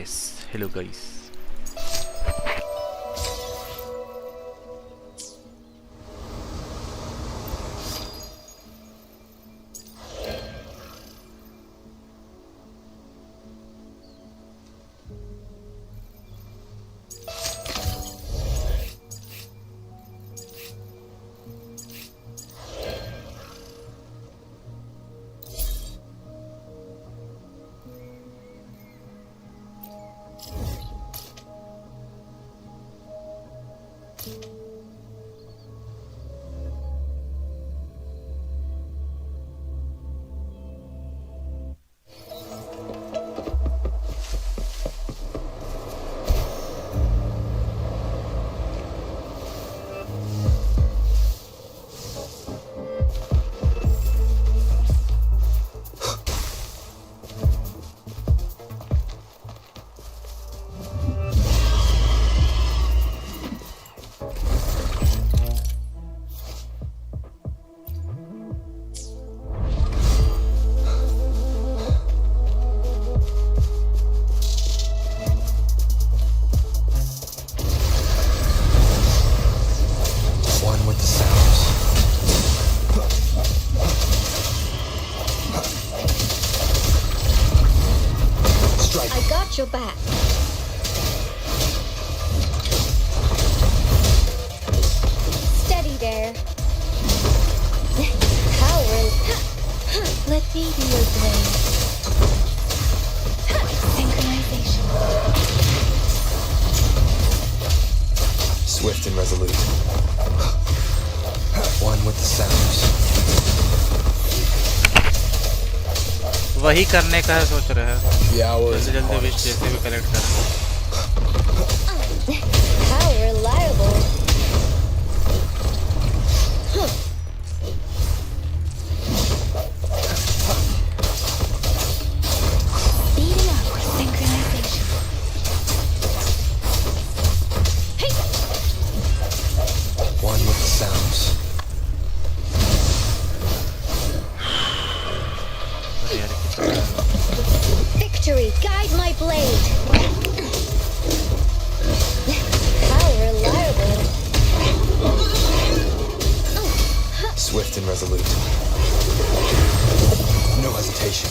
Yes, hello guys. Your back. Steady there. Power. Let me be your blade. Synchronization. Swift and resolute. One with the sounds. वही करने का सोच रहे हैं जल्दी विश जैसे भी कलेक्ट कर How reliable. Speeding up with synchronization. Hey. One with the sounds. Victory, guide my blade. How reliable. Swift and resolute. No hesitation.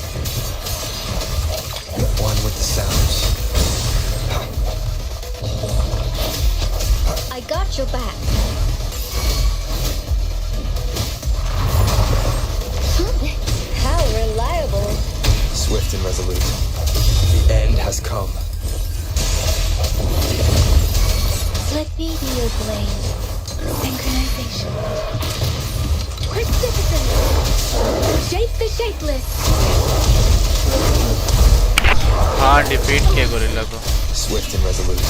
One with the sounds. I got your back. How reliable. Swift and resolute. The end has come. Let me be your blade. Synchronization. Quick citizen. Shape the shapeless. हाँ defeat किया gorilla को Swift and resolute.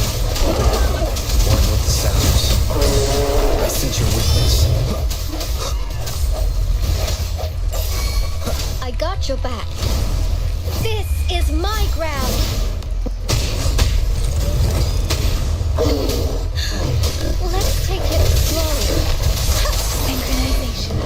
One with the sounds. I sense your weakness. I got your back. This is my ground. Let's take it slowly. Synchronization.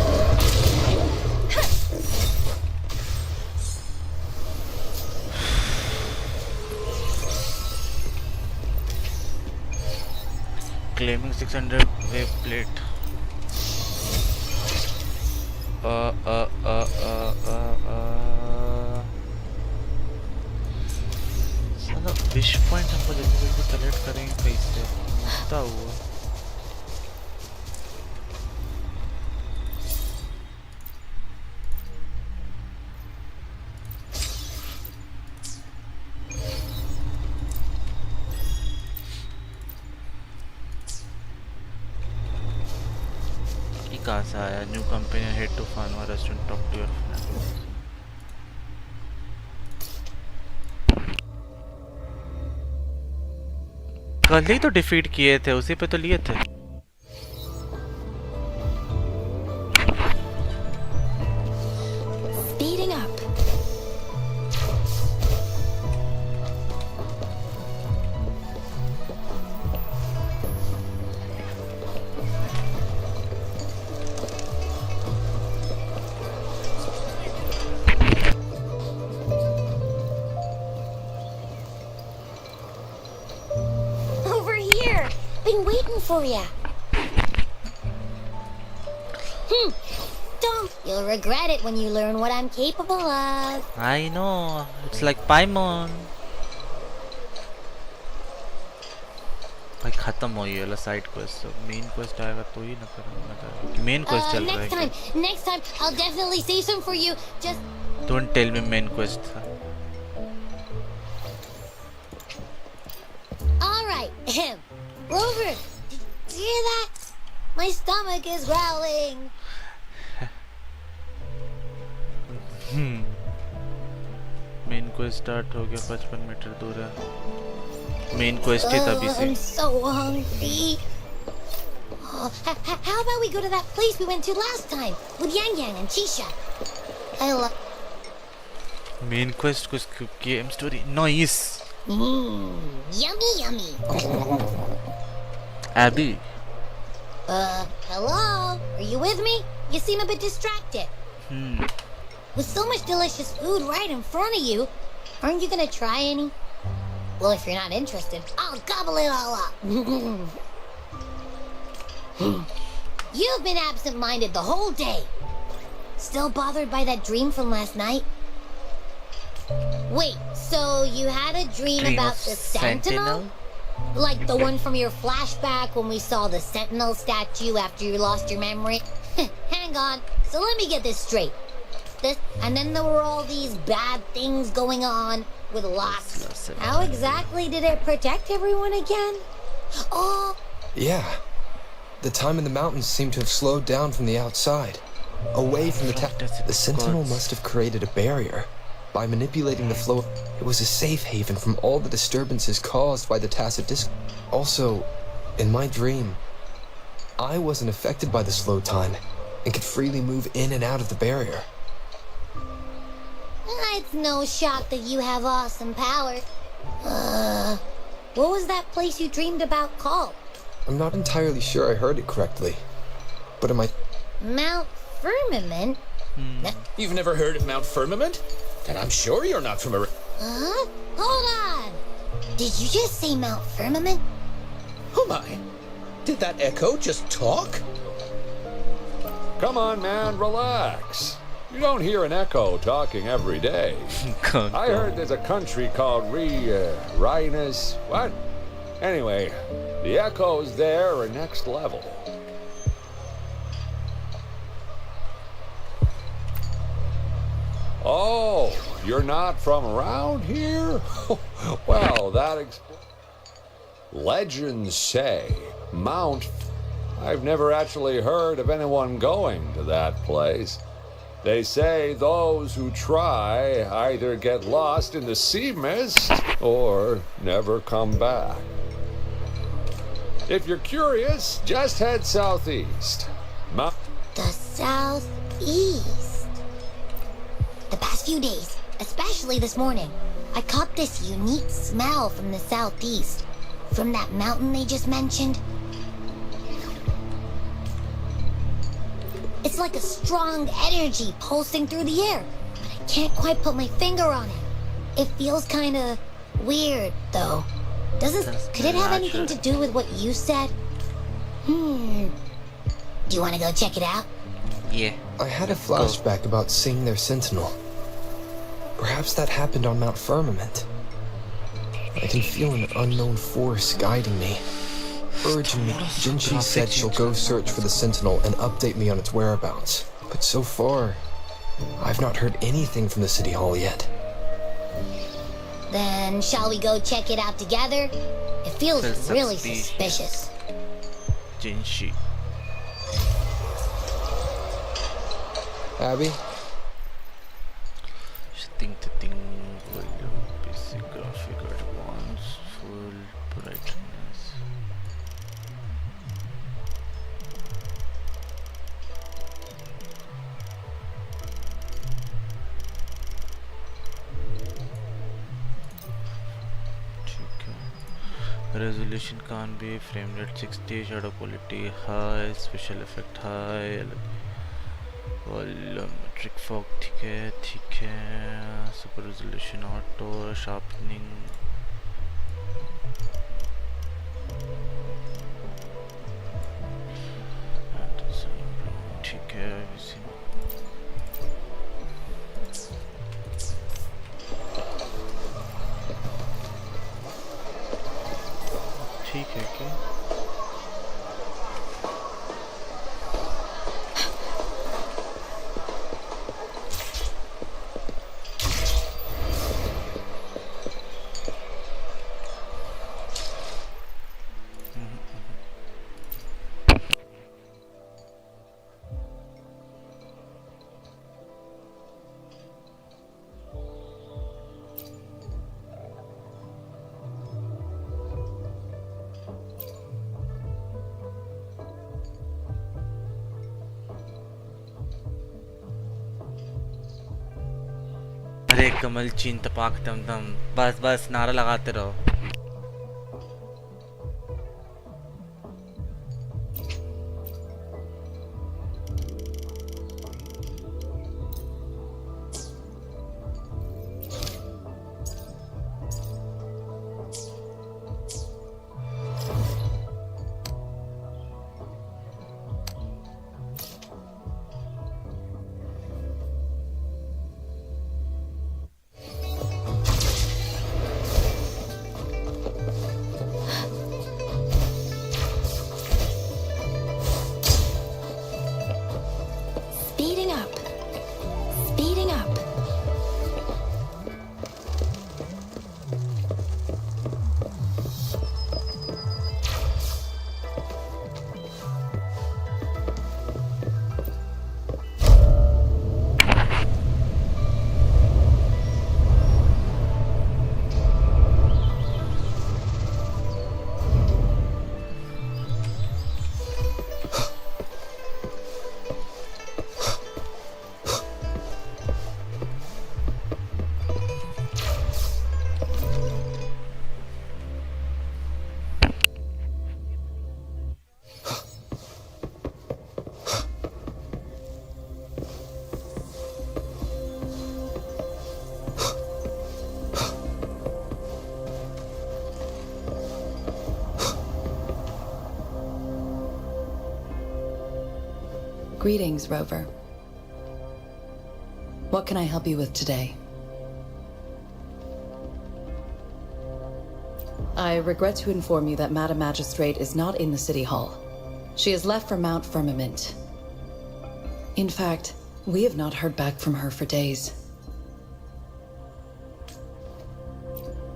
claiming 600 wave plate साला wish point हमको जल्दी जल्दी collect करेंगे कैसे मुद्दा हुआ कहाँ से आया new company head to pharma restaurant talk to your friend कल ही तो डिफीट किए थे उसी पे तो लिए थे Speeding up. waiting for ya. Don't. You'll regret it when you learn what I'm capable of. I know. It's like Paimon. भाई खत्म हो ये वाला साइड क्वेस्ट अब मेन क्वेस्ट आएगा तो ही ना करूँगा कि मेन क्वेस्ट चल रहा है Next time, I'll definitely save some for you. Just don't tell me main quest था all right. Rover, did you hear that? My stomach is growling. Main quest start हो गया 55 मीटर दूर है main quest ही तभी से I'm so hungry. How about we go to that place we went to last time with Yang Yang and Chisha? I love. Main quest को skip game story nice Yummy, yummy. Abby Hello? Are you with me? You seem a bit distracted. With so much delicious food right in front of you, aren't you gonna try any? Well, if you're not interested, I'll gobble it all up. You've been absent-minded the whole day. Still bothered by that dream from last night? Wait, so you had a dream about the Sentinel? Like the one from your flashback when we saw the Sentinel statue after you lost your memory? Hang on, so let me get this straight. And then there were all these bad things going on with locks. How exactly did it protect everyone again? Oh! Yeah. The time in the mountains seemed to have slowed down from the outside. Away from the The Sentinel must have created a barrier. By manipulating the flow, it was a safe haven from all the disturbances caused by the tacit disc. Also, in my dream, I wasn't affected by the slow time and could freely move in and out of the barrier. It's no shock that you have awesome power. What was that place you dreamed about called? I'm not entirely sure I heard it correctly. But am I... Mount Firmament? You've never heard of Mount Firmament? Then I'm sure you're not from a... Hold on! Did you just say Mount Firmament? Oh my! Did that echo just talk? Come on, man, relax. You don't hear an echo talking every day. I heard there's a country called Rhinus. What? Anyway, the echoes there are next level. Oh, you're not from around here? Well, legends say Mount... I've never actually heard of anyone going to that place. They say those who try either get lost in the sea mist or never come back. If you're curious, just head southeast. The southeast. The past few days, especially this morning, I caught this unique smell from the southeast. From that mountain they just mentioned. It's like a strong energy pulsing through the air, but I can't quite put my finger on it. It feels kinda weird, though. Could it have anything to do with what you said? Do you want to go check it out? Yeah. I had a flashback about seeing their Sentinel. Perhaps that happened on Mount Firmament. I can feel an unknown force guiding me. Urging me. Jinshi said she'll go search for the Sentinel and update me on its whereabouts. But so far, I've not heard anything from the City Hall yet. Then shall we go check it out together? It feels really suspicious. Jinshi. Abby? Think the thing volume, basic graphic advance, full brightness. Resolution can't be frame rate 60, shadow quality high, special effect high, volumetric fog ठीक है, super resolution auto, sharpening, अरे कमल चीन तपाक तम तम, बस बस नारा लगाते रहो. Speeding up. Speeding up. Greetings, Rover. What can I help you with today? I regret to inform you that Madam Magistrate is not in the City Hall. She has left for Mount Firmament. In fact, we have not heard back from her for days.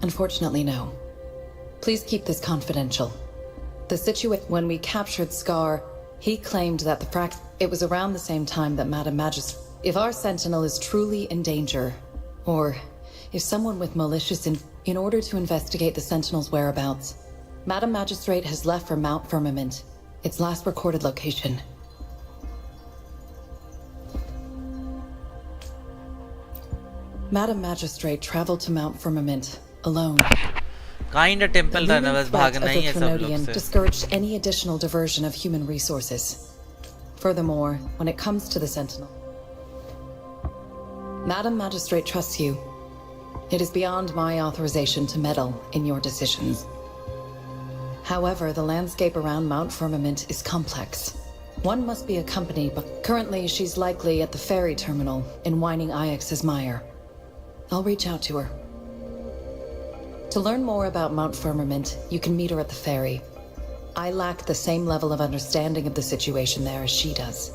Unfortunately, no. Please keep this confidential. When we captured Scar, he claimed that it was around the same time that Madam Magistrate... If our Sentinel is truly in danger, or if someone with malicious in order to investigate the Sentinel's whereabouts, Madam Magistrate has left for Mount Firmament, its last recorded location. Madam Magistrate traveled to Mount Firmament alone. Kinda temple The रहना looming बस threat भागना of he the है सब लोग Trinodian से. discouraged any additional diversion of human resources. Furthermore, when it comes to the Sentinel, Madam Magistrate trusts you. It is beyond my authorization to meddle in your decisions. However, the landscape around Mount Firmament is complex. One must be accompanied, but currently she's likely at the ferry terminal in Whining Ix's mire. I'll reach out to her. To learn more about Mount Firmament, you can meet her at the ferry. I lack the same level of understanding of the situation there as she does.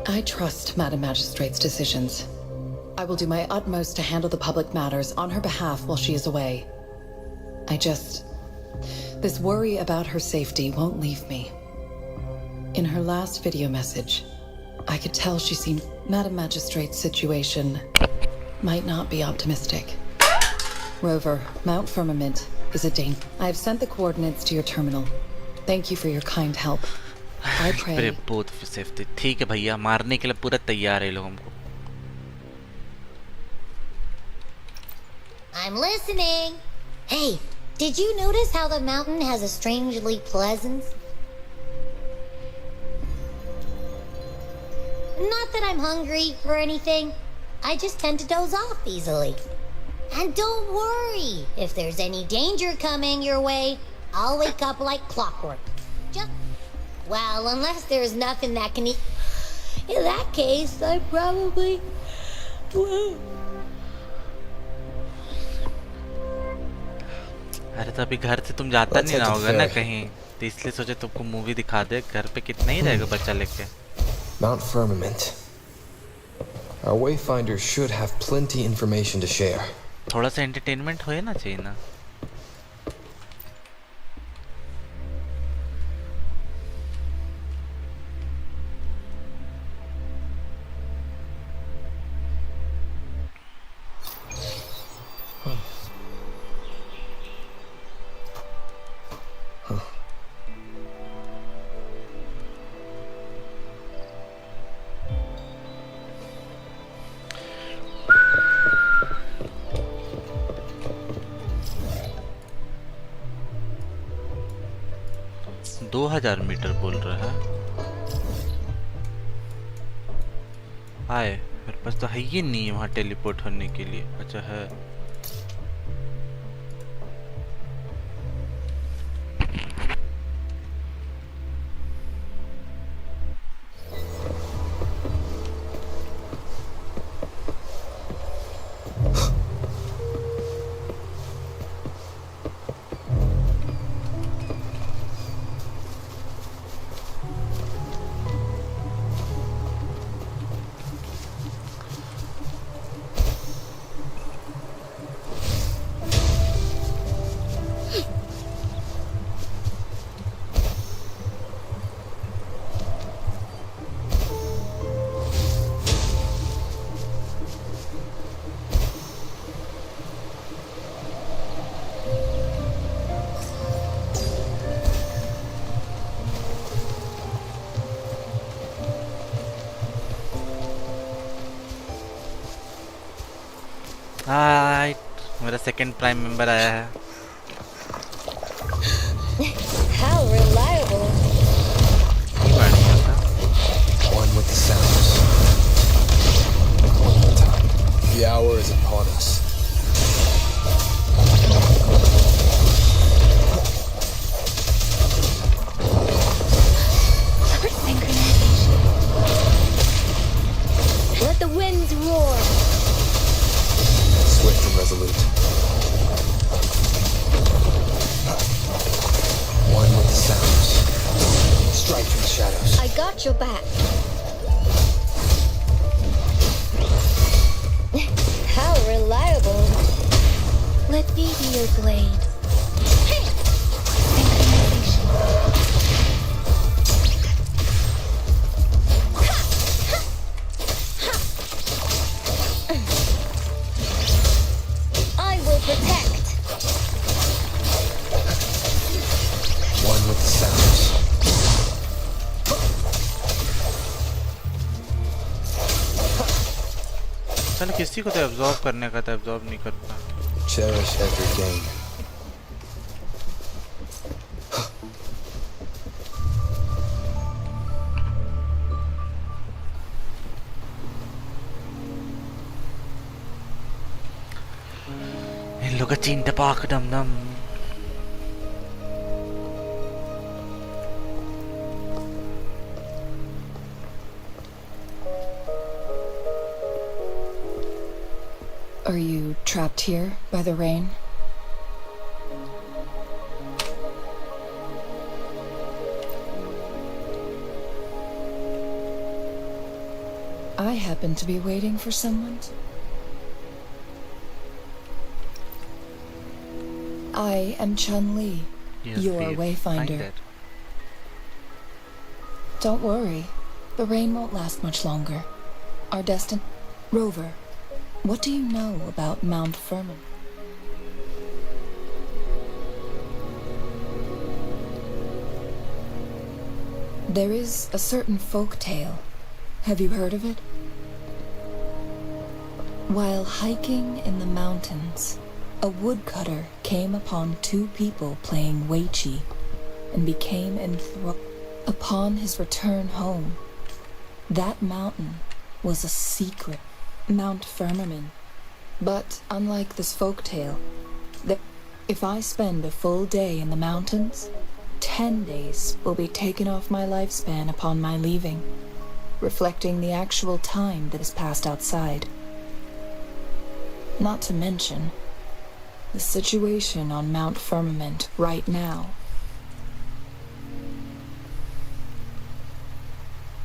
I trust Madam Magistrate's decisions. I will do my utmost to handle the public matters on her behalf while she is away. This worry about her safety won't leave me. In her last video message, I could tell she seemed... Madam Magistrate's situation might not be optimistic. Rover, Mount Firmament is a danger. I have sent the coordinates to your terminal. Thank you for your kind help. I pray... both for safety. ठीक है भैया, मारने के लिए पूरा तैयार है लोग हमको. I'm listening. Hey, did you notice how the mountain has a strangely pleasant... Not that I'm hungry or anything. I just tend to doze off easily. And don't worry, if there's any danger coming your way, I'll wake up like clockwork. Well, unless there's nothing that can eat... In that case, I probably... अरे तो अभी घर से तुम जाता नहीं ना होगा ना कहीं, तो इसलिए सोचे तुमको मूवी दिखा दे. घर पे कितना ही रहेगा बच्चा लेके. Mount Firmament. Our wayfinder should have plenty information to share. थोड़ा सा एंटरटेनमेंट होए ना चाहिए ना. 2000 मीटर बोल रहा है। आए मेरे पास तो है ही नहीं है वहाँ टेलीपोर्ट होने के लिए। अच्छा है। हाय मेरा सेकंड प्राइम मेंबर आया है। How reliable. ये बढ़िया था। One with the sounds. One more time. The hour is upon us. Let the winds roar. Swift and resolute. One with the sounds. Strike from the shadows. I got your back. How reliable. Let me be your blade. I will protect. One with the sounds. चल किसी को तो absorb करने का था, absorb नहीं करता। Cherish every gain. इन लोग का चीन टपाक डम डम। Are you trapped here by the rain? I happen to be waiting for someone. I am Chun-Li, your wayfinder. Don't worry, the rain won't last much longer. Our destined Rover, what do you know about Mount Firmament? There is a certain folk tale. Have you heard of it? While hiking in the mountains, a woodcutter came upon two people playing Weiqi and became enthralled. Upon his return home, that mountain was a secret, Mount Firmament. But unlike this folktale, if I spend a full day in the mountains, 10 days will be taken off my lifespan upon my leaving, reflecting the actual time that is passed outside. Not to mention the situation on Mount Firmament right now.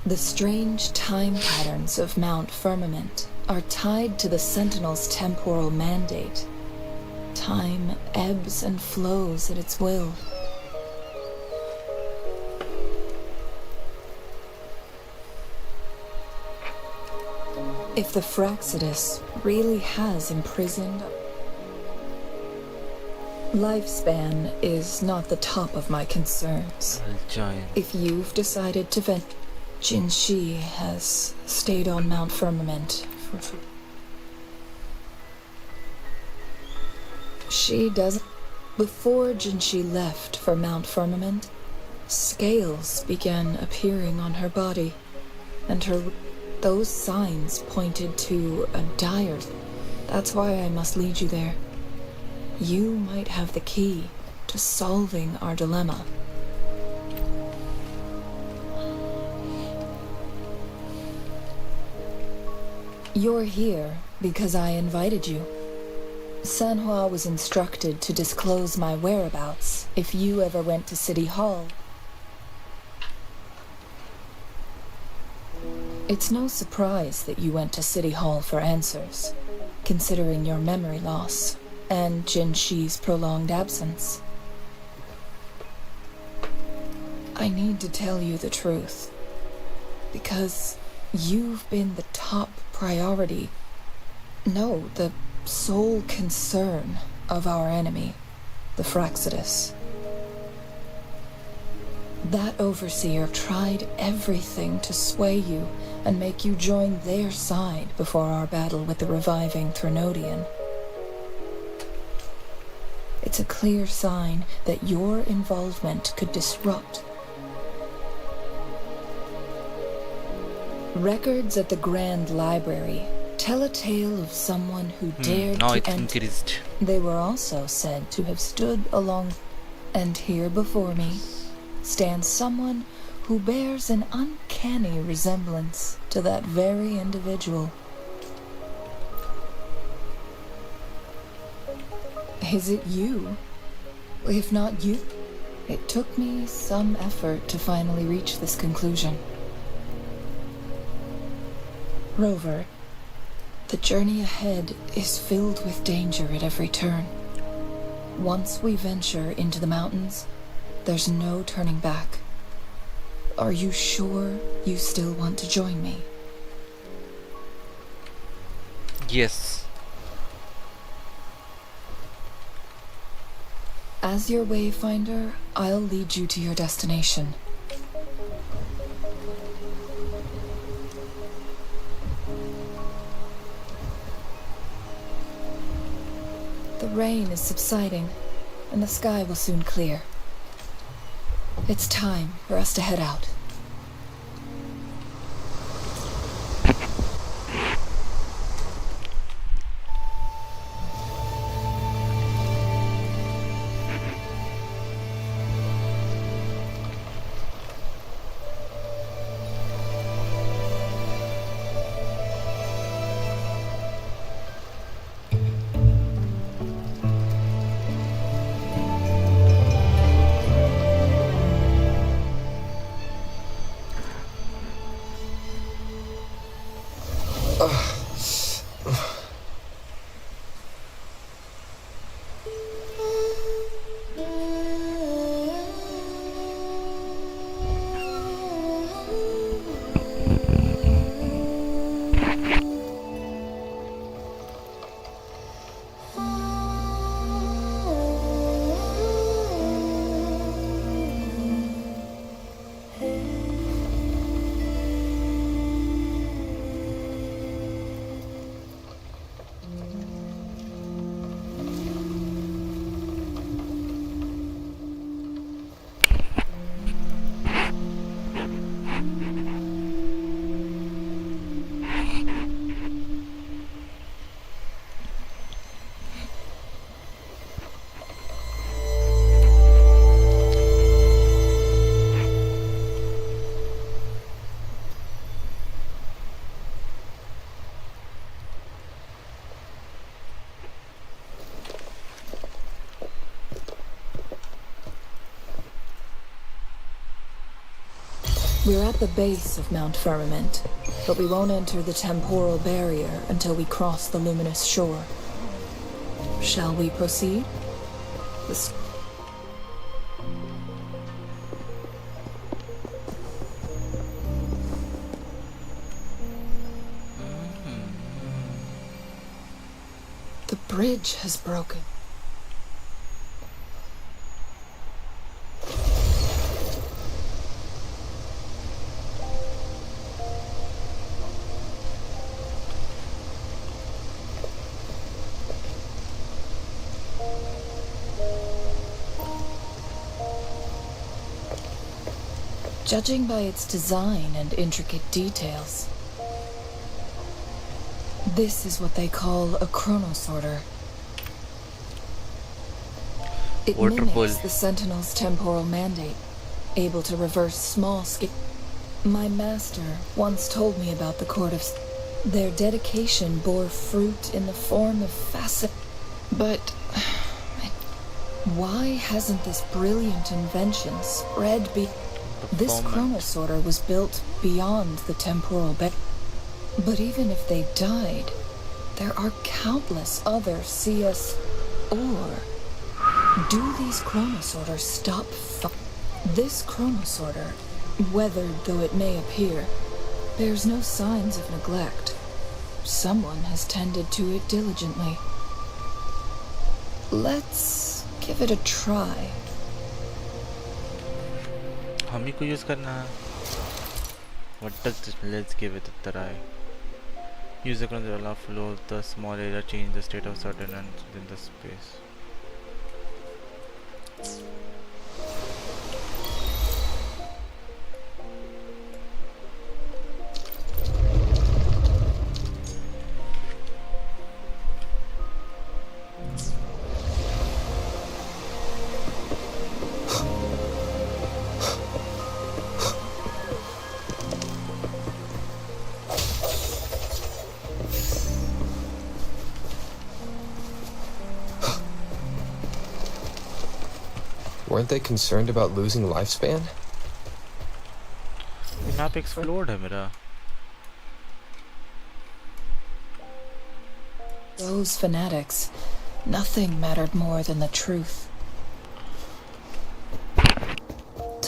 The strange time patterns of Mount Firmament are tied to the Sentinel's temporal mandate. Time ebbs and flows at its will. If the Fraxidus really has imprisoned... Lifespan is not the top of my concerns. If you've decided to vent... Jinshi has stayed on Mount Firmament for... She doesn't... Before Jinshi left for Mount Firmament, Scales began appearing on her body, and those signs pointed to a dire. That's why I must lead you there. You might have the key to solving our dilemma. You're here because I invited you. Sanhua was instructed to disclose my whereabouts if you ever went to City Hall. It's no surprise that you went to City Hall for answers, considering your memory loss and Jinshi's prolonged absence. I need to tell you the truth, because you've been the top priority. No, the sole concern of our enemy, the Fraxidus. That overseer tried everything to sway you and make you join their side before our battle with the reviving Threnodian. It's a clear sign that your involvement could disrupt. Records at the Grand Library tell a tale of someone who dared now to it enter. increased. They were also said to have stood along, and here before me stands someone who bears an uncanny resemblance to that very individual. Is it you? If not you, it took me some effort to finally reach this conclusion. Rover, the journey ahead is filled with danger at every turn. Once we venture into the mountains, there's no turning back. Are you sure you still want to join me? Yes. As your wayfinder, I'll lead you to your destination. The rain is subsiding, and the sky will soon clear. It's time for us to head out. We're at the base of Mount Firmament, but we won't enter the temporal barrier until we cross the luminous shore. Shall we proceed? The bridge has broken. Judging by its design and intricate details, this is what they call a chronosorter. It Water mimics pull. the Sentinel's temporal mandate, able to reverse small scale. My master once told me about the Court of... Their dedication bore fruit in the form of facet. But why hasn't this brilliant invention spread This chronosorter was built beyond the temporal But even if they died, there are countless other CS... Or do these chronosorters stop This chronosorter, weathered though it may appear, bears no signs of neglect. Someone has tended to it diligently. Let's give it a try. हम ही को use करना है. What does this? Let's give it a try. Use the control allow flow of the small area change the state of certain and in the space. Weren't they concerned about losing lifespan? The map exploded है मेरा. Those fanatics, nothing mattered more than the truth.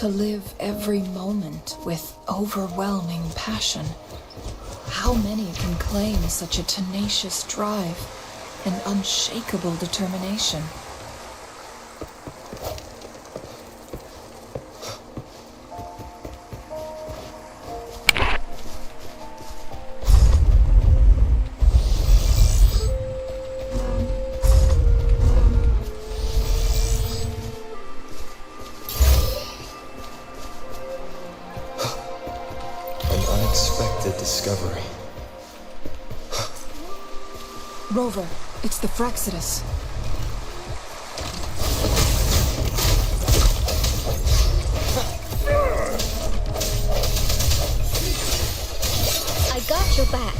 To live every moment with overwhelming passion. How many can claim such a tenacious drive and unshakable determination? Discovery. Rover, it's the Fraxidus. I got your back.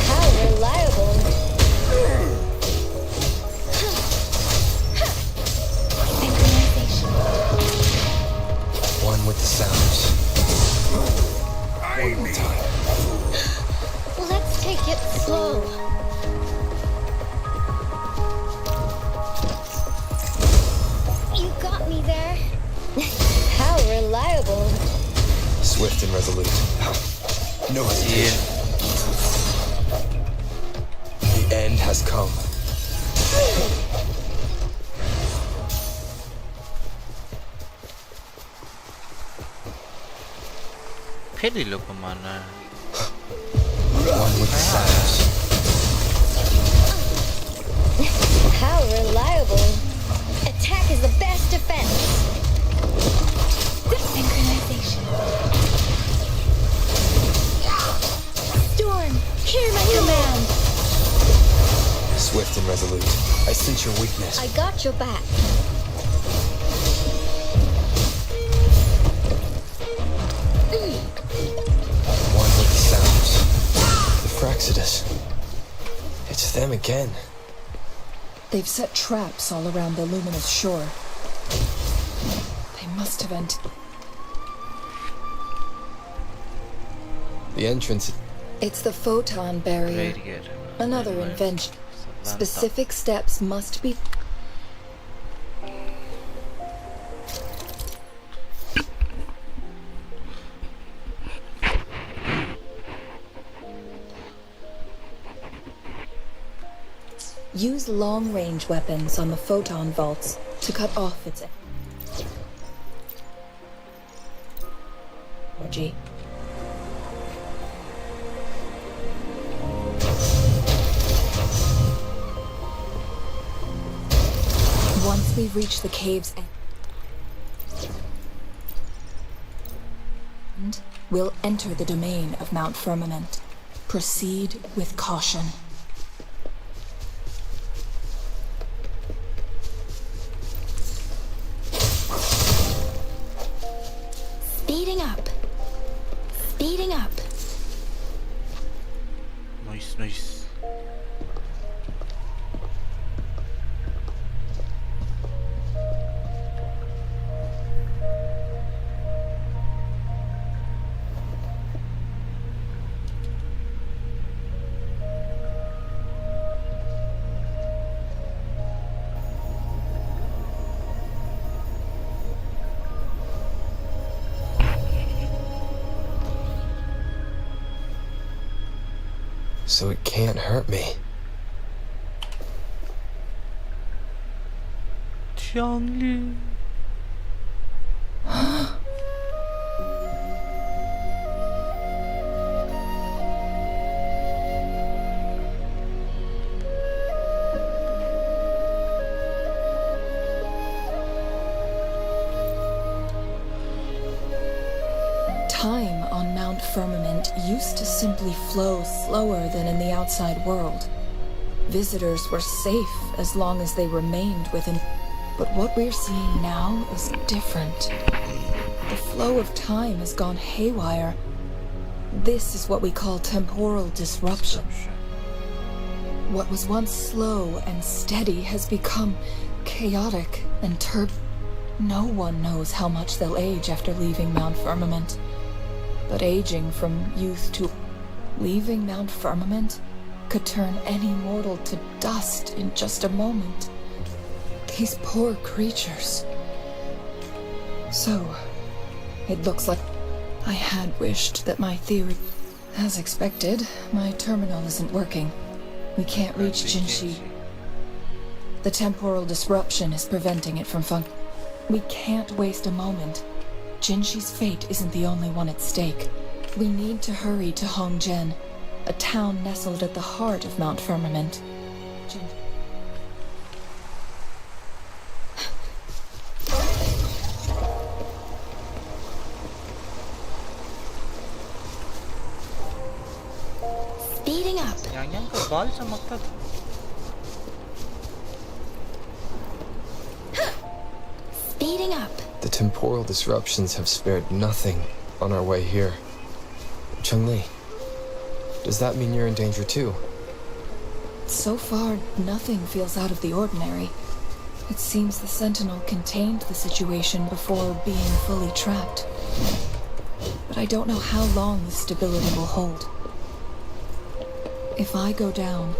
How reliable. One with the sounds. One more time. Let's take it slow. You got me there. How reliable. Swift and resolute. No hesitation. The end has come. फिर ही लोग को मारना है. One with the sounds. How reliable. Attack is the best defense. Synchronization. Storm, hear my command. Swift and resolute. I sense your weakness. I got your back. One with the sounds. The Fraxidus. It's them again. They've set traps all around the luminous shore. They must have The entrance. It's the photon barrier. Very good. Another invention. Specific steps must be... Use long-range weapons on the photon vaults to cut off its energy. they've reached the cave's end, we'll enter the domain of Mount Firmament. Proceed with caution. Speeding up. Speeding up. Nice, nice. So it can't hurt me. Xiangli. Time on Mount Firmament used to simply flow slower than in the outside world. Visitors were safe as long as they remained within. But what we're seeing now is different. The flow of time has gone haywire. This is what we call temporal disruption. What was once slow and steady has become chaotic and No one knows how much they'll age after leaving Mount Firmament. But aging from youth to leaving Mount Firmament could turn any mortal to dust in just a moment. These poor creatures. So, it looks like I had wished that my theory... As expected, my terminal isn't working. We can't reach Jinshi. The temporal disruption is preventing it from We can't waste a moment. Jinshi's fate isn't the only one at stake. We need to hurry to Hongjian, a town nestled at the heart of Mount Firmament. Speeding up. Yang ka bal chamakta tha. Speeding up. The temporal disruptions have spared nothing on our way here. Chun-Li, does that mean you're in danger too? So far, nothing feels out of the ordinary. It seems the Sentinel contained the situation before being fully trapped. But I don't know how long this stability will hold. If I go down,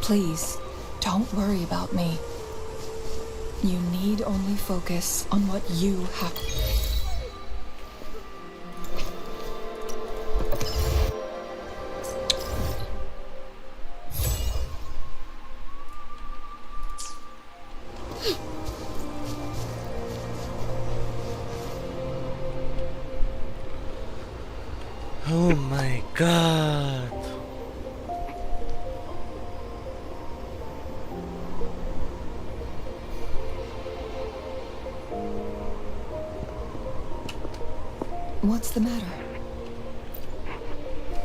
please, don't worry about me. You need only focus on what you have. Oh my god. What's the matter?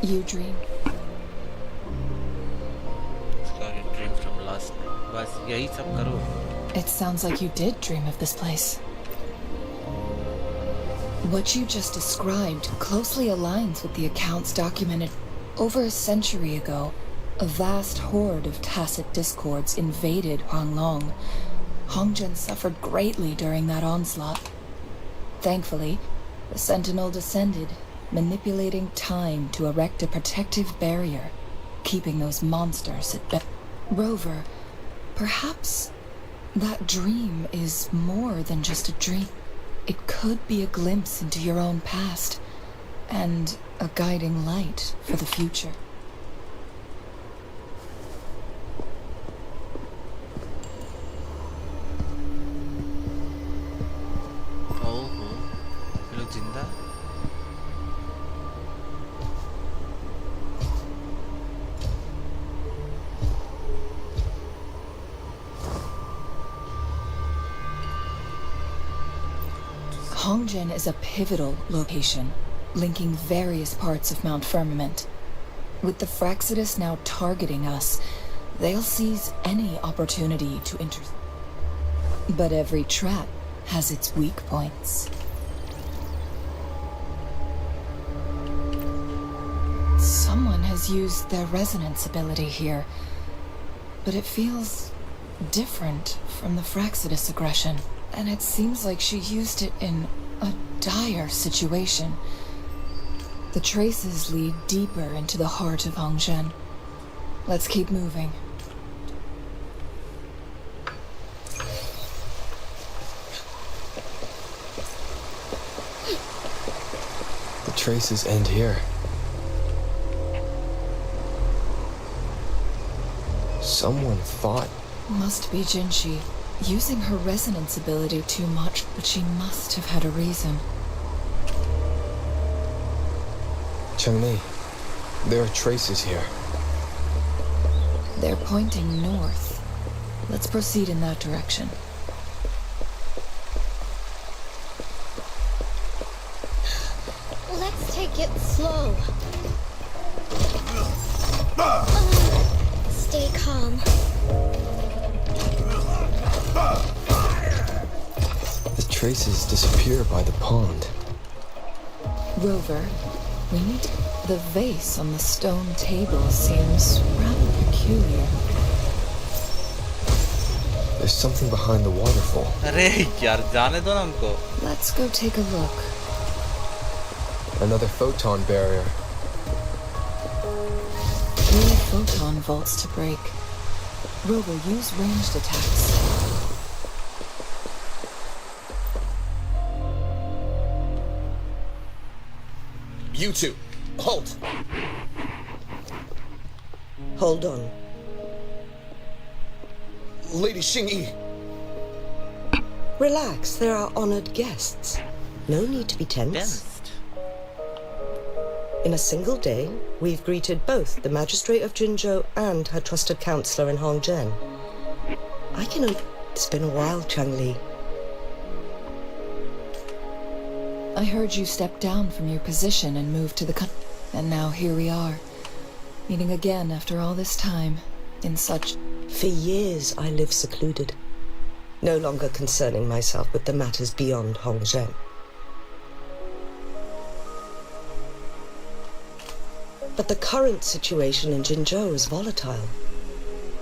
You dream. Dream from last night. बस यही सब करो. It sounds like you did dream of this place. What you just described closely aligns with the accounts documented. Over a century ago, a vast horde of tacit discords invaded Huanglong. Hongjian suffered greatly during that onslaught. Thankfully, the Sentinel descended, manipulating time to erect a protective barrier, keeping those monsters at bay. Rover, perhaps that dream is more than just a dream. It could be a glimpse into your own past, and a guiding light for the future. Oh, ये लोग जिंदा? Hongzhen is a pivotal location, linking various parts of Mount Firmament. With the Fraxidus now targeting us, they'll seize any opportunity to intercept. But every trap has its weak points. Someone has used their resonance ability here, but it feels different from the Fraxidus aggression. And it seems like she used it in a dire situation. The traces lead deeper into the heart of Hongzhen. Let's keep moving. The traces end here. Someone fought. Must be Jinshi. Using her resonance ability too much, but she must have had a reason. Cheng-Li, there are traces here. They're pointing north. Let's proceed in that direction. Let's take it slow. Stay calm. The traces disappear by the pond. Rover, we need the vase on the stone table seems rather peculiar. There's something behind the waterfall. अरे यार जाने दो ना हमको. Let's go take a look. Another photon barrier. 3 photon vaults to break. Rover, use ranged attacks. You two, halt! Hold on. Lady Xingyi. Relax, there are honored guests. No need to be tense. In a single day, we've greeted both the Magistrate of Jinzhou and her trusted counselor in Hongzhen. I can... It's been a while, Cheng-Li. I heard you step down from your position and move to the country. And now here we are, meeting again after all this time, in such... For years, I lived secluded, no longer concerning myself with the matters beyond Hongzhen. But the current situation in Jinzhou is volatile.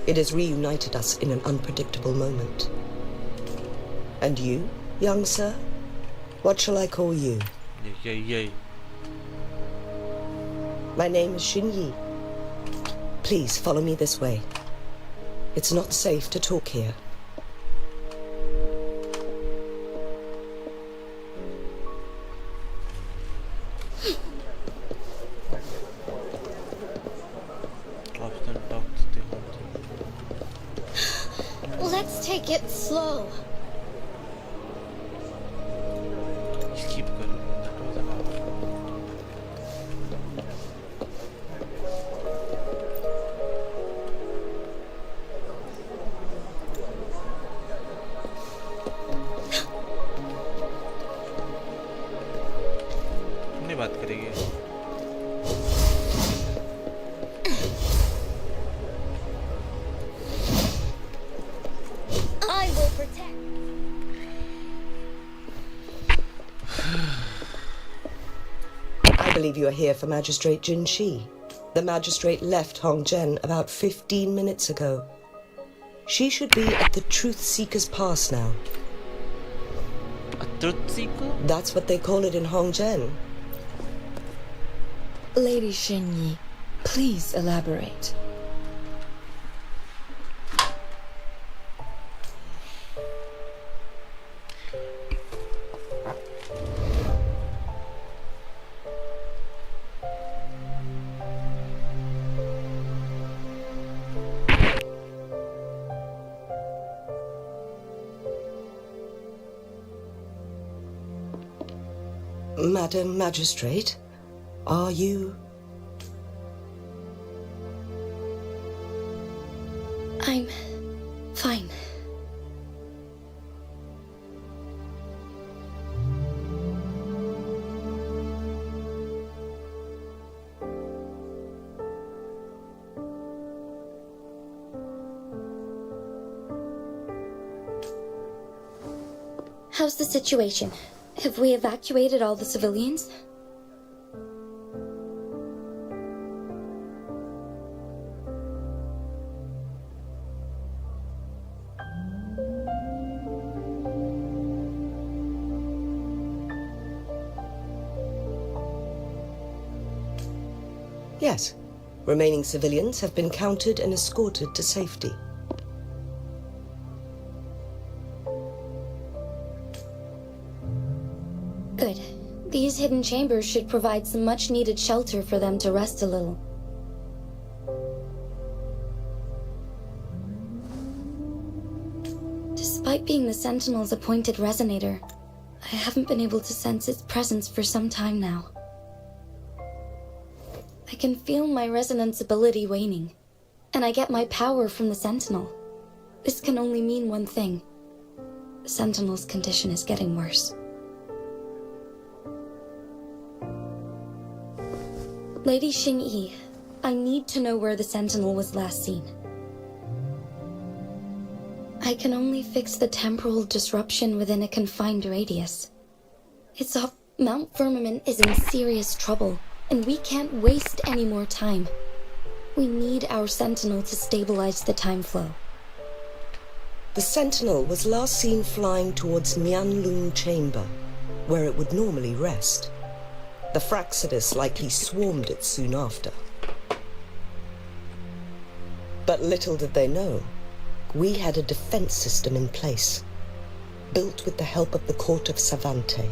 It has reunited us in an unpredictable moment. And you, young sir? What shall I call you? My name is Xinyi. Please follow me this way. It's not safe to talk here. Let's take it slow. Keep going. That was enough. नहीं बात करेंगे. I will protect. I believe you are here for Magistrate Jinshi. The magistrate left Hongzhen about 15 minutes ago. She should be at the Truth Seeker's Pass now. A truth seeker? That's what they call it in Hongzhen. Lady Xinyi, please elaborate. Madam Magistrate, are you... I'm fine. How's the situation? Have we evacuated all the civilians? Yes. Remaining civilians have been counted and escorted to safety. Good. These hidden chambers should provide some much-needed shelter for them to rest a little. Despite being the Sentinel's appointed resonator, I haven't been able to sense its presence for some time now. I can feel my resonance ability waning, and I get my power from the Sentinel. This can only mean one thing. The Sentinel's condition is getting worse. Lady Xingyi, I need to know where the Sentinel was last seen. I can only fix the temporal disruption within a confined radius. It's up. Mount Firmament is in serious trouble, and we can't waste any more time. We need our Sentinel to stabilize the time flow. The Sentinel was last seen flying towards Mianlung Chamber, where it would normally rest. The Fraxidus likely swarmed it soon after. But little did they know, we had a defense system in place, built with the help of the court of Savante.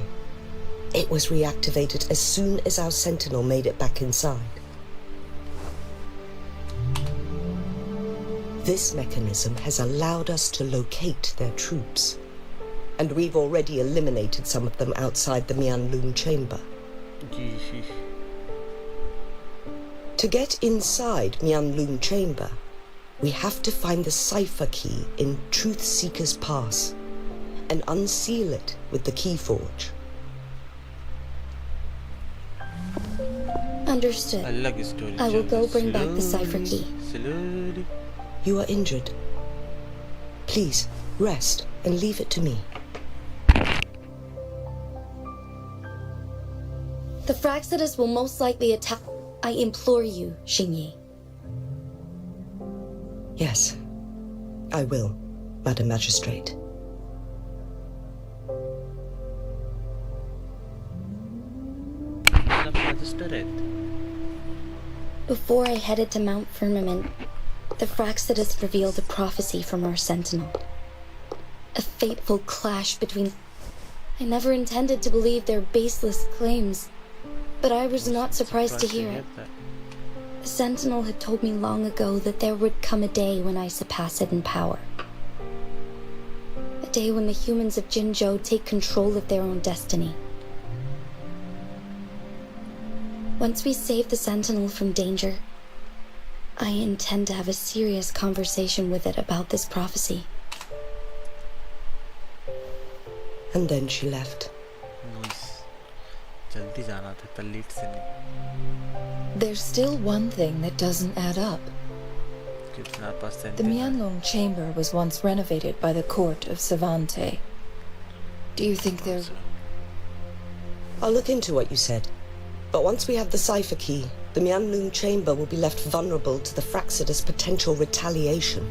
It was reactivated as soon as our Sentinel made it back inside. This mechanism has allowed us to locate their troops, and we've already eliminated some of them outside the Mianlung Chamber. To get inside Mianlung Chamber, we have to find the cipher key in Truth Seeker's Pass and unseal it with the Keyforge. Understood. I will go bring back the cipher key. You are injured. Please, rest and leave it to me. The Fraxidus will most likely attack. I implore you, Xingyi. Yes, I will, Madam Magistrate. Before I headed to Mount Firmament, the Fraxidus revealed a prophecy from our Sentinel. A fateful clash between... I never intended to believe their baseless claims, but I was not surprised to hear it. The Sentinel had told me long ago that there would come a day when I surpass it in power. A day when the humans of Jinzhou take control of their own destiny. Once we save the Sentinel from danger, I intend to have a serious conversation with it about this prophecy. And then she left. There's still one thing that doesn't add up. The Mianlong Chamber was once renovated by the court of Savante. Do you think there... I'll look into what you said. But once we have the cipher key, the Mianlung Chamber will be left vulnerable to the Fraxidus' potential retaliation.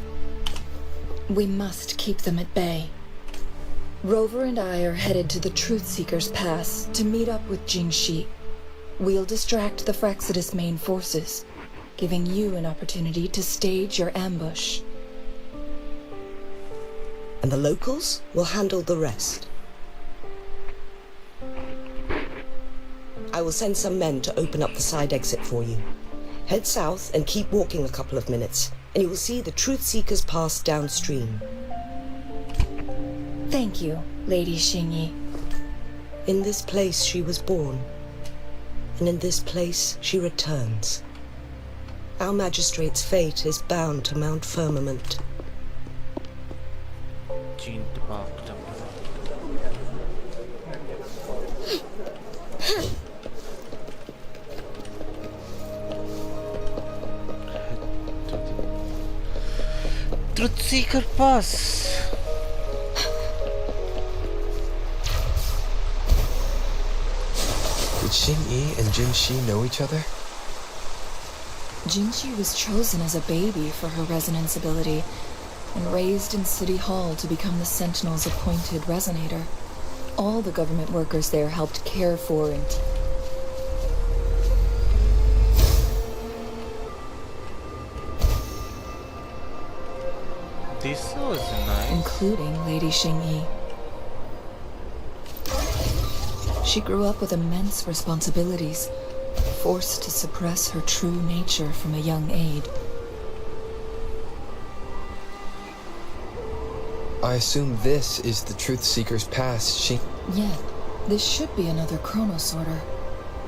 We must keep them at bay. Rover and I are headed to the Truth Seeker's Pass to meet up with Jingxi. We'll distract the Fraxidus' main forces, giving you an opportunity to stage your ambush. And the locals will handle the rest. I will send some men to open up the side exit for you. Head south and keep walking a couple of minutes, and you will see the Truth Seeker's Pass downstream. Thank you, Lady Xingyi. In this place she was born, and in this place she returns. Our magistrate's fate is bound to Mount Firmament. Truth Seeker Pass. Did Xing-Yi and Jin-Shi know each other? Jinshi was chosen as a baby for her resonance ability and raised in City Hall to become the Sentinel's appointed resonator. All the government workers there helped care for and This was nice. including Lady Xing-Yi. She grew up with immense responsibilities, forced to suppress her true nature from a young age. I assume this is the Truth Seeker's pass. Yeah, this should be another chronosorter.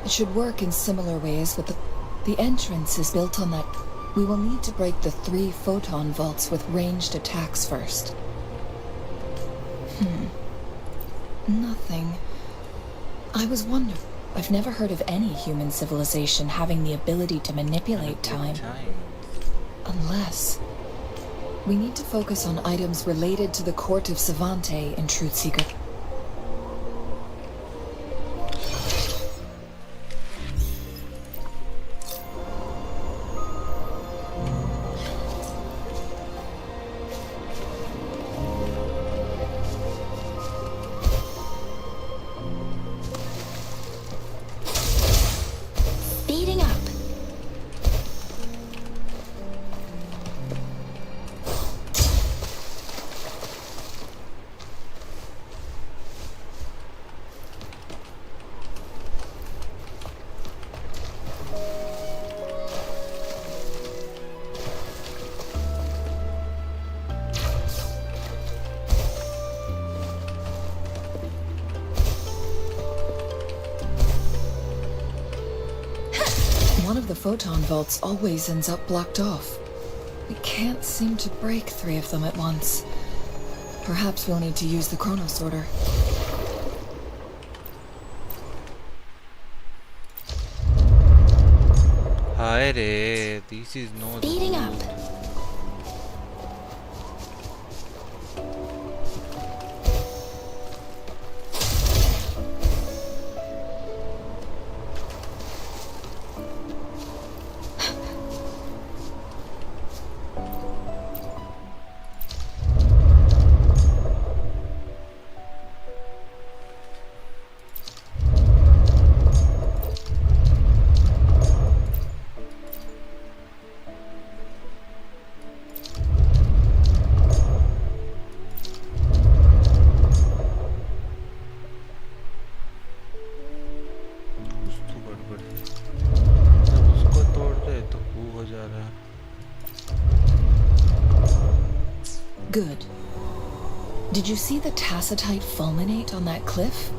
It should work in similar ways, but the entrance is built on that. We will need to break the 3 photon vaults with ranged attacks first. Nothing. I was wondering. I've never heard of any human civilization having the ability to manipulate time. Unless... we need to focus on items related to the court of Savante in Truth Seeker. Speeding up. One of the photon vaults always ends up blocked off. We can't seem to break 3 of them at once. Perhaps we'll need to use the chronosorter. Hi re, this is no Speeding up. कुछ तो गड़बड़ है। जब उसको तोड़ दे तो वो हो जा रहा है। Good. Did you see the tacitite fulminate on that cliff?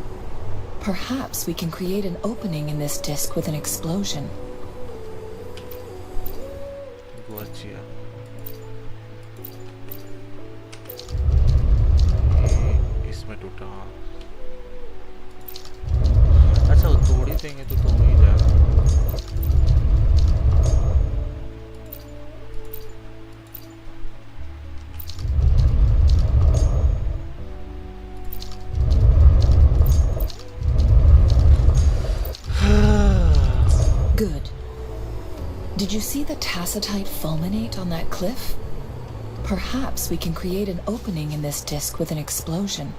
Perhaps we can create an opening in this disk with an explosion. गुआचिया। इसमें टूटा। अच्छा वो तोड़ ही देंगे तो हो ही जाएगा। Good. Did you see the tacitite fulminate on that cliff? Perhaps we can create an opening in this disk with an explosion.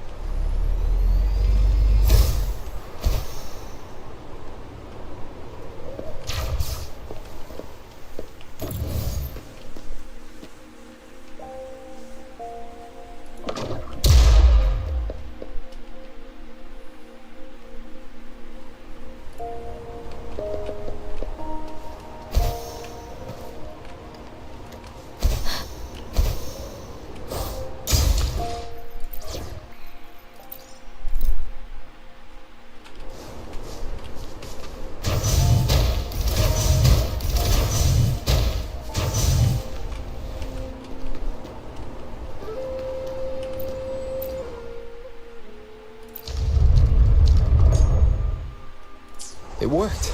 It worked.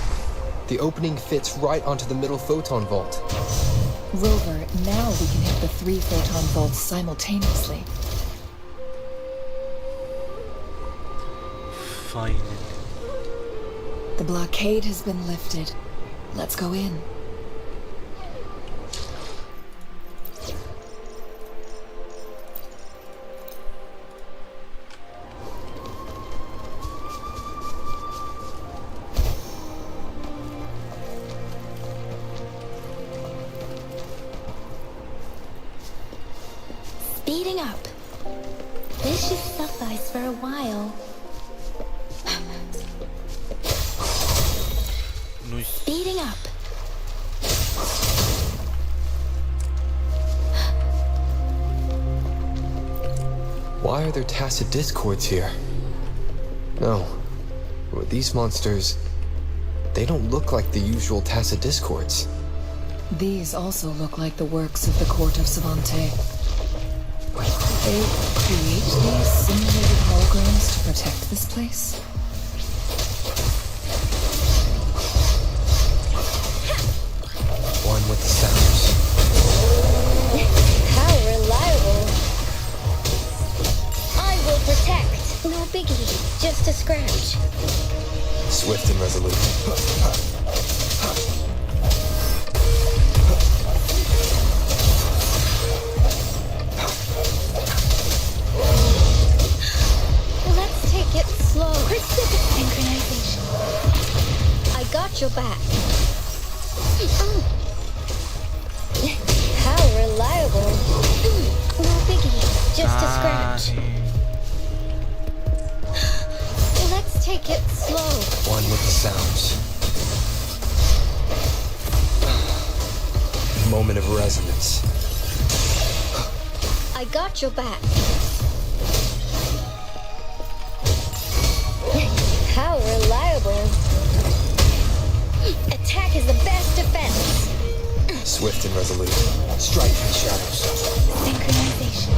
The opening fits right onto the middle photon vault. Rover, now we can hit the 3 photon vaults simultaneously. Finally. The blockade has been lifted. Let's go in. Speeding up. This should suffice for a while. Speeding up. Why are there tacit discords here? No. These monsters... they don't look like the usual tacit discords. These also look like the works of the court of Savante. They create these simulated holograms to protect this place? One with the sounds. How reliable. I will protect. No biggie, just a scratch. Swift and resolute. Let's take it slow. Synchronization. I got your back. How reliable. No biggie, just a scratch. Let's take it slow. One with the sounds. Moment of resonance. I got your back. How reliable. Attack is the best defense. Swift and resolute. Strike from the shadows. Synchronization.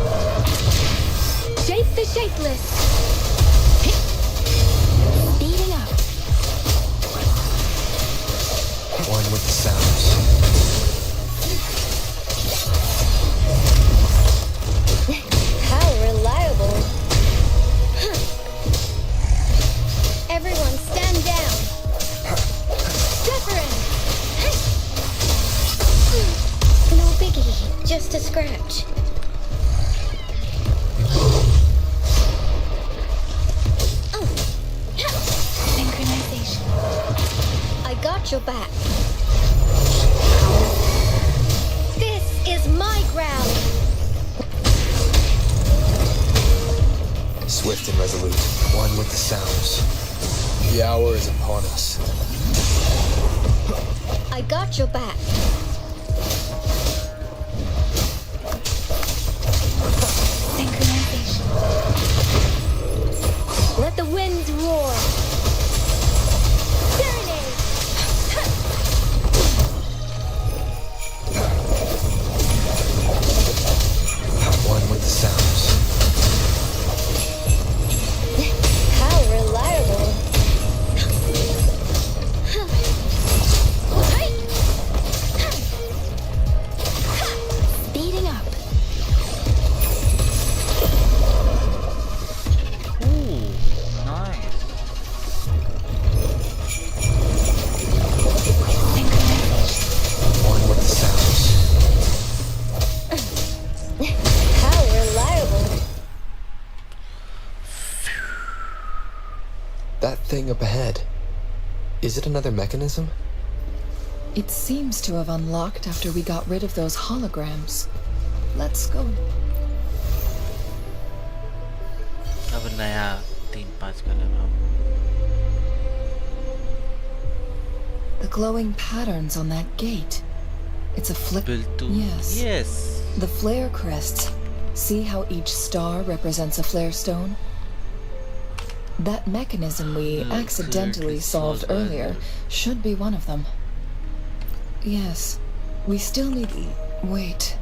Shape the shapeless. Speeding up. One with the sounds. How reliable. Everyone stand down. Wuthering. No biggie, just a scratch. Synchronization. I got your back. This is my ground. Swift and resolute. One with the sounds. The hour is upon us. I got your back. Synchronization. Let the winds roar. Serenade. One with the sounds. How reliable. Speeding up. Ooh, nice. One with the sounds. How reliable. That thing up ahead. Is it another mechanism? It seems to have unlocked after we got rid of those holograms. Let's go. अब नया 3-5 colour हम The glowing patterns on that gate. It's a flick. built to Yes. The flare crests. See how each star represents a flare stone? That mechanism we accidentally solved earlier should be one of them. Yes. We still need... Wait.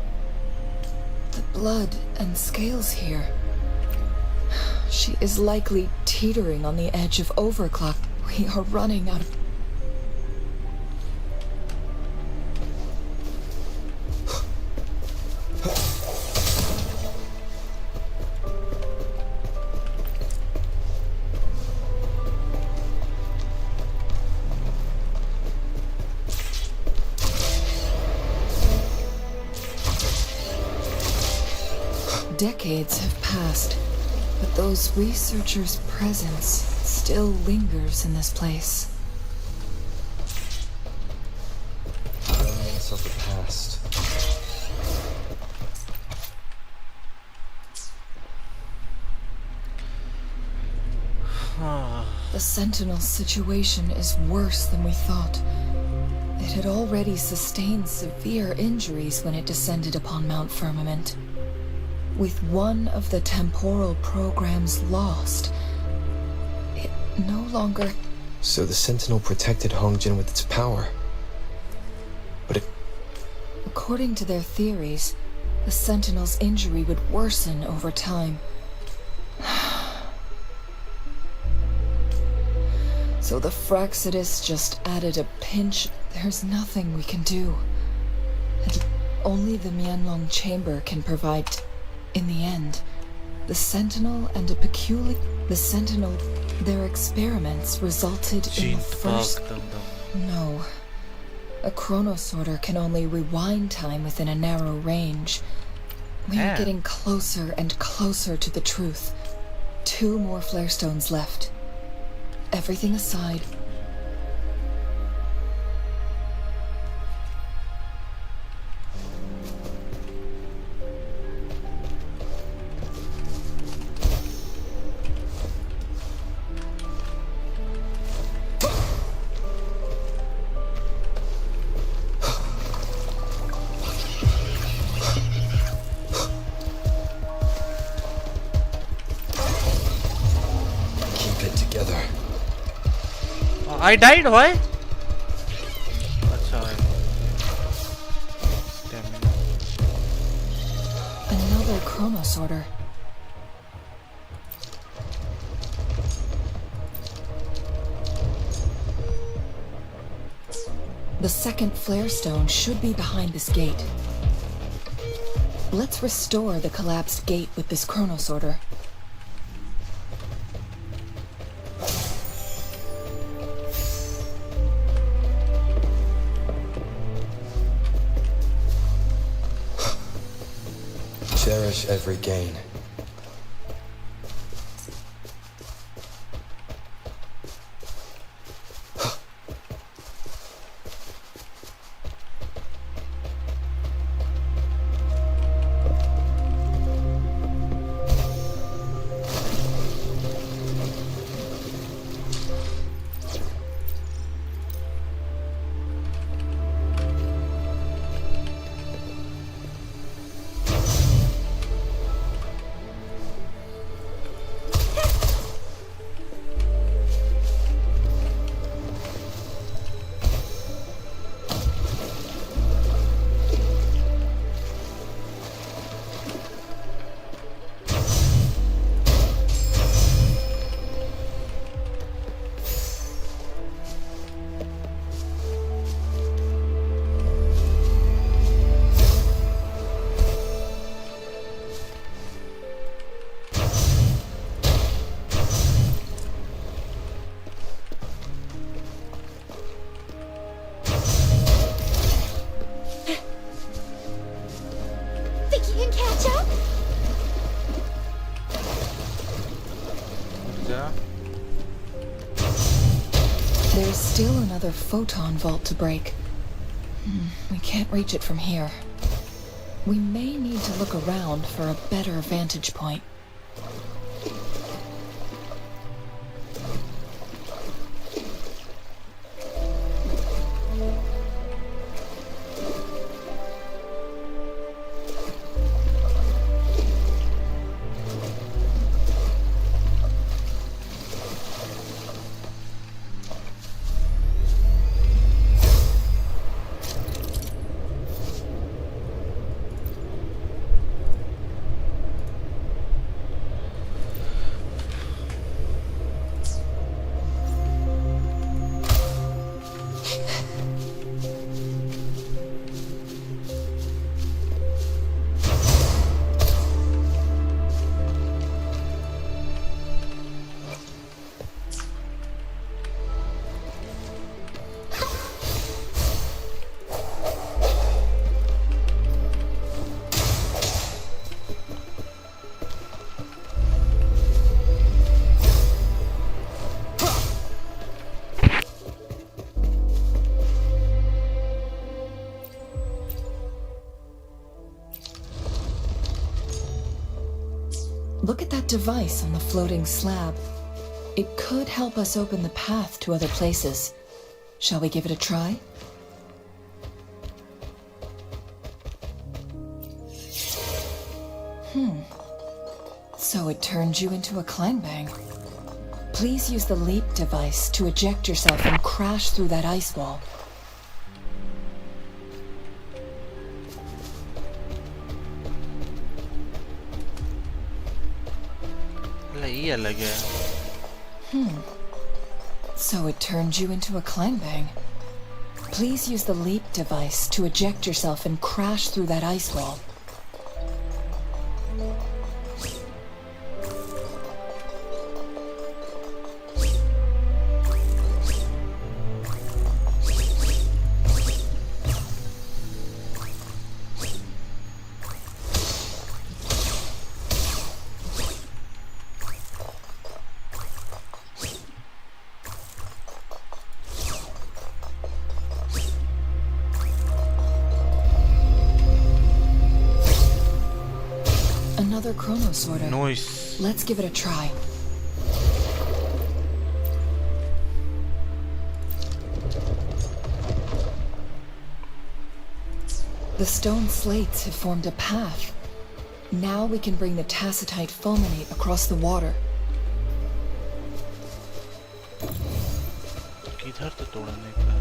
The blood and scales here. She is likely teetering on the edge of overclock. We are running out of... Decades have passed, but those researchers' presence still lingers in this place. Remnants of the past. The Sentinel's situation is worse than we thought. It had already sustained severe injuries when it descended upon Mount Firmament. With one of the temporal programs lost, it no longer... So the Sentinel protected Hongjin with its power. But it... According to their theories, the Sentinel's injury would worsen over time. So the Fraxidus just added a pinch. There's nothing we can do. And only the Mianlong Chamber can provide... In the end, the Sentinel and a peculiar... The Sentinel... Their experiments resulted in the first... No. A chronosorter can only rewind time within a narrow range. We are getting closer and closer to the truth. 2 more flare stones left. Everything aside... Keep it together. I died, why? Acha, stamina. Another chronosorter. The second flare stone should be behind this gate. Let's restore the collapsed gate with this chronosorter. Cherish every gain. There's still another photon vault to break. We can't reach it from here. We may need to look around for a better vantage point. Look at that device on the floating slab. It could help us open the path to other places. Shall we give it a try? So it turns you into a clangbang. Please use the leap device to eject yourself and crash through that ice wall. ये अलग है. So it turns you into a clangbang. Please use the leap device to eject yourself and crash through that ice wall. Another chrono sorter. Nice. Let's give it a try. The stone slates have formed a path. Now we can bring the tacitite fulminate across the water. किधर तो तोड़ने का.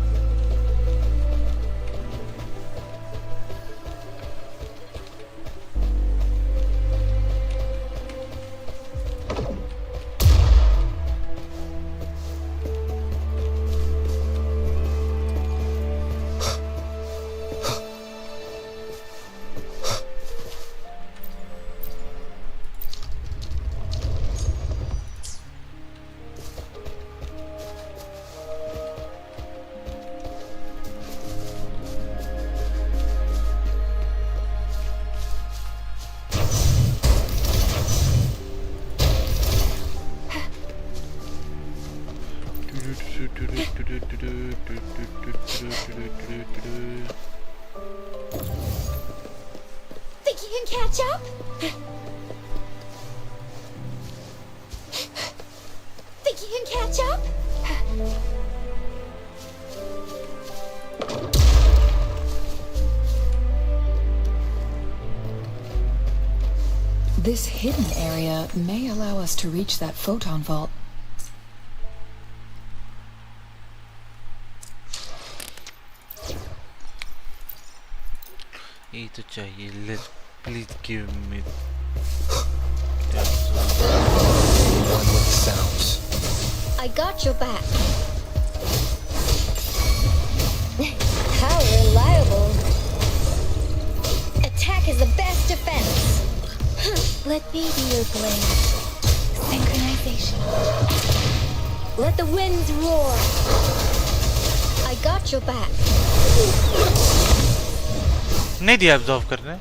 Think you can catch up? Think you can catch up? This hidden area may allow us to reach that photon vault. ये तो चाहिए. Let's please give me. One with the sounds. I got your back. How reliable. Attack is the best defense. Let me be your blade. Synchronization. Let the winds roar. I got your back. नहीं दिया absorb करने.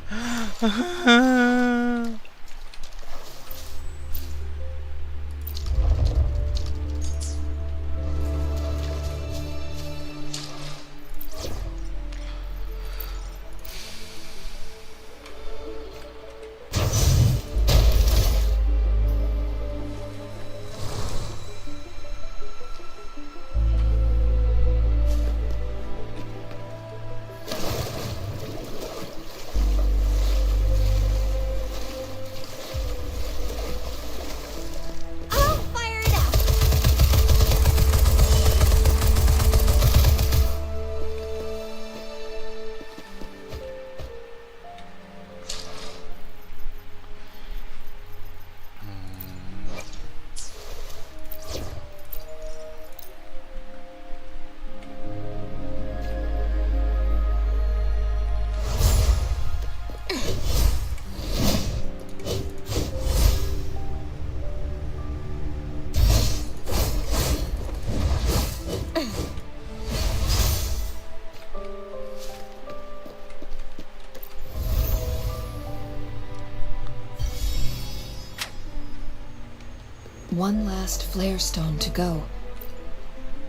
One last flare stone to go.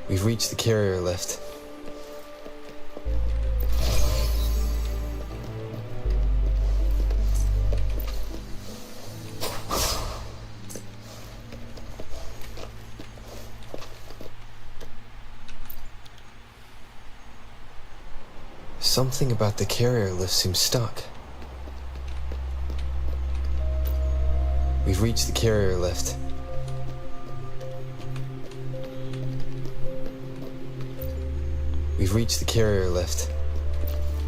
We've reached the carrier lift. Something about the carrier lift seems stuck. We've reached the carrier lift. We've reached the carrier lift.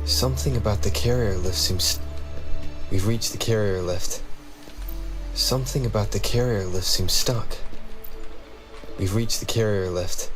Something about the carrier lift seems... We've reached the carrier lift. Something about the carrier lift seems stuck. We've reached the carrier lift.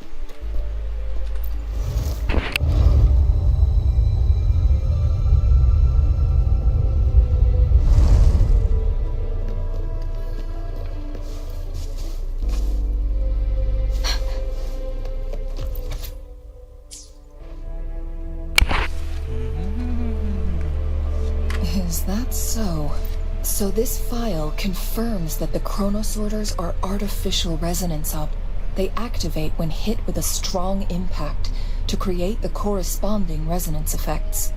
Is that so? So this file confirms that the chronosorters are artificial resonance They activate when hit with a strong impact to create the corresponding resonance effects.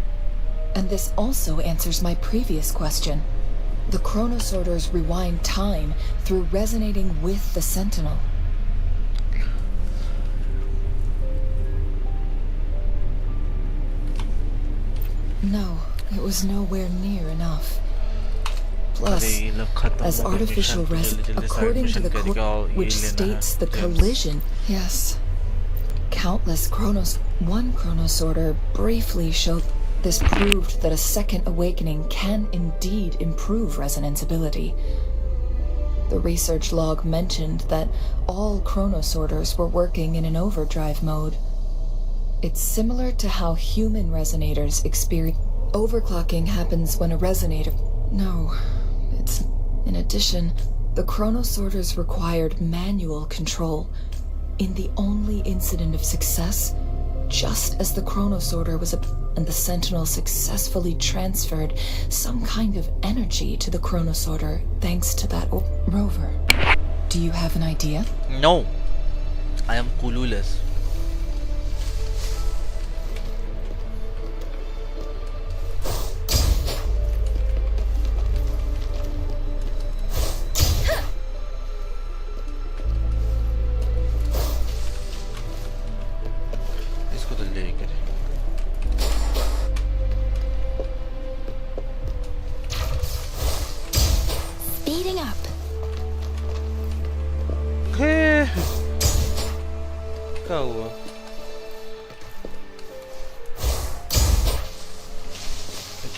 And this also answers my previous question. The chronosorters rewind time through resonating with the Sentinel. No, it was nowhere near enough. Plus, as artificial according to the code which states the collision, yes. Countless one chronosorter briefly showed this proved that a second awakening can indeed improve resonance ability. The research log mentioned that all chronosorters were working in an overdrive mode. It's similar to how human resonators experience. Overclocking happens when a resonator... No, it's... In addition, the chronosorters required manual control. In the only incident of success, just as the chronosorter was and the Sentinel successfully transferred some kind of energy to the chronosorter thanks to that rover. Do you have an idea? No, I am clueless.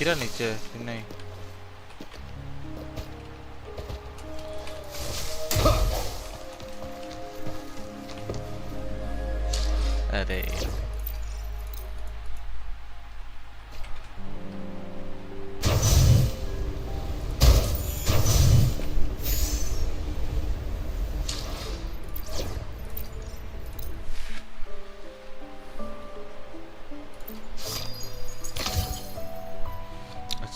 गिरा नीचे नहीं अरे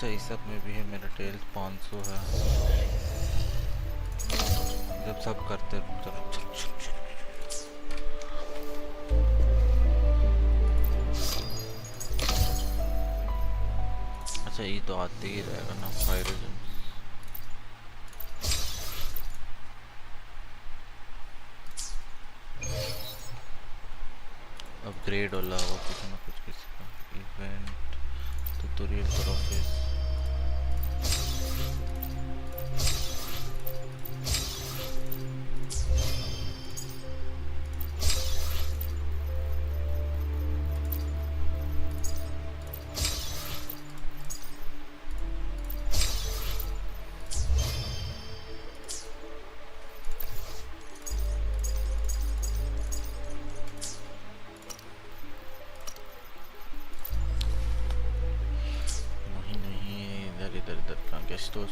इस सब में भी है मेरा टेल 500 है जब सब करते अच्छा ये तो आते ही रहेगा ना हाइड्रोजन अपग्रेड वाला वो कुछ ना कुछ किसी का इवेंट ट्यूटोरियल पर ऑफिस Store.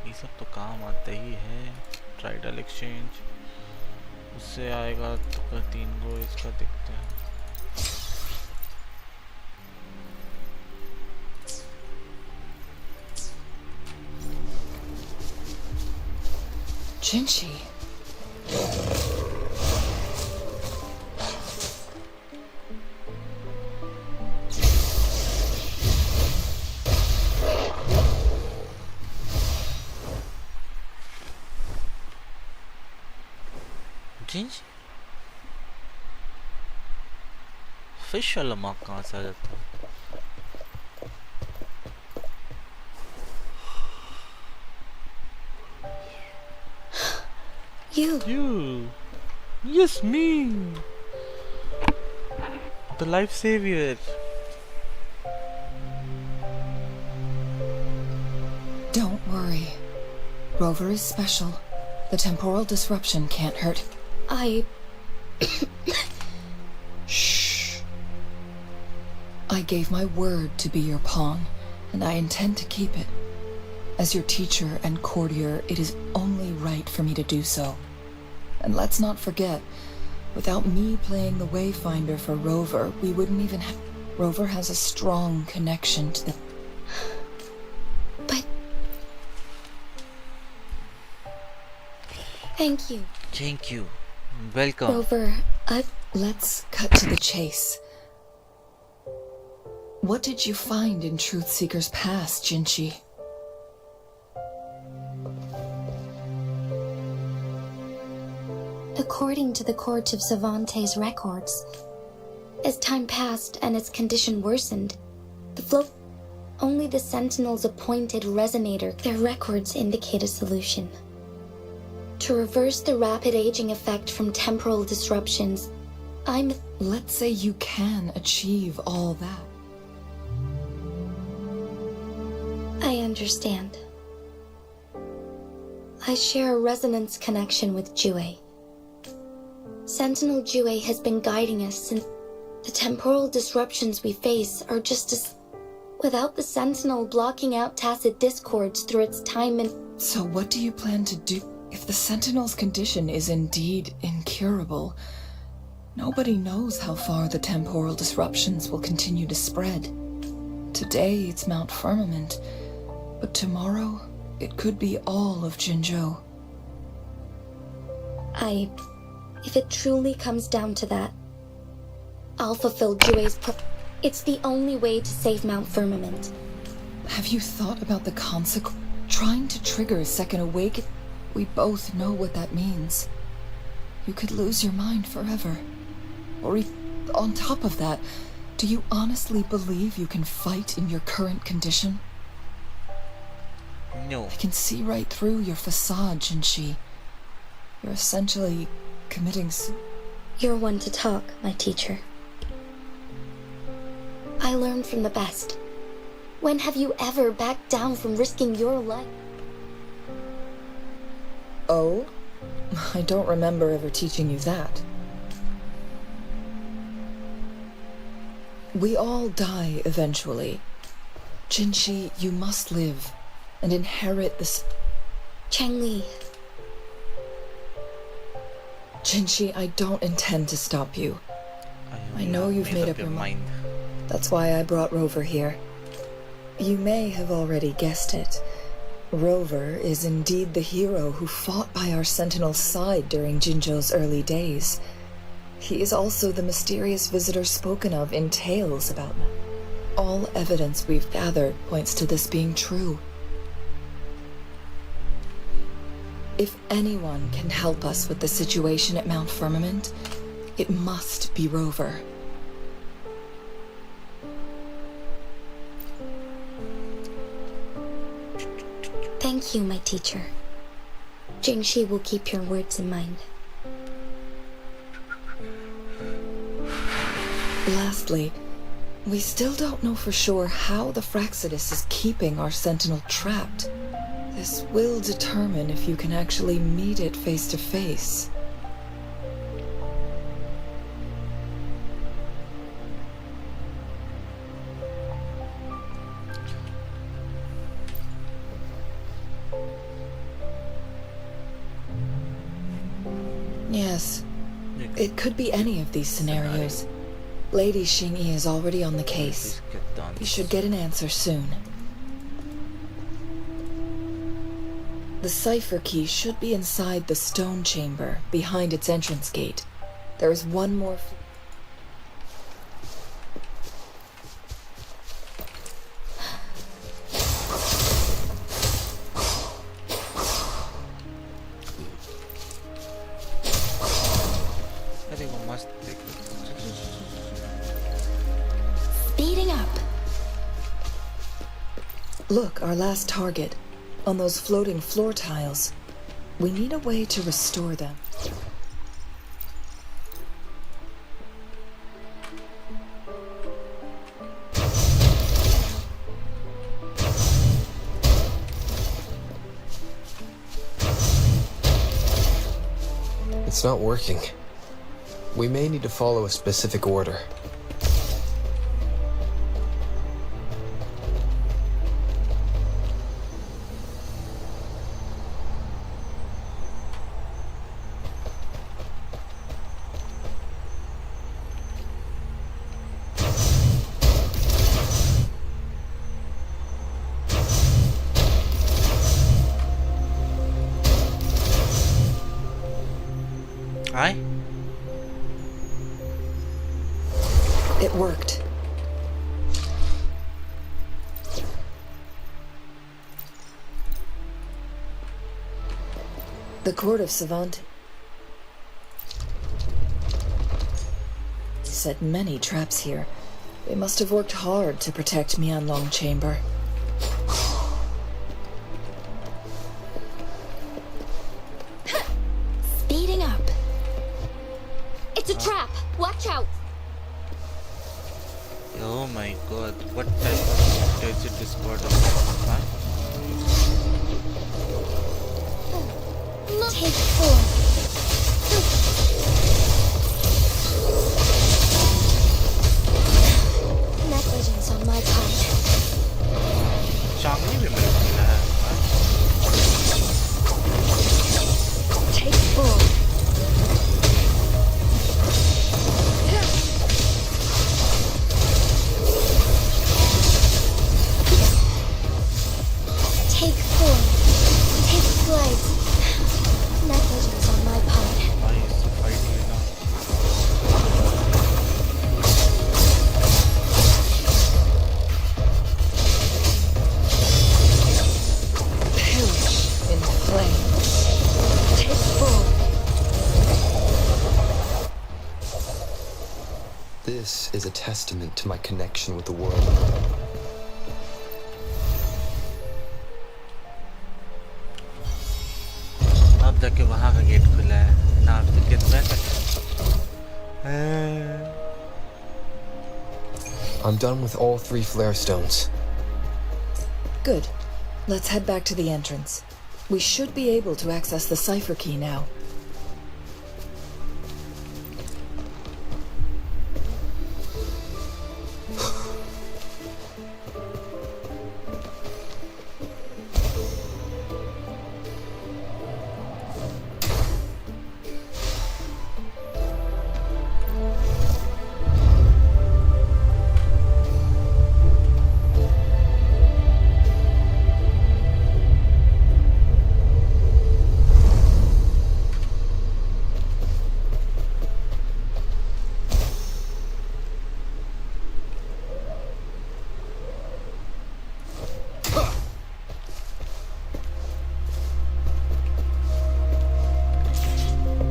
ये सब तो काम आते ही है ट्राइडल एक्सचेंज उससे आएगा तो 3 गो इसका देखते हैं Jinchi, चेंज फिश वाला मार्क कहाँ से आ जाता है? You. Yes, me. The life savior. Don't worry. Rover is special. The temporal disruption can't hurt. Shh. I gave my word to be your pawn, and I intend to keep it. As your teacher and courtier, it is only right for me to do so. And let's not forget, without me playing the Wayfinder for Rover, we wouldn't even have... Rover has a strong connection to the... But... Thank you. Thank you. Welcome. Rover, Let's cut to the chase. What did you find in Truthseeker's past, Jinchi? According to the Court of Savante's records, as time passed and its condition worsened, only the Sentinel's appointed resonator, their records indicate a solution. To reverse the rapid aging effect from temporal disruptions, Let's say you can achieve all that. I understand. I share a resonance connection with Jue. Sentinel Jue has been guiding us since the temporal disruptions we face are just as... Without the Sentinel blocking out tacit discords through its time and... So what do you plan to do? If the Sentinel's condition is indeed incurable, nobody knows how far the temporal disruptions will continue to spread. Today it's Mount Firmament, but tomorrow it could be all of Jinzhou. If it truly comes down to that, I'll fulfill Jue's It's the only way to save Mount Firmament. Have you thought about the consequence? Trying to trigger a second awakening? We both know what that means. You could lose your mind forever. Or on top of that, do you honestly believe you can fight in your current condition? No. I can see right through your facade, Jinshi. You're essentially committing You're one to talk, my teacher. I learned from the best. When have you ever backed down from risking your life? Oh? I don't remember ever teaching you that. We all die eventually. Jinshi, you must live and inherit this... Changli. Jinshi, I don't intend to stop you. I know you've made up your mind. That's why I brought Rover here. You may have already guessed it. Rover is indeed the hero who fought by our Sentinel's side during Jinzhou's early days. He is also the mysterious visitor spoken of in tales about me. All evidence we've gathered points to this being true. If anyone can help us with the situation at Mount Firmament, it must be Rover. Thank you, my teacher. Jingshi will keep your words in mind. Lastly, we still don't know for sure how the Fraxidus is keeping our Sentinel trapped. This will determine if you can actually meet it face to face. Yes, it could be any of these scenarios. Lady Xingyi is already on the case. We should get an answer soon. The cipher key should be inside the stone chamber, behind its entrance gate. There is one more... Look, our last target. On those floating floor tiles. We need a way to restore them. It's not working. We may need to follow a specific order. Aye? It worked. The court of Savant set many traps here. They must have worked hard to protect Mianlong Chamber. Speeding up. It's a trap! Watch out! Oh my god, what type of gadget is part of this? Huh? Take 4. Negligence on my part. Changli bhi mere ko mila hai. Take 4. Take 4. Take flight. Negligence on my part. Why is the fight going on? Perish in flames. Take 4. This is a testament to my connection with the world. अब जाके वहाँ का gate खुला है. Now I have to get back. I'm done with all 3 flare stones. Good. Let's head back to the entrance. We should be able to access the cipher key now.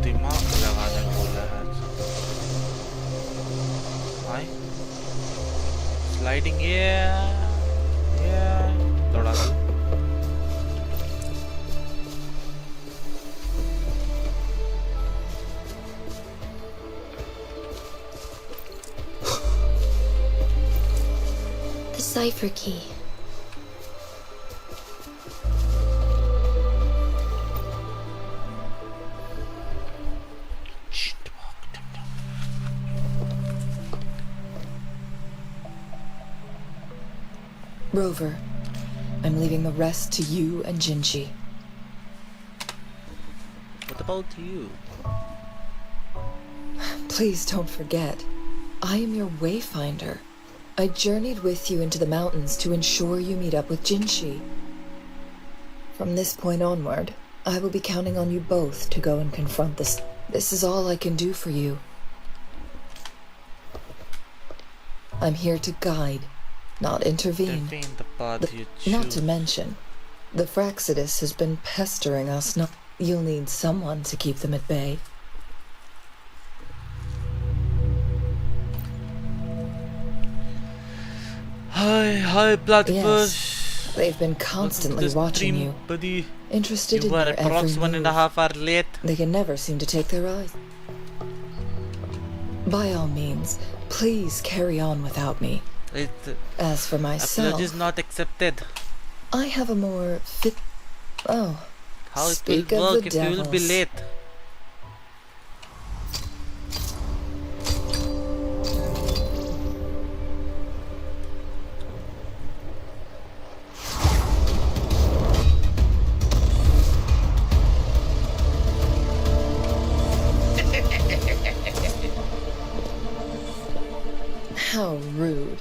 दिमाग लगाने बोला है. Why? Sliding, yeah. थोड़ा सा. The cipher key. Rover, I'm leaving the rest to you and Jinji. What about you? Please don't forget, I am your wayfinder. I journeyed with you into the mountains to ensure you meet up with Jinshi. From this point onward, I will be counting on you both to go and confront this. This is all I can do for you. I'm here to guide, not intervene. Intervene the path you choose. Not to mention, the Fraxidus has been pestering us. You'll need someone to keep them at bay. Hi, Platypus. Yes, They've been constantly watching you, buddy. interested in You were your every approx 1.5 move. hours late. They can never seem to take their eyes. By all means, please carry on without me. As for myself, apologies not accepted. I have a more fit. Oh, How it speak will of work the if you will be devils. late? How rude.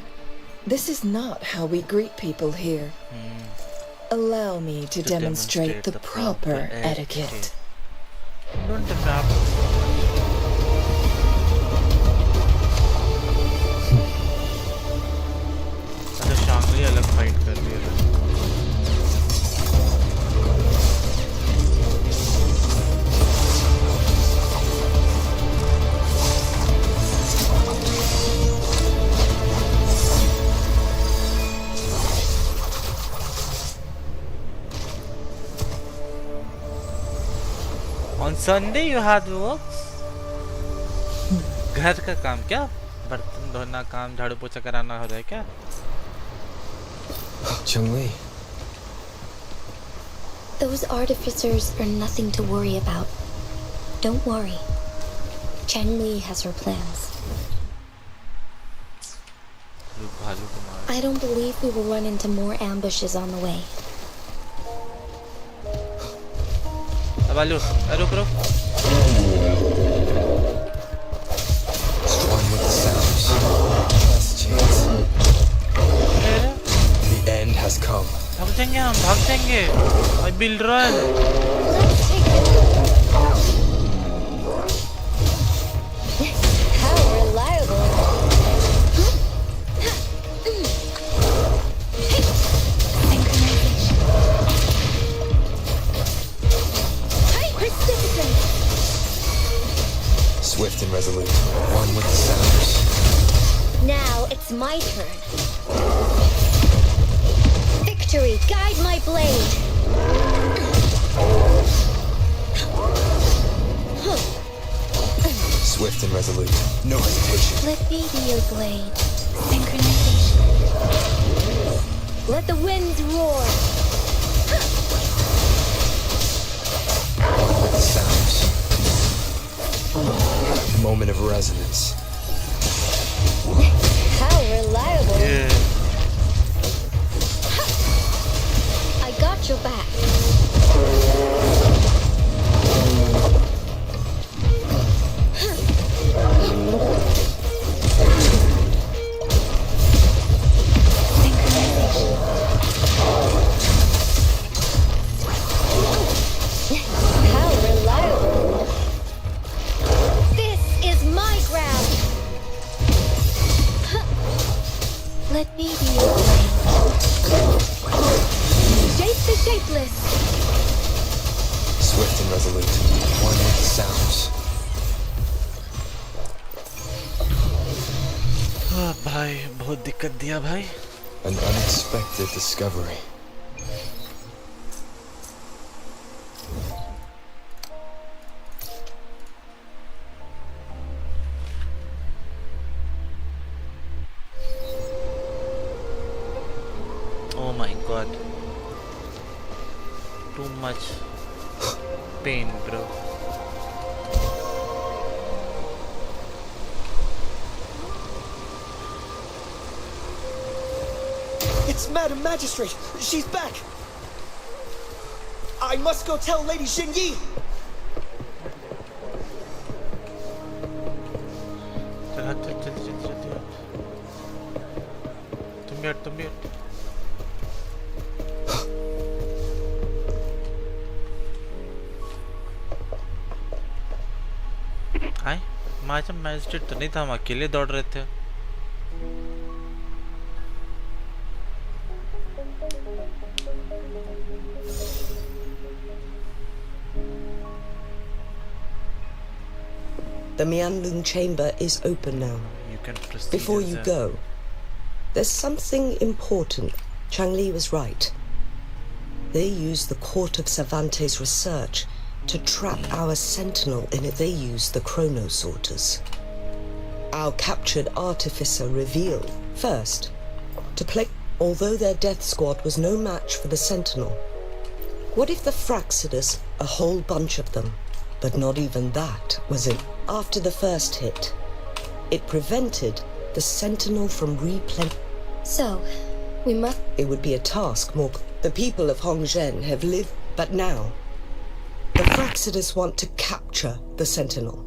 This is not how we greet people here. Allow me to demonstrate the proper etiquette. Don't rap. अच्छा शांगली अलग fight कर रही है. On Sunday you had works? घर का काम क्या? बर्तन धोना काम झाड़ू पोछा कराना हो रहा है क्या? Chun-Li. Those artificers are nothing to worry about. Don't worry. Cheng-Li has her plans. I don't believe we will run into more ambushes on the way. Abalu, रुक. One with the sounds. Last chance. The end has come. भाग जाएंगे हम, भाग जाएंगे. I will run. How reliable. Swift and resolute. One with the sounds. Now it's my turn. Victory, guide my blade. Swift and resolute. No hesitation. Let me be your blade. Synchronization. Let the winds roar. One with the sounds. Moment of resonance. How reliable. Yeah. I got your back. How reliable. This is my ground. Let me be your blade. Shape the shapeless. Swift and resolute. One with the sounds. भाई बहुत दिक्कत दिया भाई. An unexpected discovery. Oh my god. Too much pain, bro. It's Madam Magistrate! She's back! I must go tell Lady Xingyi! चल जल्दी. तुम भी हट. हाय माचा मैजिस्ट्रेट तो नहीं था, हम अकेले दौड़ रहे थे. The Mianlun chamber is open now. You can proceed. Before you go, there's something important. Chang-Li was right. They use the Court of Cervantes research to trap our sentinel in it. They use the chronosorters. Our captured artificer revealed, first, to play. Although their death squad was no match for the sentinel, what if the Fraxidus, a whole bunch of them, but not even that, was in? After the first hit, it prevented the sentinel from replenishing. So, we must... It would be a task more... The people of Hongzhen have lived, but now, the Fraxidus want to capture the sentinel.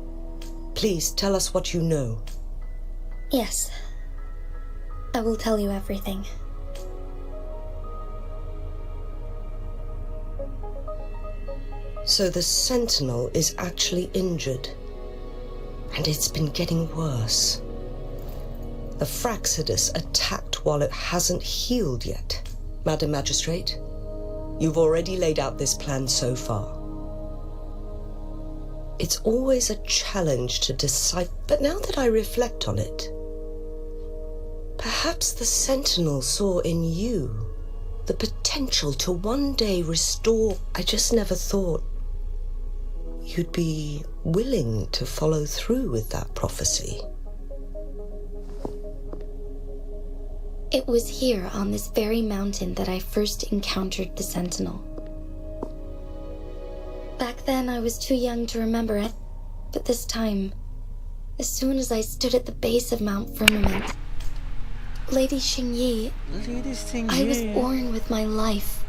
Please tell us what you know. Yes. I will tell you everything. So the sentinel is actually injured. And it's been getting worse. The Fraxidus attacked while it hasn't healed yet. Madam Magistrate, you've already laid out this plan so far. It's always a challenge to decide, but now that I reflect on it, perhaps the sentinel saw in you the potential to one day restore. I just never thought you'd be willing to follow through with that prophecy. It was here on this very mountain that I first encountered the Sentinel. Back then I was too young to remember it, but this time, as soon as I stood at the base of Mount Firmament, Lady Xingyi, I was born with my life,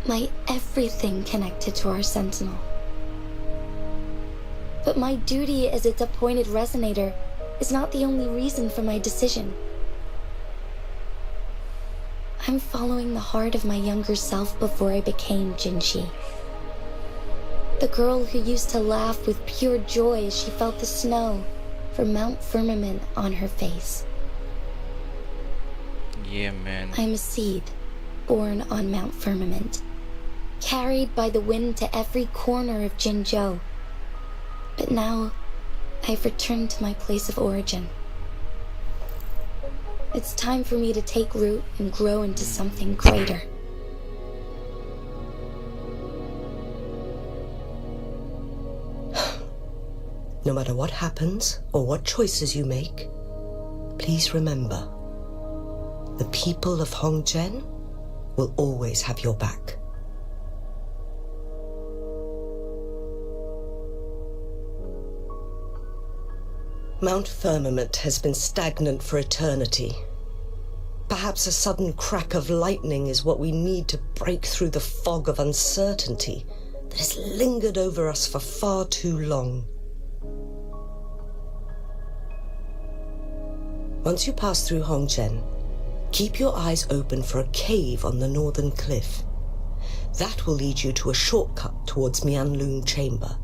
my everything connected to our Sentinel. But my duty as its appointed resonator is not the only reason for my decision. I'm following the heart of my younger self before I became Jinshi. The girl who used to laugh with pure joy as she felt the snow from Mount Firmament on her face. Yeah, man. I'm a seed, born on Mount Firmament, carried by the wind to every corner of Jinzhou. But now, I've returned to my place of origin. It's time for me to take root and grow into something greater. No matter what happens or what choices you make, please remember, the people of Hongzhen will always have your back. Mount Firmament has been stagnant for eternity. Perhaps a sudden crack of lightning is what we need to break through the fog of uncertainty that has lingered over us for far too long. Once you pass through Hongzhen, keep your eyes open for a cave on the northern cliff. That will lead you to a shortcut towards Mianlun Chamber.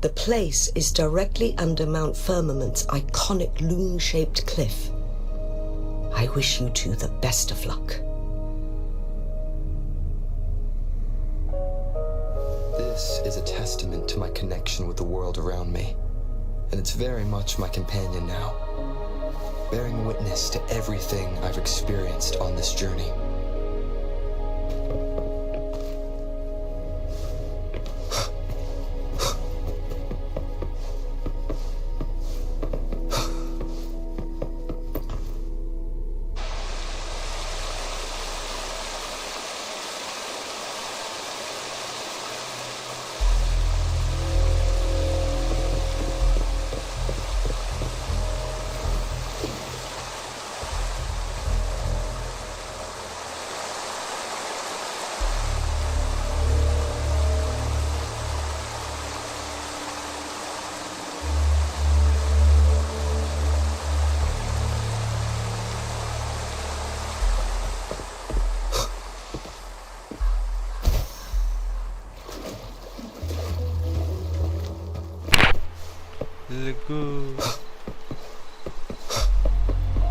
The place is directly under Mount Firmament's iconic loon-shaped cliff. I wish you two the best of luck. This is a testament to my connection with the world around me, and it's very much my companion now, bearing witness to everything I've experienced on this journey.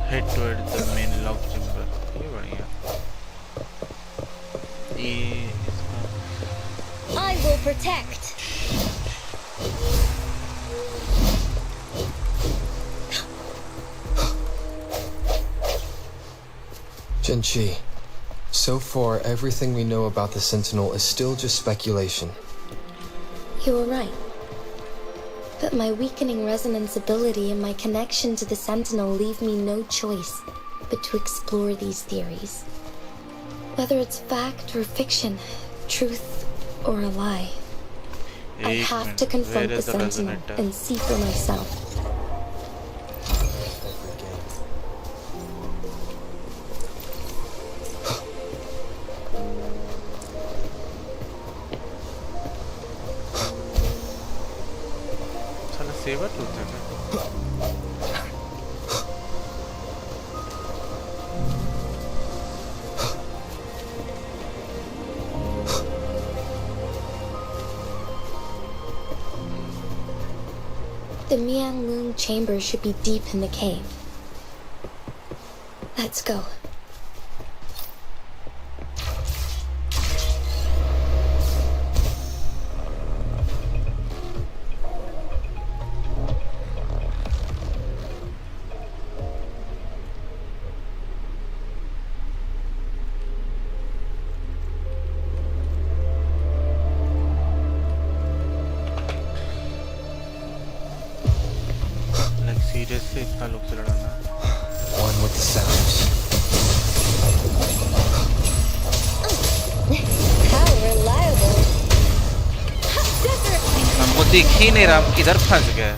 Head towards the main log chamber. ये बढ़िया. ये इसका. I will protect. Jinshi, So far, everything we know about the Sentinel is still just speculation. You were right. But my weakening resonance ability and my connection to the Sentinel leave me no choice but to explore these theories. Whether it's fact or fiction, truth or a lie, I have to confront the Sentinel and see for myself. सेवा टूट है The Mianlung chamber should be deep in the cave. Let's go. Seriously, इतना लोग से लड़ाना. One with the sounds. How reliable. हमको दिख ही नहीं रहा, हम किधर फंस गए.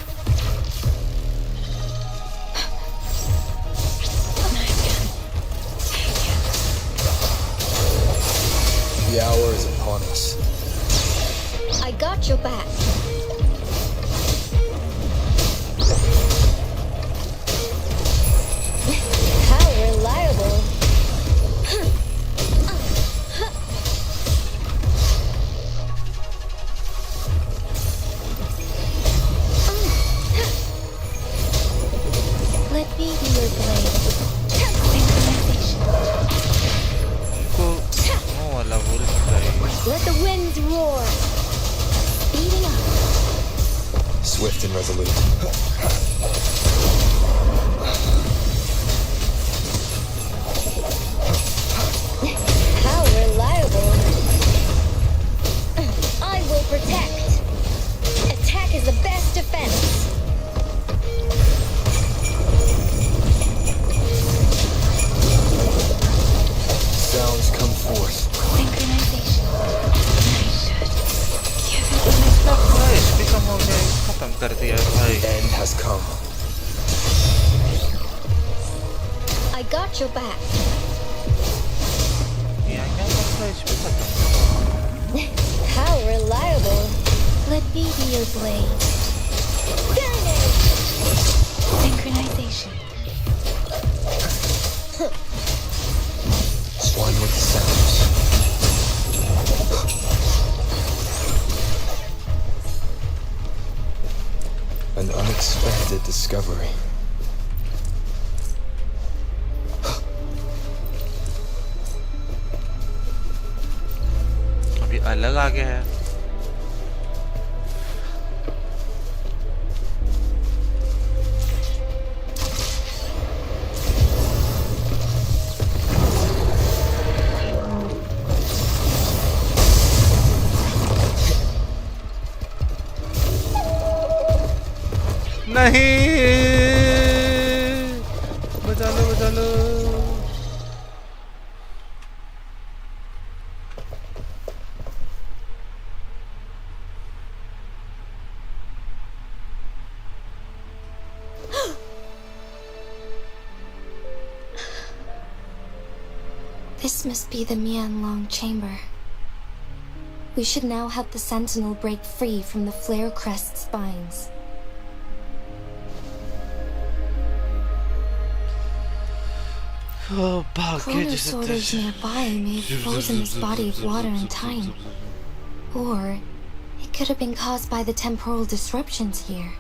The hour is upon us. I got your back. Reliable. Let me be your blade. Let the winds roar. Speeding up. Swift and resolute. Protect. Attack is the best defense. Sounds come forth. Synchronization. The end has come. I got your back. How reliable. Let me be your blade. Finish! Synchronization. One with the sounds. An unexpected discovery. अलग आ गया है. नहीं बचा लो बचा लो. This must be the Mianlong chamber. We should now help the Sentinel break free from the flare crest spines. Chronosaurs nearby may have frozen this body of water in time. Or it could have been caused by the temporal disruptions here.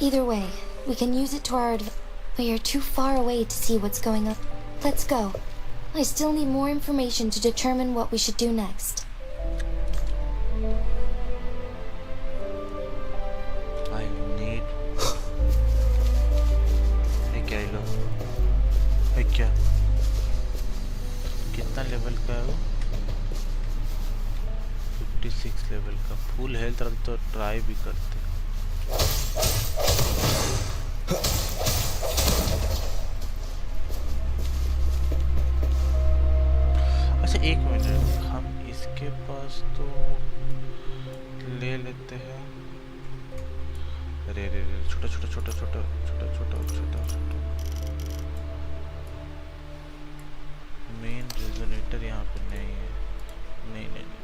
Either way, we can use it to our advantage. We are too far away to see what's going on. Let's go. I still need more information to determine what we should do next. I need... Hey, क्या? कितना level का है वो? 56 level का। Full health रहा तो try भी करते। अच्छा एक मिनट, हम इसके पास तो ले लेते हैं। अरे अरे छोटा छोटा छोटा छोटा छोटा छोटा छोटा छोटा मेन रेजोनेटर यहाँ पे नहीं है। नहीं नहीं नहीं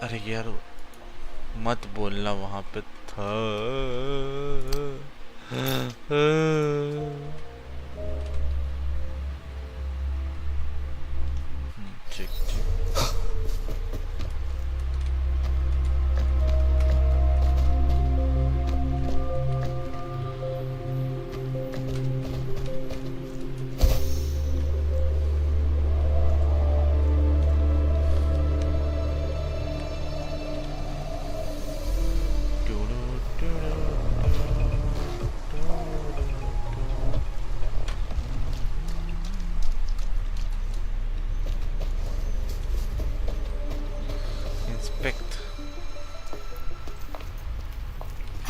अरे यार मत बोलना वहां पे था। Check check.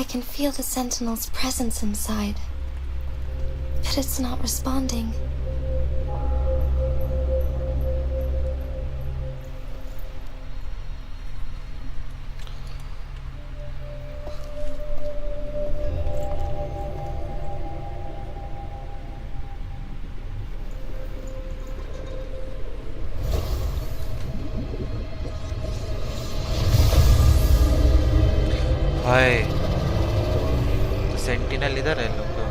I can feel the Sentinel's presence inside, but it's not responding. Hi sentinel इधर है लोग का।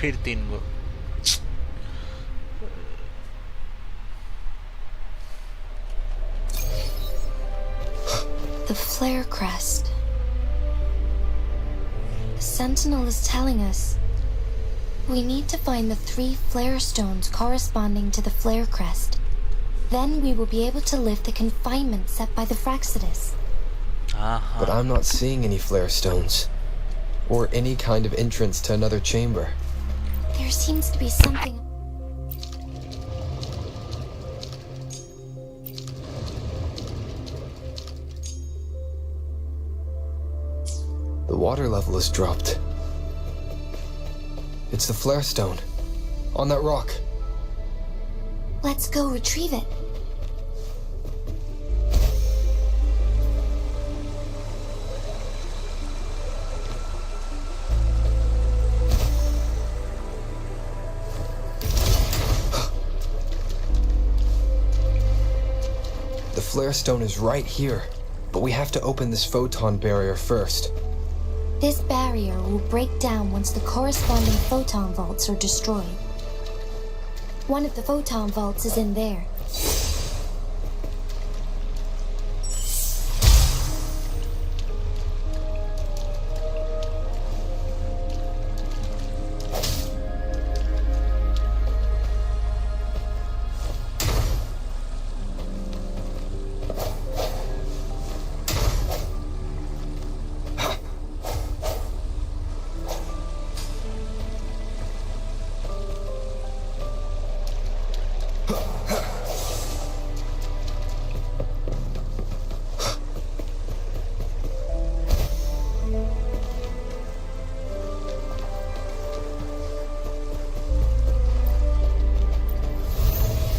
फिर 3 गो। The flare crest. The Sentinel is telling us we need to find the 3 flare stones corresponding to the flare crest. Then we will be able to lift the confinement set by the Fraxidus. But I'm not seeing any flare stones, or any kind of entrance to another chamber. There seems to be something. The water level has dropped. It's the flare stone. On that rock. Let's go retrieve it. The flare stone is right here, but we have to open this photon barrier first. This barrier will break down once the corresponding photon vaults are destroyed. One of the photon vaults is in there.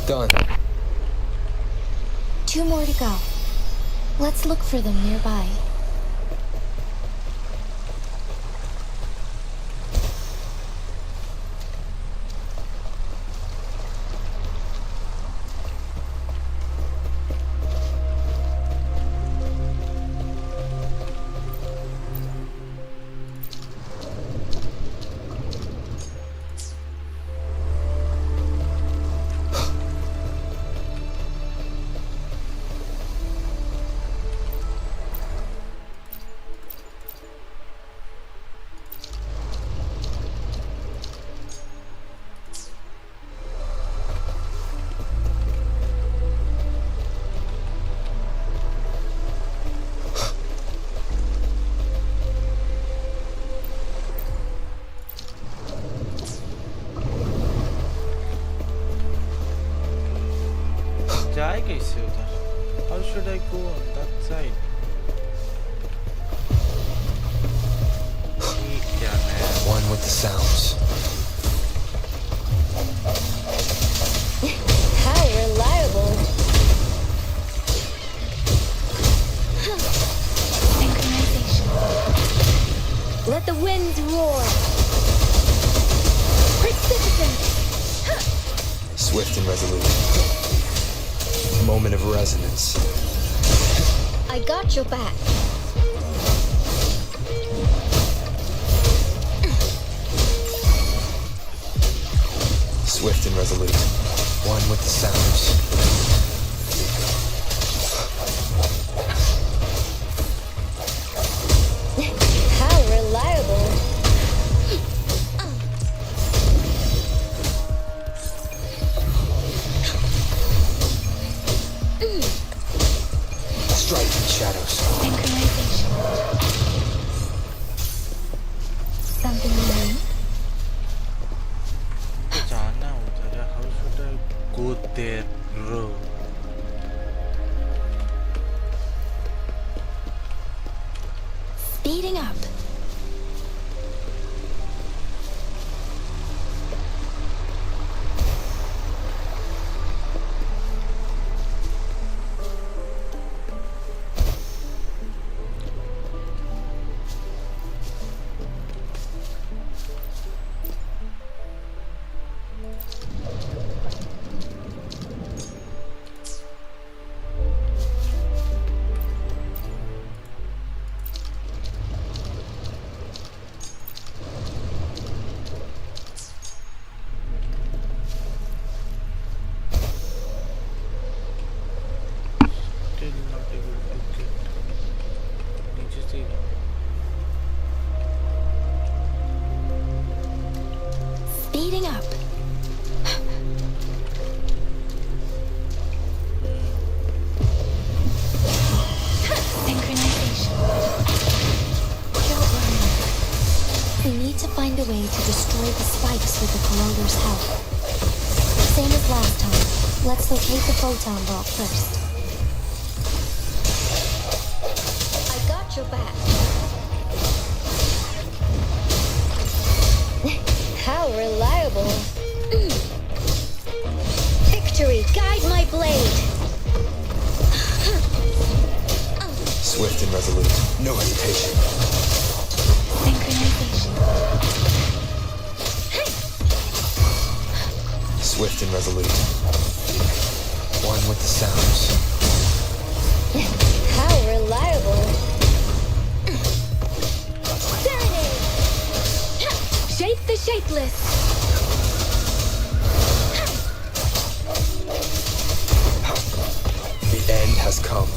Done. 2 more to go. Let's look for them nearby. से उधर? How should I go on that side? ये क्या है? One with the sounds. How reliable. Synchronization. Let the winds roar. Precipitant. Swift and resolute. Moment of resonance. I got your back. Swift and resolute. One with the sounds. How reliable. Striking shadows. Synchronization. Something you need? जाना उधर है. How should I go there, bro? Speeding up. Still not able to get. नीचे से ही Speeding up. Synchronization. Don't worry. We need to find a way to destroy the spikes with the corroder's help. Same as last time. Let's locate the photon vault first. I got your back. How reliable. Victory, guide my blade. Swift and resolute. No hesitation. Synchronization. Swift and resolute. One with the sounds. How reliable. Serenade. Shape the shapeless. The end has come.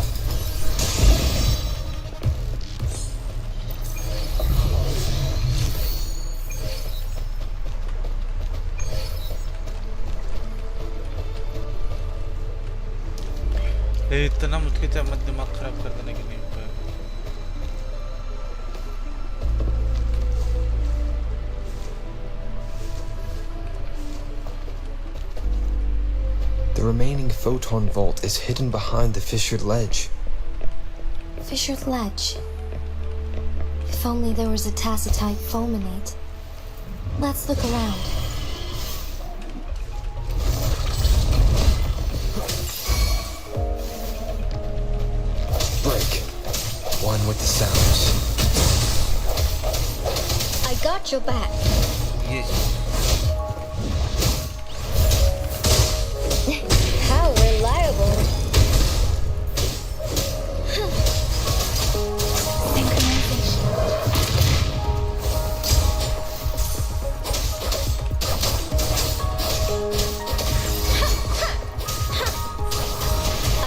इतना मुश्किल से मत दिमाग खराब कर देने के नहीं पे. The remaining photon vault is hidden behind the fissured ledge. Fissured ledge. If only there was a tacitite fulminate. Let's look around. Break. One with the sounds. I got your back. Yes. How reliable. Synchronization.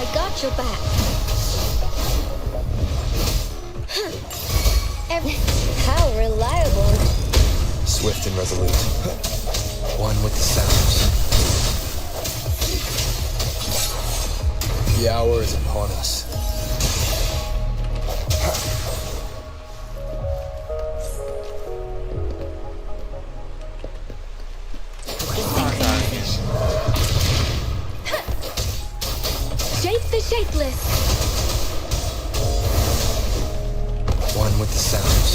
I got your back. How reliable. Swift and resolute. One with the sounds. The hour is upon us. Shape with the sounds.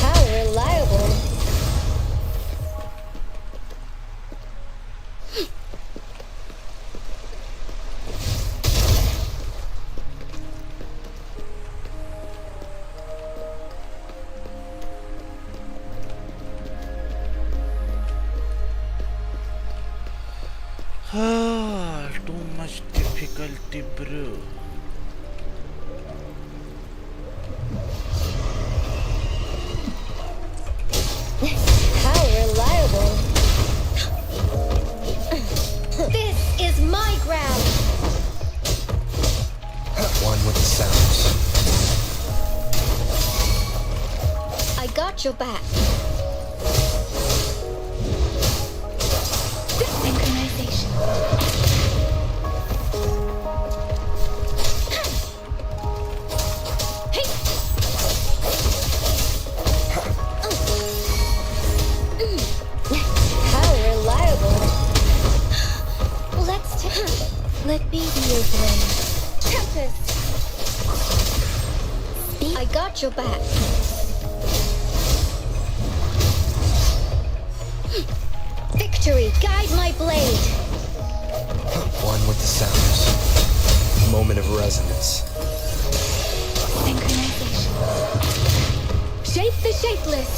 How reliable. Too much difficulty, bro. How reliable. This is my ground. One with the sounds. I got your back. Synchronization. How reliable. Let's let me be your blade. Tempest. I got your back. Victory, guide my blade. One with the sounds. Moment of resonance. Synchronization. Shape the shapeless.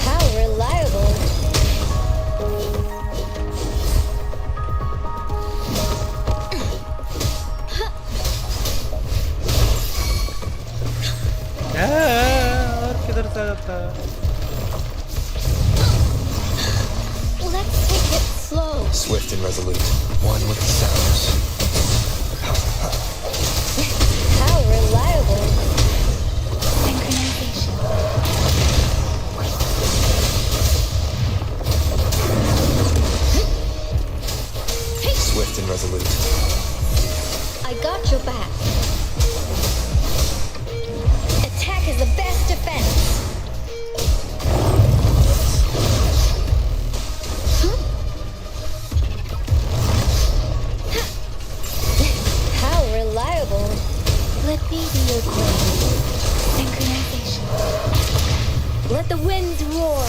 How reliable. और किधर से जाता है? Let's take it slow. Swift and resolute. One with the sounds. How reliable. Synchronization. Swift and resolute. I got your back. Attack is the best defense. How reliable. Let me be your queen. Synchronization. Let the winds roar.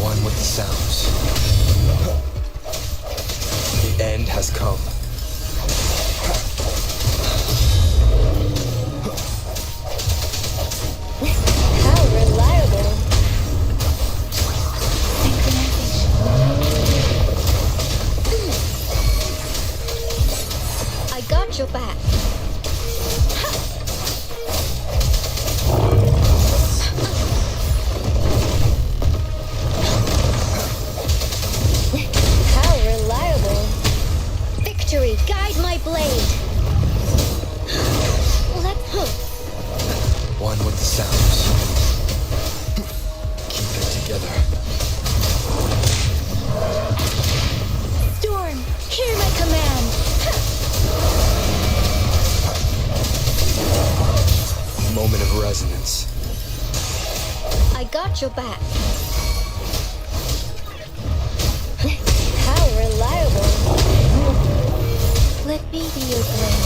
One with the sounds. The end has come. How reliable. Synchronization. I got your back. How reliable. Victory, guide my blade. Let's One with the sounds. Keep it together. Storm, hear my command. Moment of resonance. I got your back. How reliable. Let me be your blade.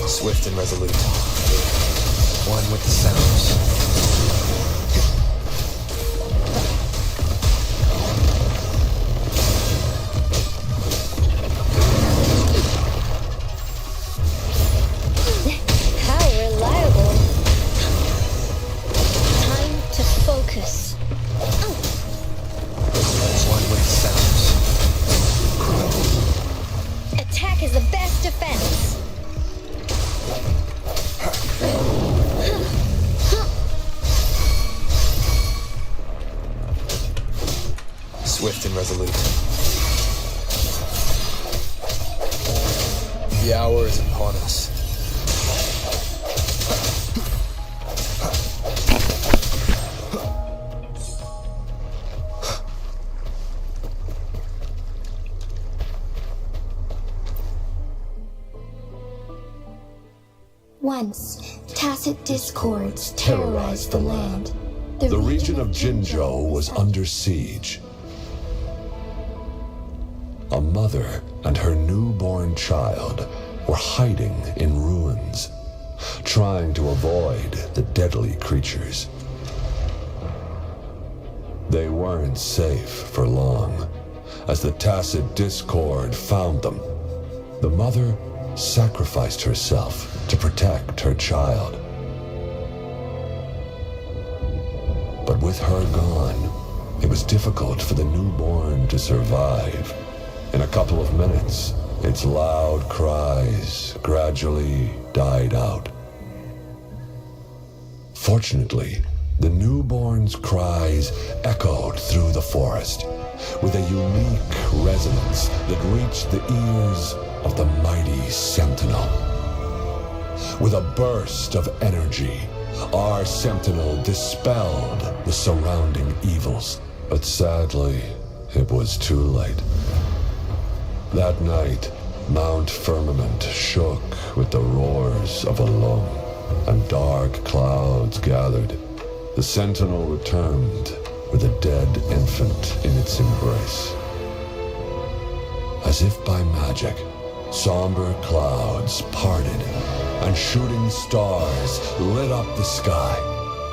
Swift and resolute. One with the sounds. How reliable. Time to focus. One with the sounds. Attack is the best defense. Swift and resolute. The hour is upon us. Once, Tacit discords terrorized the land. The region of Jinzhou was under siege. A mother and her newborn child were hiding in ruins, trying to avoid the deadly creatures. They weren't safe for long, as the tacit discord found them. The mother sacrificed herself to protect her child. But with her gone, it was difficult for the newborn to survive. In a couple of minutes, its loud cries gradually died out. Fortunately, the newborn's cries echoed through the forest with a unique resonance that reached the ears of the mighty Sentinel. With a burst of energy, our Sentinel dispelled the surrounding evils. But sadly, it was too late. That night, Mount Firmament shook with the roars of a lung, and dark clouds gathered. The Sentinel returned with a dead infant in its embrace. As if by magic, somber clouds parted, and shooting stars lit up the sky.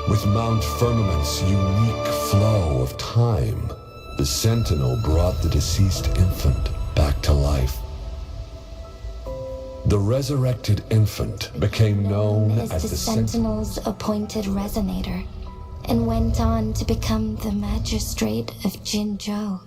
With Mount Firmament's unique flow of time, the Sentinel brought the deceased infant back to life. The resurrected infant became known as the Sentinel's appointed resonator, and went on to become the magistrate of Jinzhou.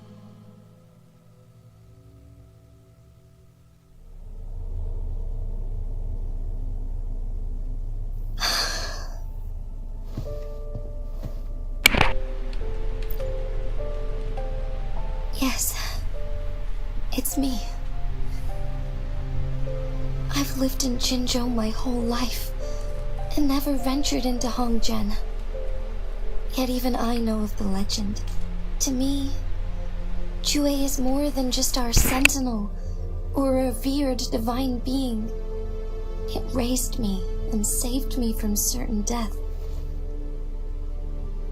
Yes, it's me. I've lived in Jinzhou my whole life, and never ventured into Hongzhen. Yet even I know of the legend. To me, Jue is more than just our sentinel, or a revered divine being. It raised me and saved me from certain death.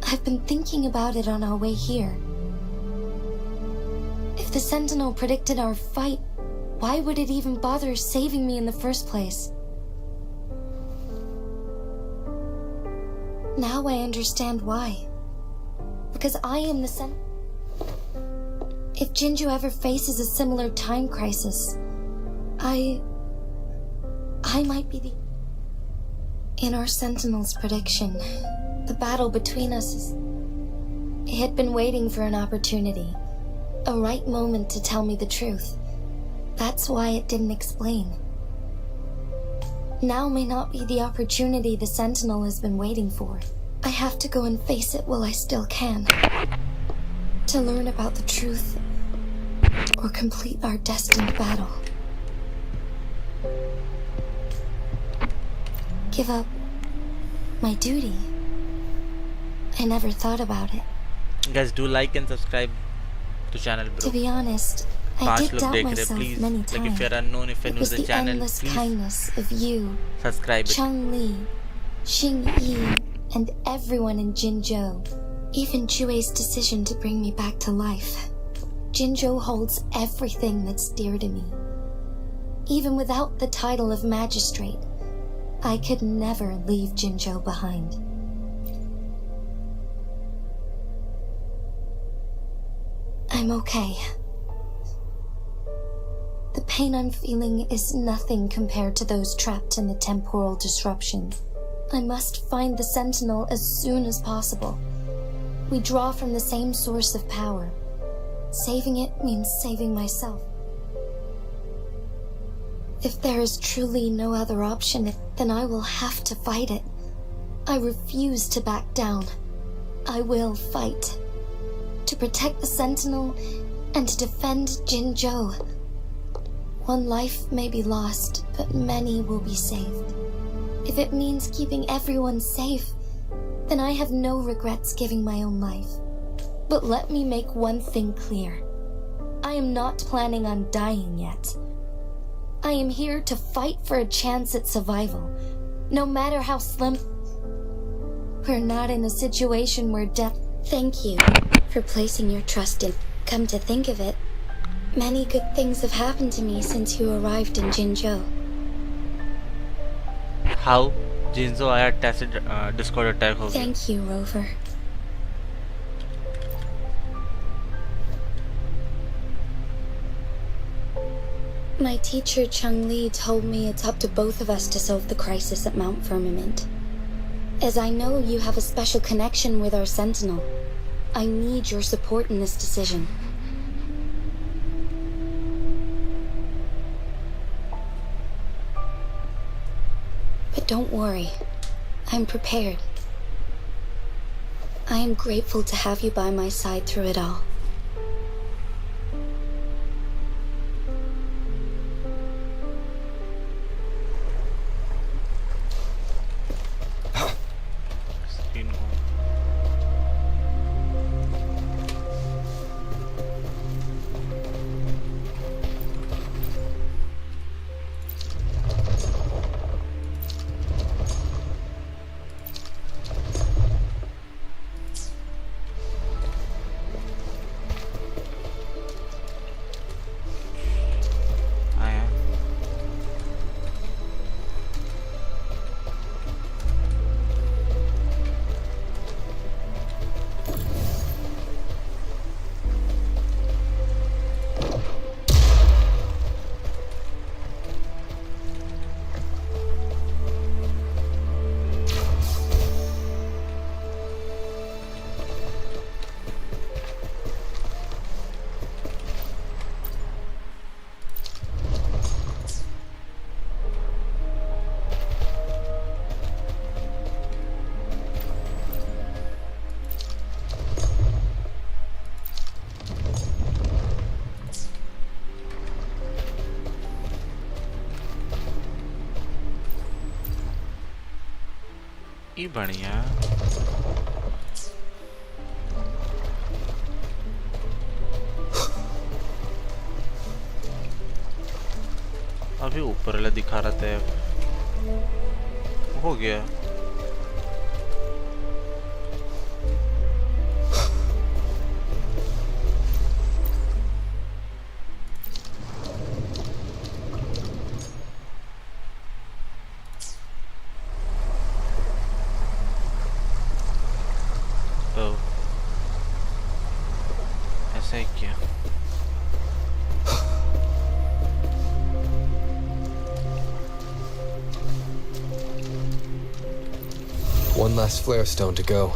I've been thinking about it on our way here. If the sentinel predicted our fight, why would it even bother saving me in the first place? Now I understand why. Because I am the If Jinzhou ever faces a similar time crisis, I might be the... In our Sentinel's prediction, the battle between us It had been waiting for an opportunity, a right moment to tell me the truth. That's why it didn't explain. Now may not be the opportunity the Sentinel has been waiting for. I have to go and face it while I still can. To learn about the truth, or complete our destined battle. Give up my duty. I never thought about it. Guys, do like and subscribe to channel, bro. To be honest, I did doubt myself please, many times. like if you're unknown, if you're new to the channel, endless please kindness of you, subscribe it. Cheng Li, Xing Yi, and everyone in Jinzhou. Even Jue's decision to bring me back to life. Jinzhou holds everything that's dear to me. Even without the title of magistrate, I could never leave Jinzhou behind. I'm okay. The pain I'm feeling is nothing compared to those trapped in the temporal disruptions. I must find the Sentinel as soon as possible. We draw from the same source of power. Saving it means saving myself. If there is truly no other option, then I will have to fight it. I refuse to back down. I will fight. To protect the Sentinel and to defend Jinzhou. One life may be lost, but many will be saved. If it means keeping everyone safe, then I have no regrets giving my own life. But let me make one thing clear. I am not planning on dying yet. I am here to fight for a chance at survival, No matter how slim, we're not in a situation where death... Thank you for placing your trust in... Come to think of it, many good things have happened to me since you arrived in Jinzhou. How? Jinzhou आया tacit Discord attack हो गया. Thank you, Rover. My teacher Chung Li told me it's up to both of us to solve the crisis at Mount Firmament. As I know you have a special connection with our Sentinel, I need your support in this decision. But don't worry, I'm prepared. I am grateful to have you by my side through it all. ये बढ़िया. अभी ऊपर वाला दिखा रहा था. हो गया. ऐसा ही क्या? One last flare stone to go.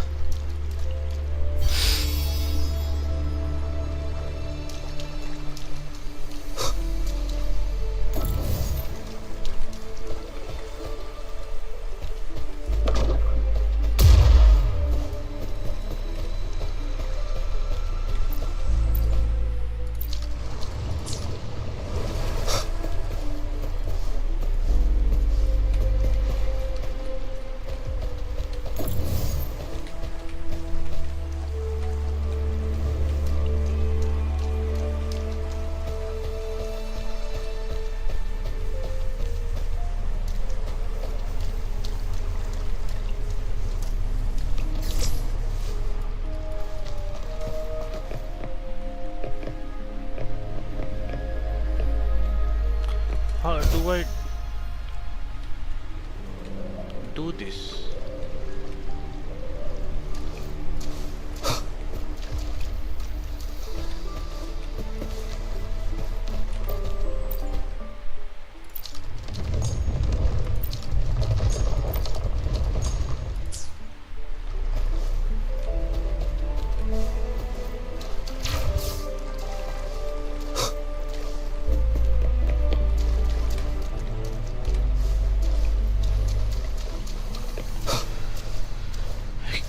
How do I do this?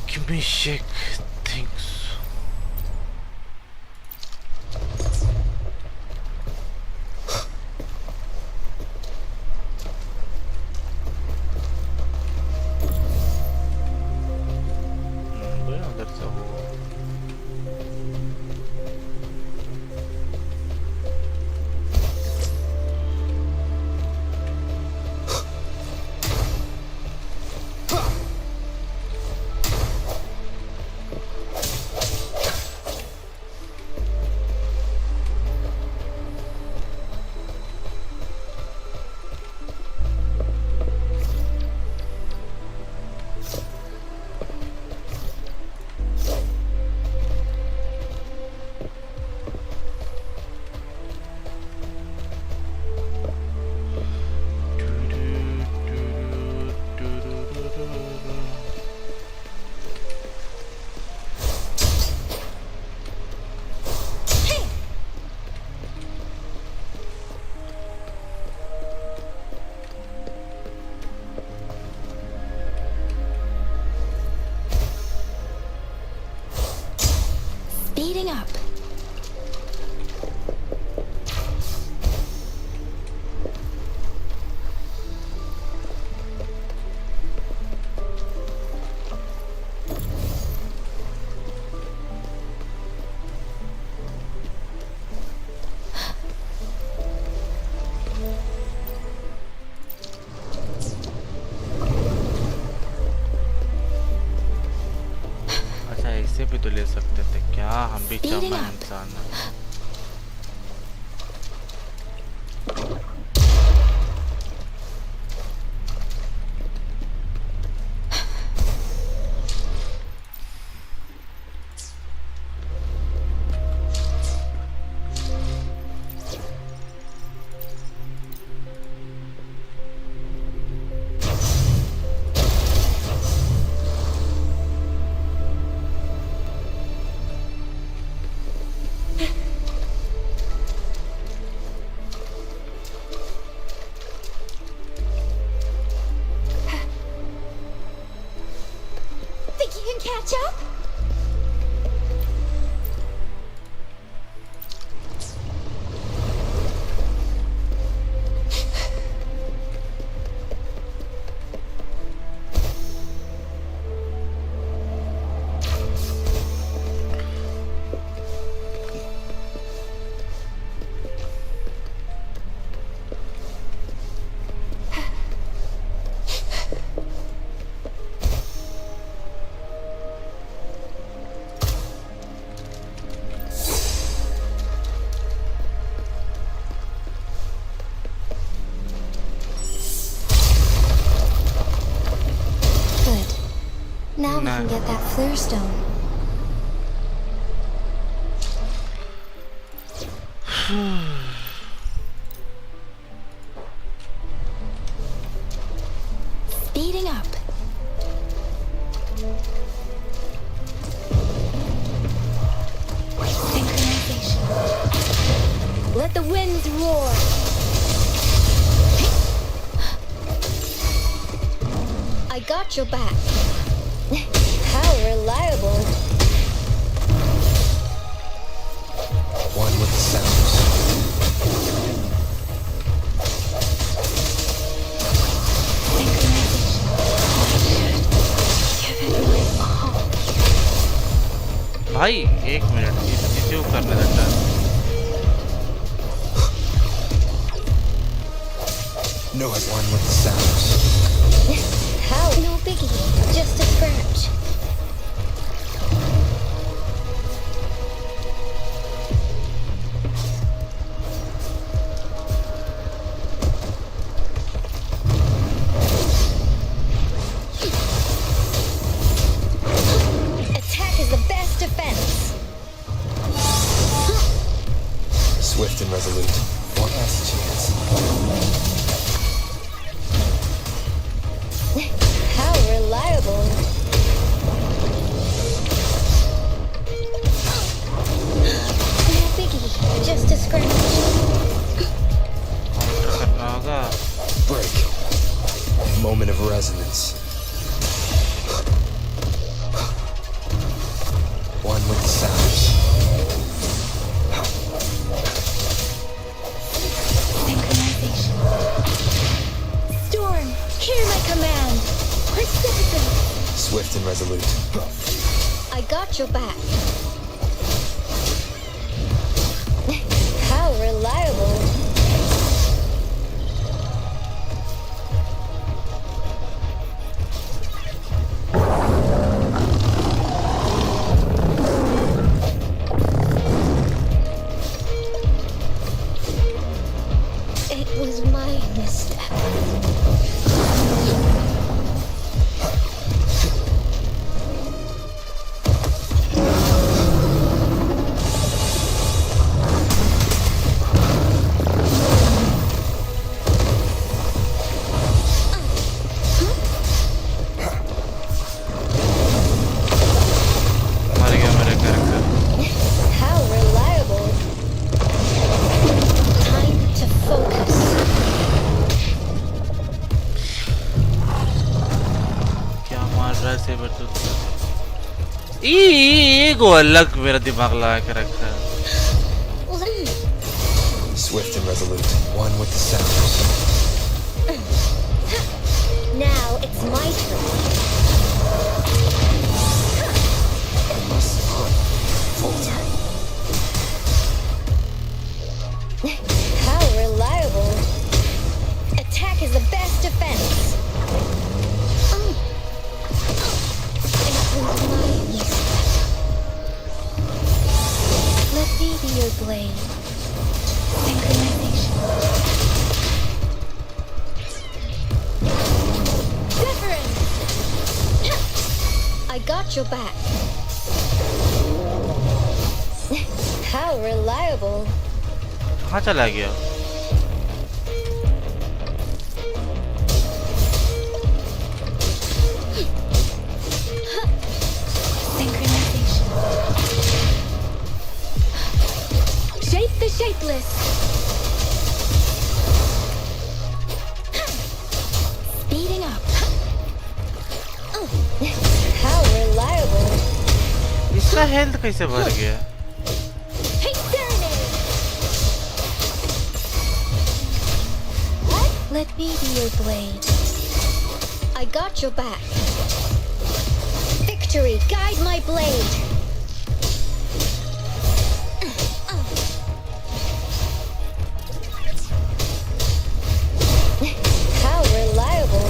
Give me shake things. Well, that's a whole. Speeding up. अच्छा ऐसे भी तो ले सकते थे क्या हम भी चमन इंसान हैं Think you can catch up? Now we can get that flare stone. Speeding up. Synchronization. Let the winds roar. I got your back. How reliable. One with the sounds. भाई एक मिनट इसे वो करने देता है No one with the sounds. How? No biggie. Just a scratch. Attack is the best defense. Swift and resolute. One last chance. How reliable. No biggie. Just a scratch. करना होगा Break. Moment of resonance. One with the sounds. Synchronization. Storm, hear my command. Precipitate. Swift and resolute. I got your back. How reliable. It was my misstep. मर गया मेरा character How reliable. Time to focus. क्या मार रहा है sabre ego अलग मेरा दिमाग लगा के रखा है. Swift and resolute, one with the sounds. Now it's my turn. I must not falter. How reliable. Attack is the best defense. Let me be your blade. Synchronization. Different. I got your back. How reliable. कहाँ चला गया? Shape the shapeless. Speeding up. How reliable. इसका health कैसे भर गया? Hey, serenade. Let me be your blade. I got your back. Victory, guide my blade. How reliable.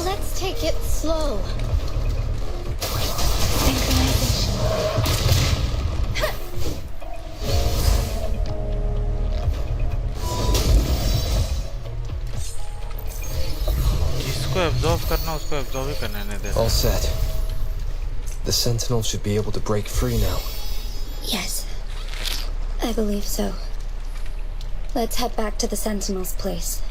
Let's take it slow. Synchronization. जिसको absorb करना उसको absorb ही करने नहीं देता. All set. The Sentinel should be able to break free now. Yes, I believe so. Let's head back to the Sentinel's place.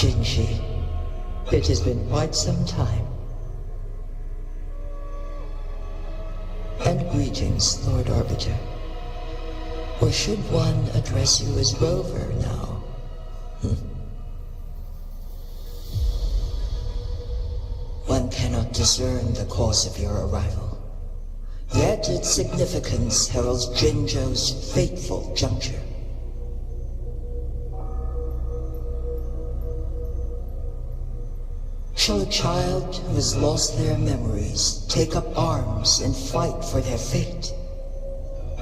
Jinji, it has been quite some time. And greetings, Lord Arbiter. Or should one address you as Rover now? One cannot discern the cause of your arrival. Yet its significance heralds Jinzhou's fateful juncture. Shall a child who has lost their memories take up arms and fight for their fate?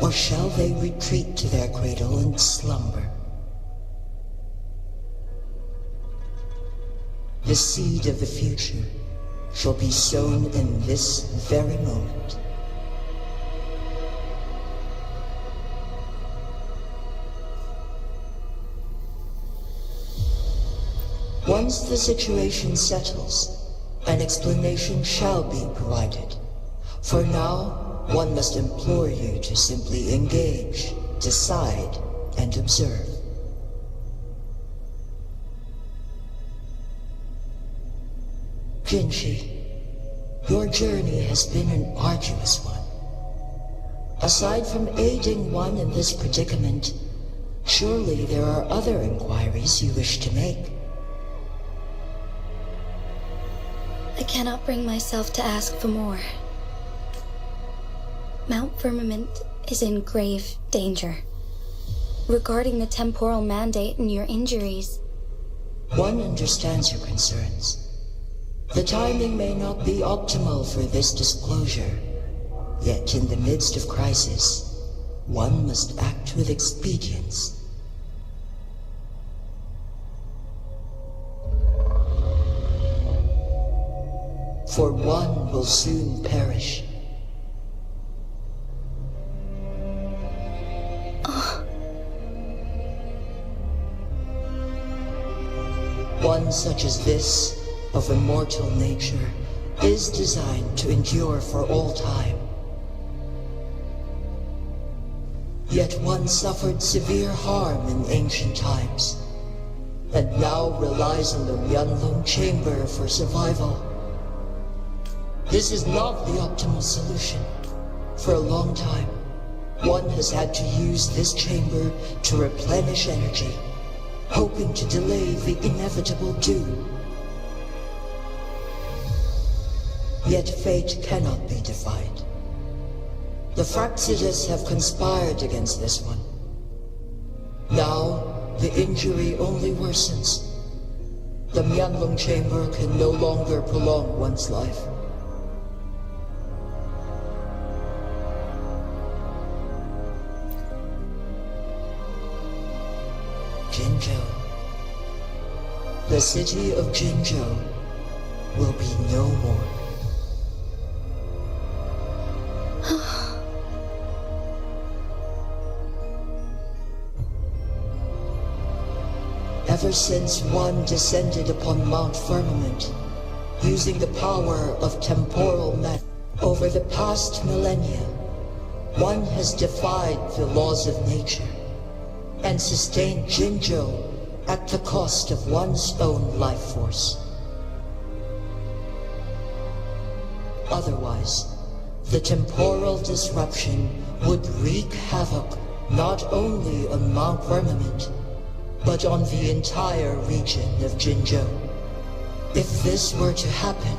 Or shall they retreat to their cradle and slumber? The seed of the future shall be sown in this very moment. Once the situation settles, an explanation shall be provided. For now, one must implore you to simply engage, decide, and observe. Jinshi, your journey has been an arduous one. Aside from aiding one in this predicament, surely there are other inquiries you wish to make. I cannot bring myself to ask for more. Mount Firmament is in grave danger. Regarding the temporal mandate and your injuries... One understands your concerns. The timing may not be optimal for this disclosure, yet in the midst of crisis, one must act with expedience. For one will soon perish. One such as this, of immortal nature, is designed to endure for all time. Yet one suffered severe harm in ancient times, and now relies on the Myeonlong chamber for survival. This is not the optimal solution. For a long time, one has had to use this chamber to replenish energy, hoping to delay the inevitable doom. Yet fate cannot be defied. The Fraxidas have conspired against this one. Now, the injury only worsens. The Myeonlong chamber can no longer prolong one's life. Jinzhou. The city of Jinzhou will be no more. Ever since one descended upon Mount Firmament, using the power of temporal magic, over the past millennia, one has defied the laws of nature and sustained Jinzhou at the cost of one's own life force. Otherwise, the temporal disruption would wreak havoc not only on Mount Firmament, but on the entire region of Jinzhou. If this were to happen,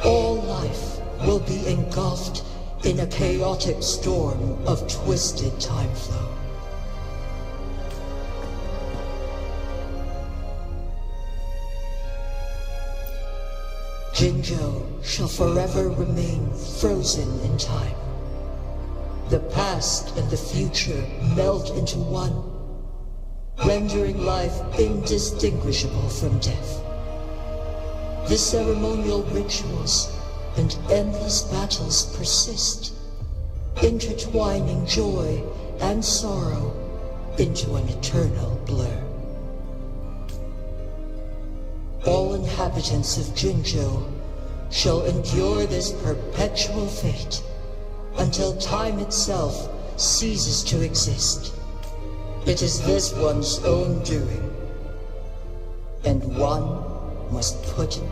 all life will be engulfed in a chaotic storm of twisted time flow. Jinzhou shall forever remain frozen in time. The past and the future melt into one, rendering life indistinguishable from death. The ceremonial rituals and endless battles persist, intertwining joy and sorrow into an eternal blur. All inhabitants of Jinzhou shall endure this perpetual fate until time itself ceases to exist. It is this one's own doing, and one must put in.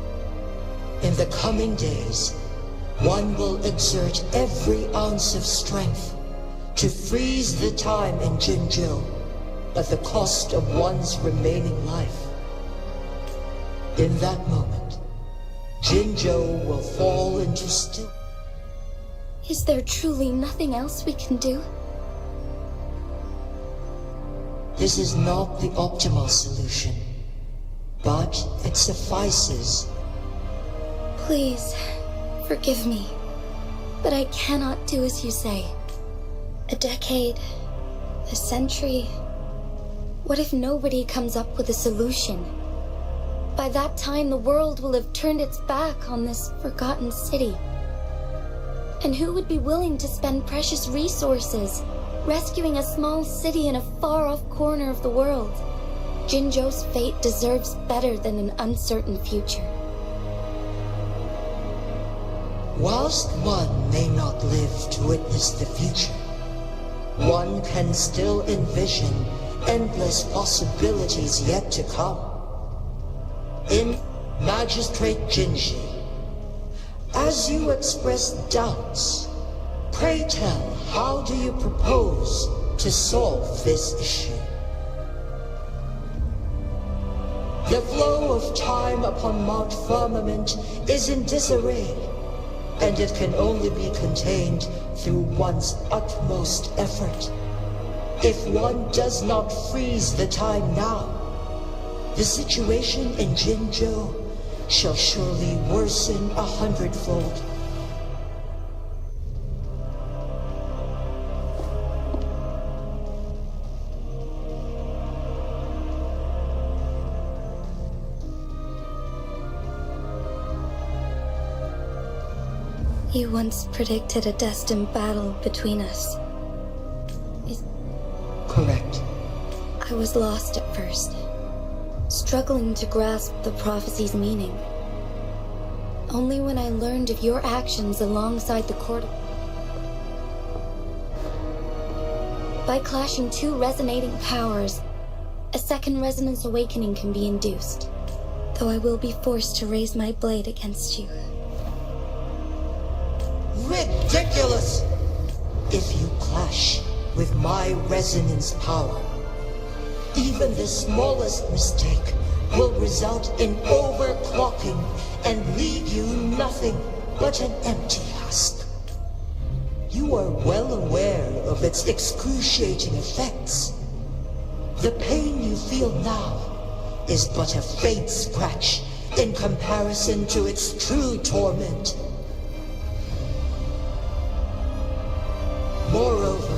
In the coming days, one will exert every ounce of strength to freeze the time in Jinzhou at the cost of one's remaining life. In that moment, Jinzhou will fall into still. Is there truly nothing else we can do? This is not the optimal solution, but it suffices. Please, forgive me, but I cannot do as you say. A decade, a century. What if nobody comes up with a solution? By that time, the world will have turned its back on this forgotten city. And who would be willing to spend precious resources rescuing a small city in a far-off corner of the world? Jinzhou's fate deserves better than an uncertain future. Whilst one may not live to witness the future, one can still envision endless possibilities yet to come. In Magistrate Jinji, as you express doubts, pray tell, how do you propose to solve this issue? The flow of time upon Mount Firmament is in disarray, and it can only be contained through one's utmost effort. If one does not freeze the time now, the situation in Jinzhou shall surely worsen 100-fold. You once predicted a destined battle between us. Correct. I was lost at first, struggling to grasp the prophecy's meaning. Only when I learned of your actions alongside the court. By clashing two resonating powers, a second resonance awakening can be induced, though I will be forced to raise my blade against you. Ridiculous! If you clash with my resonance power, even the smallest mistake will result in overclocking and leave you nothing but an empty husk. You are well aware of its excruciating effects. The pain you feel now is but a faint scratch in comparison to its true torment. Moreover,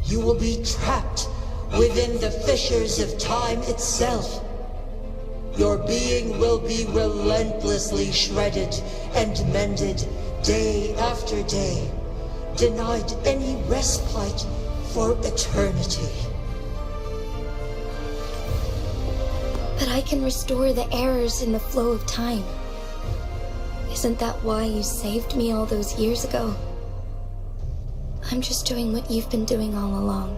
you will be trapped within the fissures of time itself. Your being will be relentlessly shredded and mended day after day, denied any respite for eternity. But I can restore the errors in the flow of time. Isn't that why you saved me all those years ago? I'm just doing what you've been doing all along.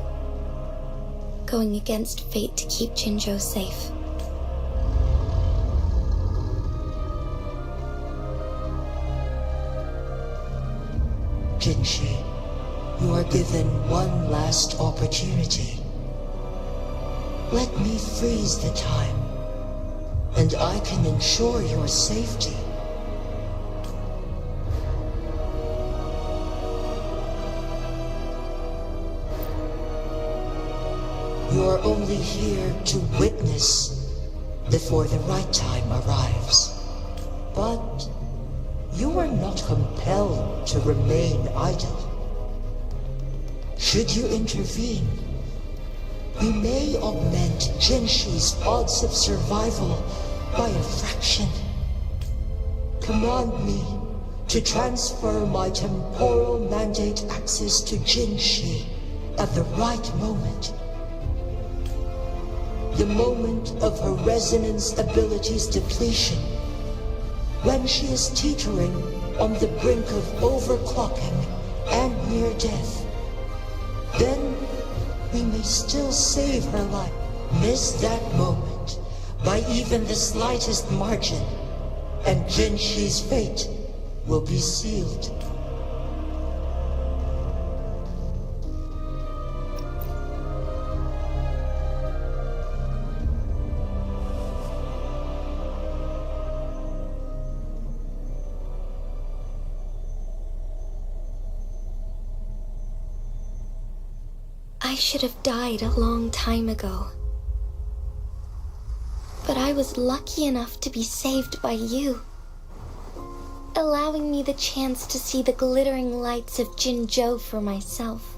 Going against fate to keep Jinzhou safe. Jinshi, you are given one last opportunity. Let me freeze the time, and I can ensure your safety. You are only here to witness before the right time arrives. But you are not compelled to remain idle. Should you intervene, we may augment Jinshi's odds of survival by a fraction. Command me to transfer my temporal mandate access to Jinshi at the right moment. The moment of her resonance ability's depletion, when she is teetering on the brink of overclocking and near death. Then we may still save her life. Miss that moment by even the slightest margin, and Jinshi's fate will be sealed. I should have died a long time ago. But I was lucky enough to be saved by you, allowing me the chance to see the glittering lights of Jinzhou for myself.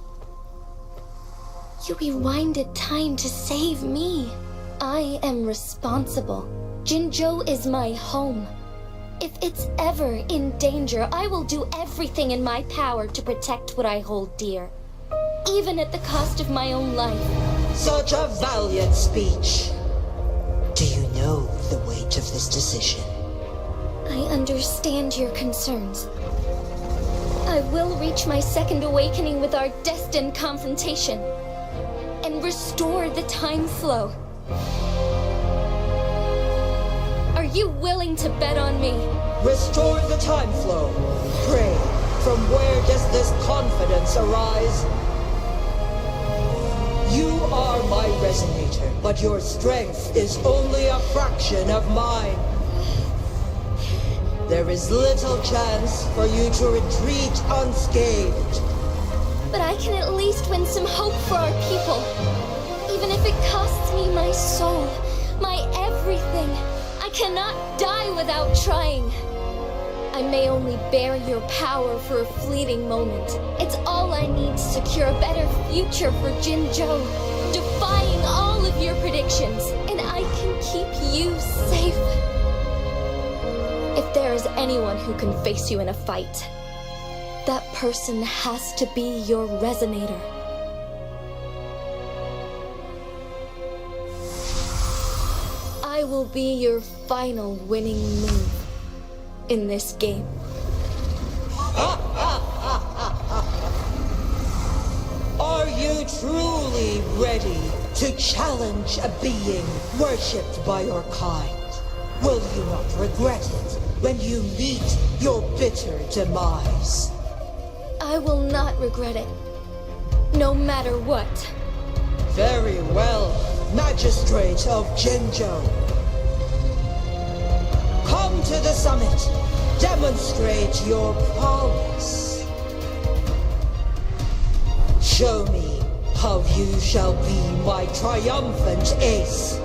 You rewinded time to save me. I am responsible. Jinzhou is my home. If it's ever in danger, I will do everything in my power to protect what I hold dear, even at the cost of my own life. Such a valiant speech. Do you know the weight of this decision? I understand your concerns. I will reach my second awakening with our destined confrontation and restore the time flow. Are you willing to bet on me? Restore the time flow. Pray, from where does this confidence arise? You are my resonator, but your strength is only a fraction of mine. There is little chance for you to retreat unscathed. But I can at least win some hope for our people. Even if it costs me my soul, my everything, I cannot die without trying. I may only bear your power for a fleeting moment. It's all I need to secure a better future for Jinzhou, defying all of your predictions, and I can keep you safe. If there is anyone who can face you in a fight, that person has to be your resonator. I will be your final winning move in this game. Are you truly ready to challenge a being worshipped by your kind? Will you not regret it when you meet your bitter demise? I will not regret it, no matter what. Very well, Magistrate of Jinzhou. Come to the summit. Demonstrate your prowess. Show me how you shall be my triumphant ace.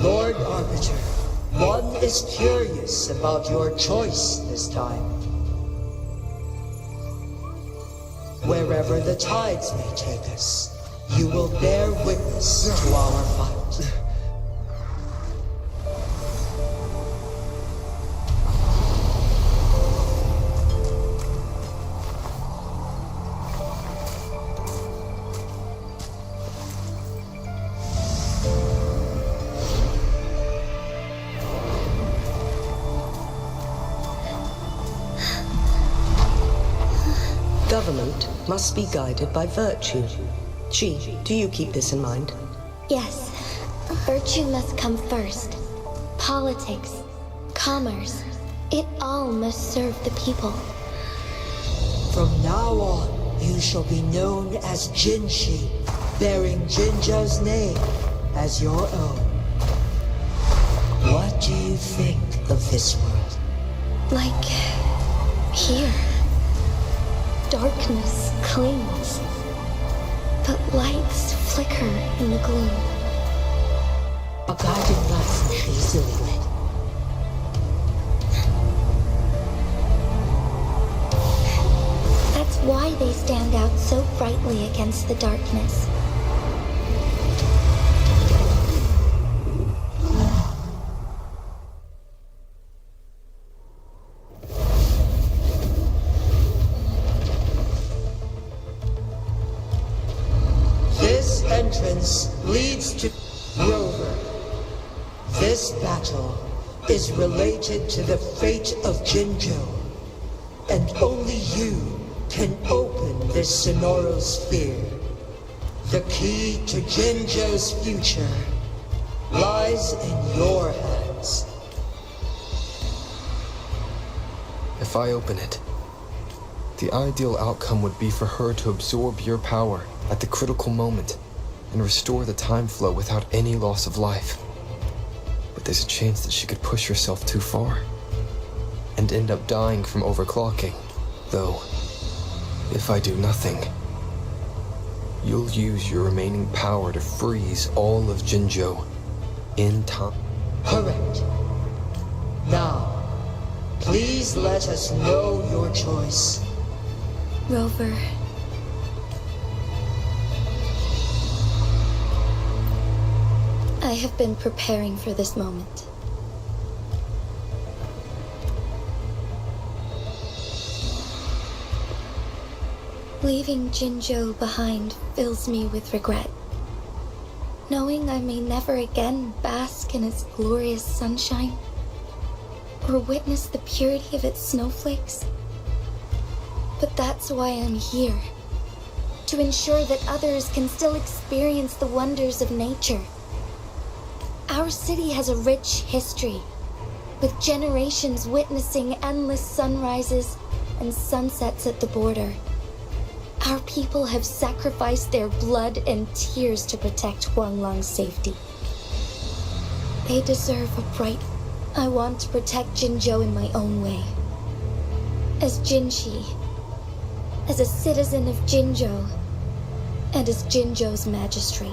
Lord Arbiter, one is curious about your choice this time. Wherever the tides may take us, you will bear witness to our fight. Government must be guided by virtue. Chi, do you keep this in mind? Yes, virtue must come first. Politics, commerce, it all must serve the people. From now on, you shall be known as Jinshi, bearing Jinzhou's name as your own. What do you think of this world? Like here. Darkness clings, but lights flicker in the gloom. A guiding light not easily lit. That's why they stand out so brightly against the darkness. events leads to Rover. This battle is related to the fate of Jinzhou, and only you can open this Sonoro sphere. The key to Jinzhou's future lies in your hands. If I open it, the ideal outcome would be for her to absorb your power at the critical moment and restore the time flow without any loss of life. But there's a chance that she could push herself too far and end up dying from overclocking. Though, if I do nothing, you'll use your remaining power to freeze all of Jinzhou in time. Correct. Now, please let us know your choice. Rover. I have been preparing for this moment. Leaving Jinzhou behind fills me with regret. Knowing I may never again bask in its glorious sunshine, or witness the purity of its snowflakes. But that's why I'm here. To ensure that others can still experience the wonders of nature. Our city has a rich history, with generations witnessing endless sunrises and sunsets at the border. Our people have sacrificed their blood and tears to protect Huanglang's safety. They deserve a bright... I want to protect Jinzhou in my own way. As Jinshi, as a citizen of Jinzhou, and as Jinzhou's magistrate.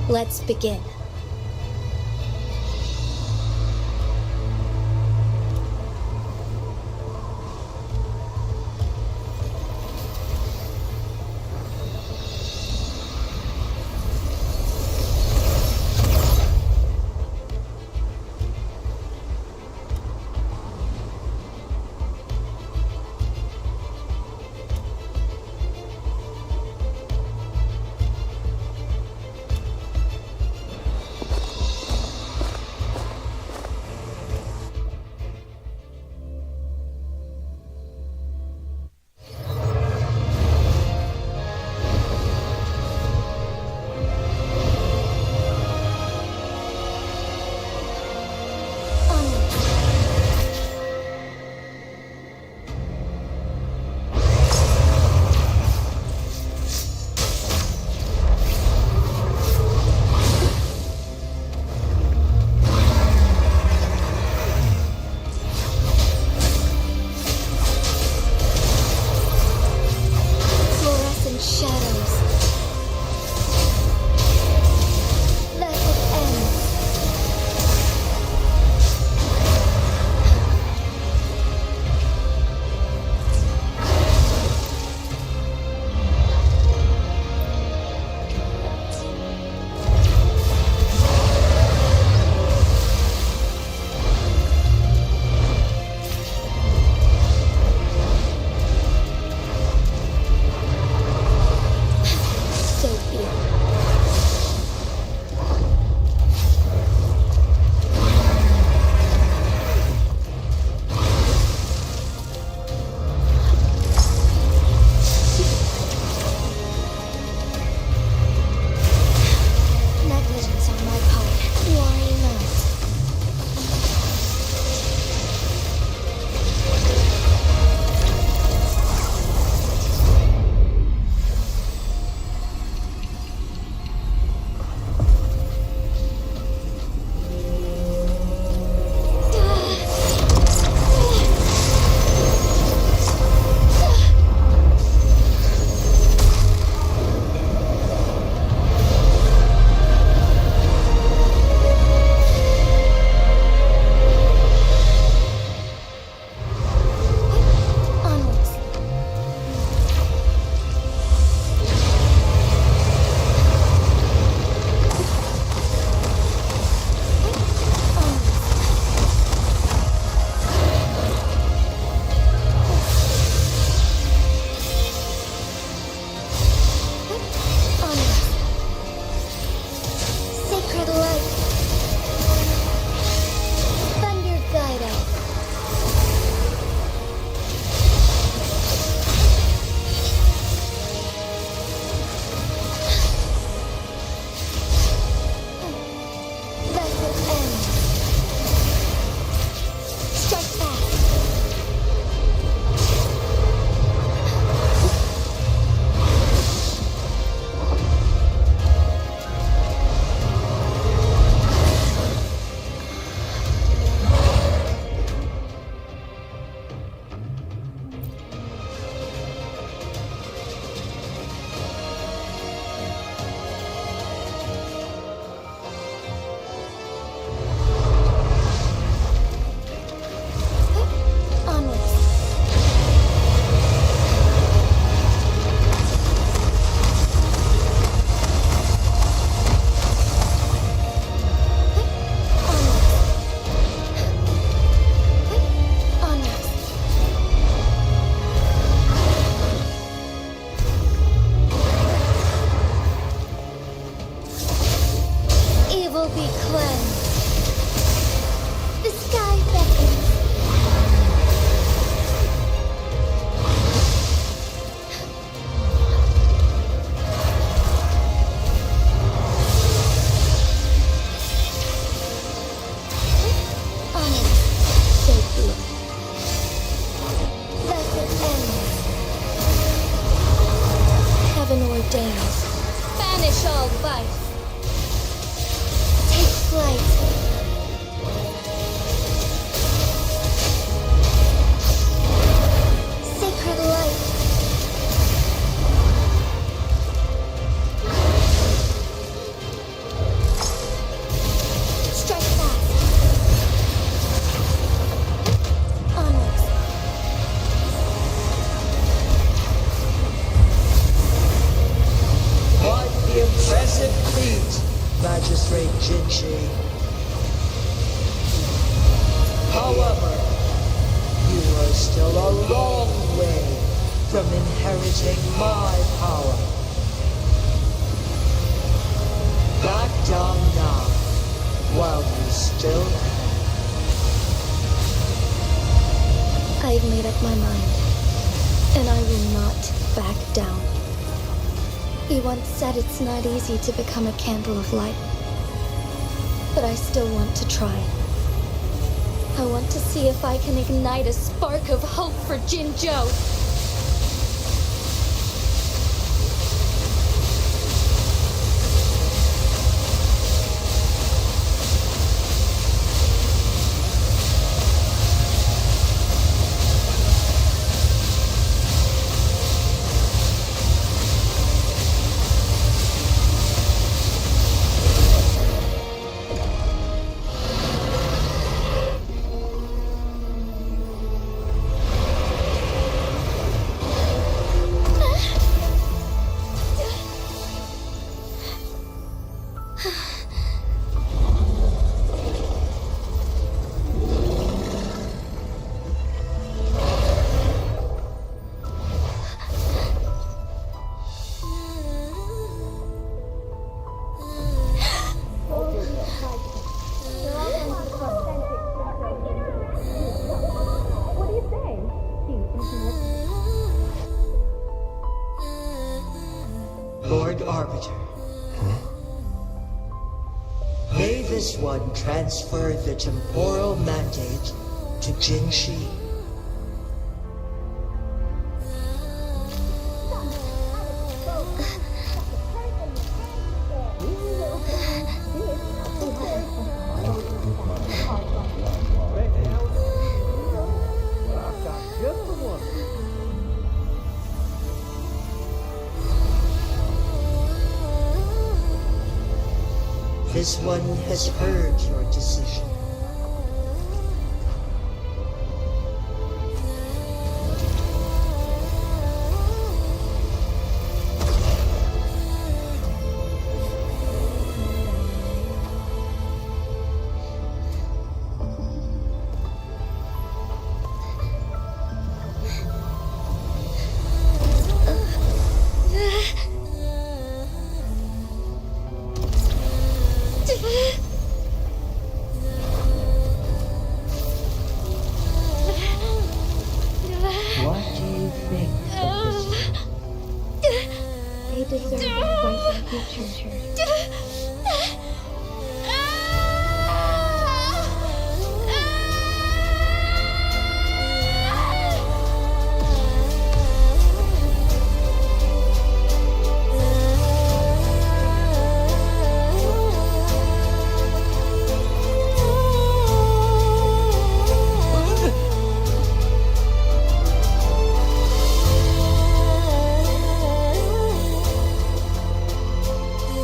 Let's begin. Jinji. However, you are still a long way from inheriting my power. Back down now, while you still can. I've made up my mind, and I will not back down. He once said it's not easy to become a candle of light, but I still want to try. I want to see if I can ignite a spark of hope for Jinzhou. Lord Arbiter. May this one transfer the temporal mandate to Jinshi. This one has heard your decision. What do you think of this? They deserve a bright future.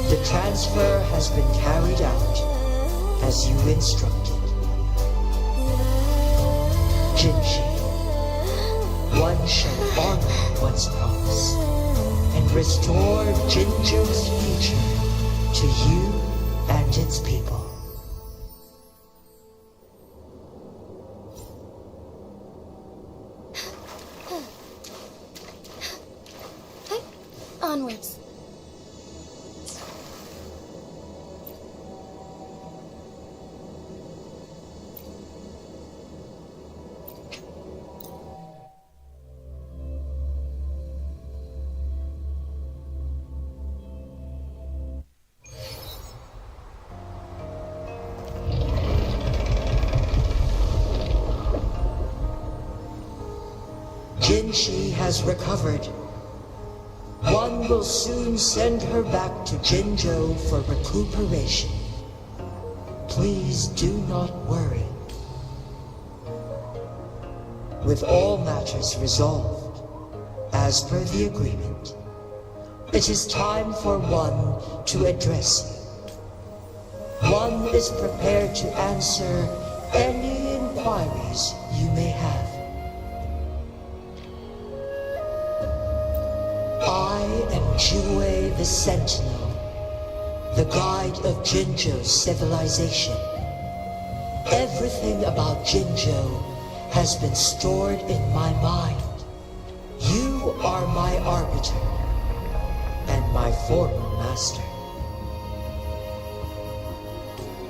The transfer has been carried out as you instructed. Jinshi, one shall honor one's promise and restore Jinzhou's future to you and its people. Onwards. Jinshi has recovered. One will soon send her back to Jinzhou for recuperation. Please do not worry. With all matters resolved, as per the agreement, it is time for one to address you. One is prepared to answer any inquiries you may have. I am Jue the Sentinel, the guide of Jinzhou's civilization. Everything about Jinzhou has been stored in my mind. You are my arbiter and my former master.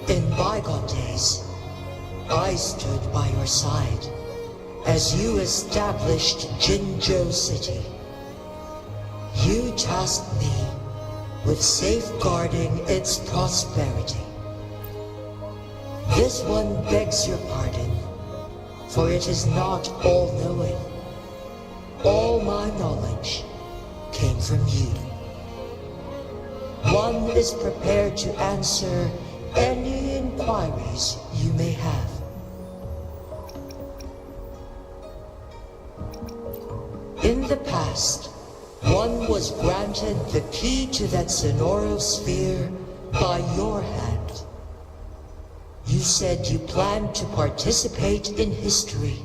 In bygone days, I stood by your side as you established Jinzhou City. You tasked me with safeguarding its prosperity. This one begs your pardon, for it is not all-knowing. All my knowledge came from you. One is prepared to answer any inquiries you may have. In the past, one was granted the key to that Sonorosphere by your hand. You said you planned to participate in history,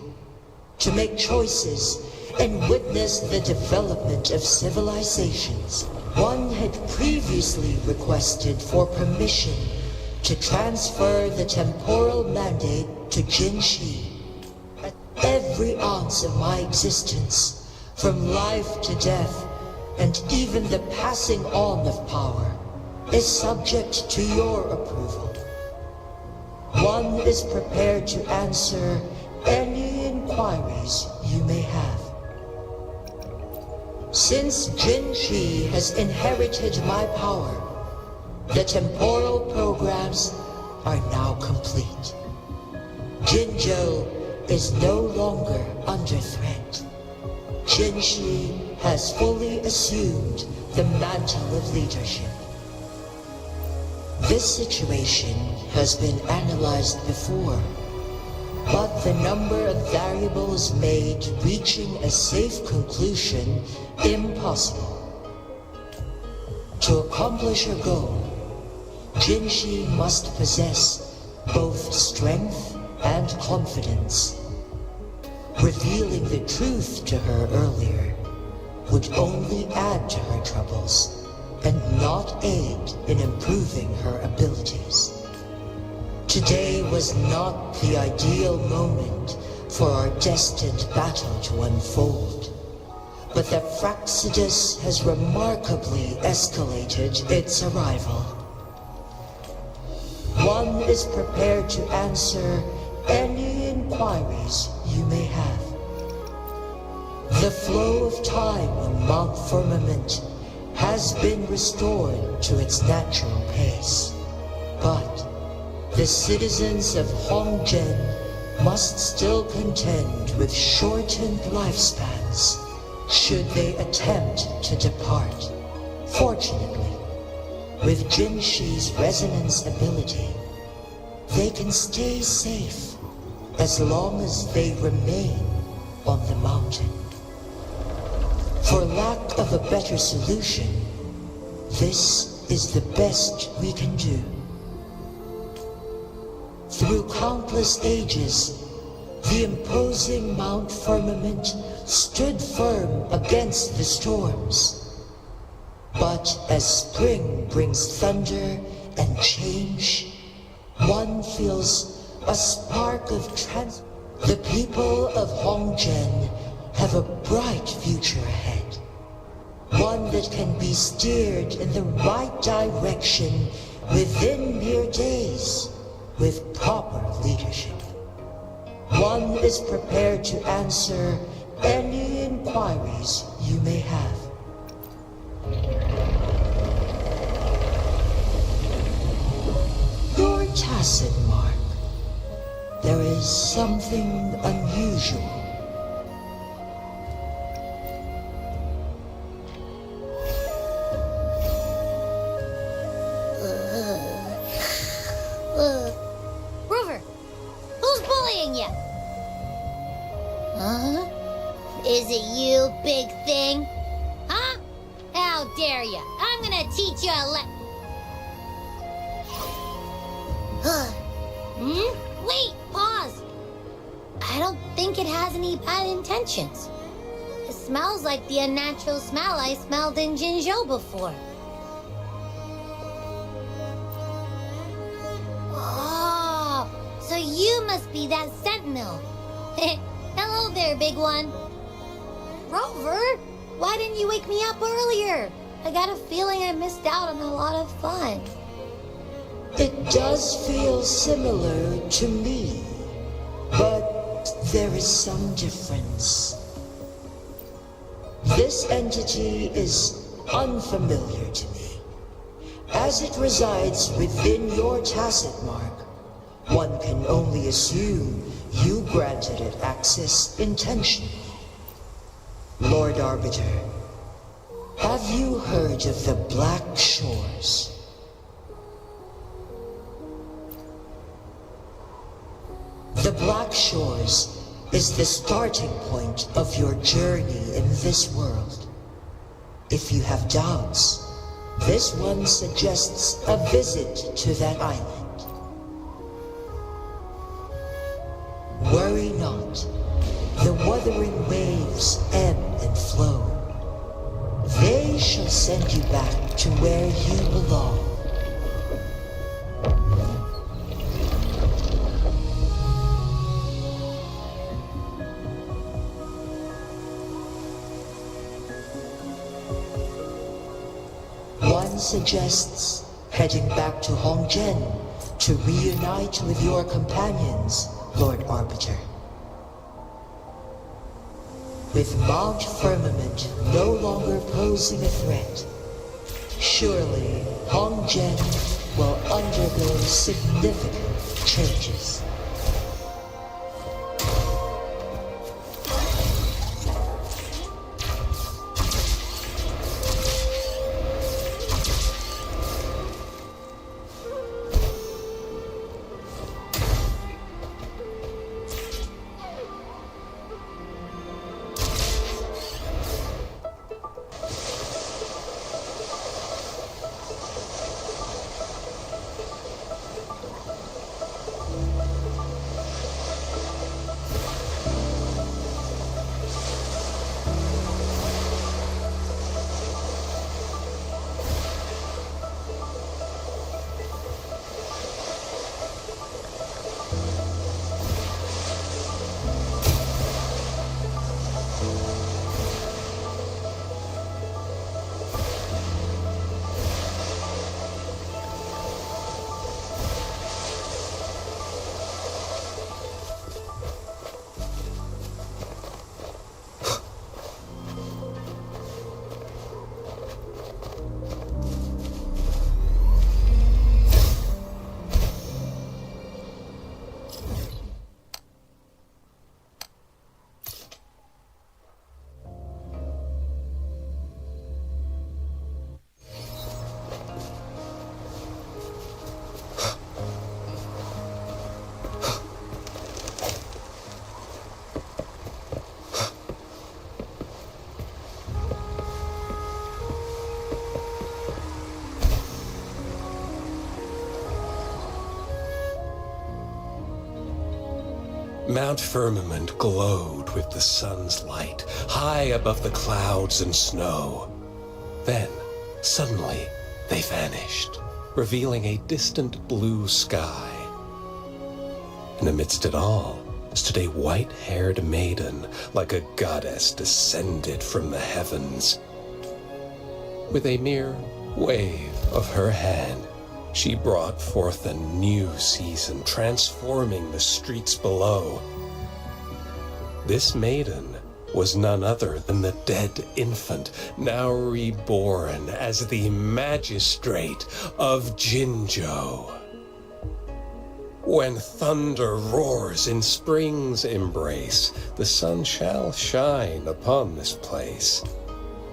to make choices and witness the development of civilizations. One had previously requested for permission to transfer the temporal mandate to Jinshi. Every ounce of my existence, from life to death, and even the passing on of power, is subject to your approval. One is prepared to answer any inquiries you may have. Since Jinshi has inherited my power, the temporal programs are now complete. Jinzhou is no longer under threat. Jinshi has fully assumed the mantle of leadership. This situation has been analyzed before, but the number of variables made reaching a safe conclusion impossible. To accomplish her goal, Jinshi must possess both strength and confidence. Revealing the truth to her earlier would only add to her troubles and not aid in improving her abilities. Today was not the ideal moment for our destined battle to unfold, but the Fraxidus has remarkably escalated its arrival. One is prepared to answer any inquiries you may have. The flow of time on Mount Firmament has been restored to its natural pace, but the citizens of Hongzhen must still contend with shortened lifespans should they attempt to depart. Fortunately, with Jinshi's resonance ability, they can stay safe as long as they remain on the mountain. For lack of a better solution, this is the best we can do. Through countless ages, the imposing Mount Firmament stood firm against the storms. But as spring brings thunder and change, one feels a spark of The people of Hongzhen have a bright future ahead. One that can be steered in the right direction within mere days with proper leadership. One is prepared to answer any inquiries you may have. You're tacit, Mark. There is something unusual. Rover, who's bullying you? Huh? Is it you, big thing? Huh? How dare you? I'm gonna teach you a Wait, pause. I don't think it has any bad intentions. It smells like the unnatural smell I smelled in Jinzhou before. you must be that sentinel. Hello there, big one. Rover, why didn't you wake me up earlier? I got a feeling I missed out on a lot of fun. It does feel similar to me, but there is some difference. This entity is unfamiliar to me. As it resides within your tacit mark, one can only assume you granted it access intentionally. Lord Arbiter, have you heard of the Black Shores? The Black Shores is the starting point of your journey in this world. If you have doubts, this one suggests a visit to that island. Worry not. The wuthering waves ebb and flow. They shall send you back to where you belong. One suggests heading back to Hongzhen to reunite with your companions, Lord Arbiter. With Mount Firmament no longer posing a threat, surely Hongzhen will undergo significant changes. Mount Firmament glowed with the sun's light, high above the clouds and snow. Then, suddenly, they vanished, revealing a distant blue sky. And amidst it all stood a white-haired maiden, like a goddess descended from the heavens. With a mere wave of her hand, she brought forth a new season, transforming the streets below. This maiden was none other than the dead infant, now reborn as the magistrate of Jinzhou. When thunder roars in spring's embrace, the sun shall shine upon this place.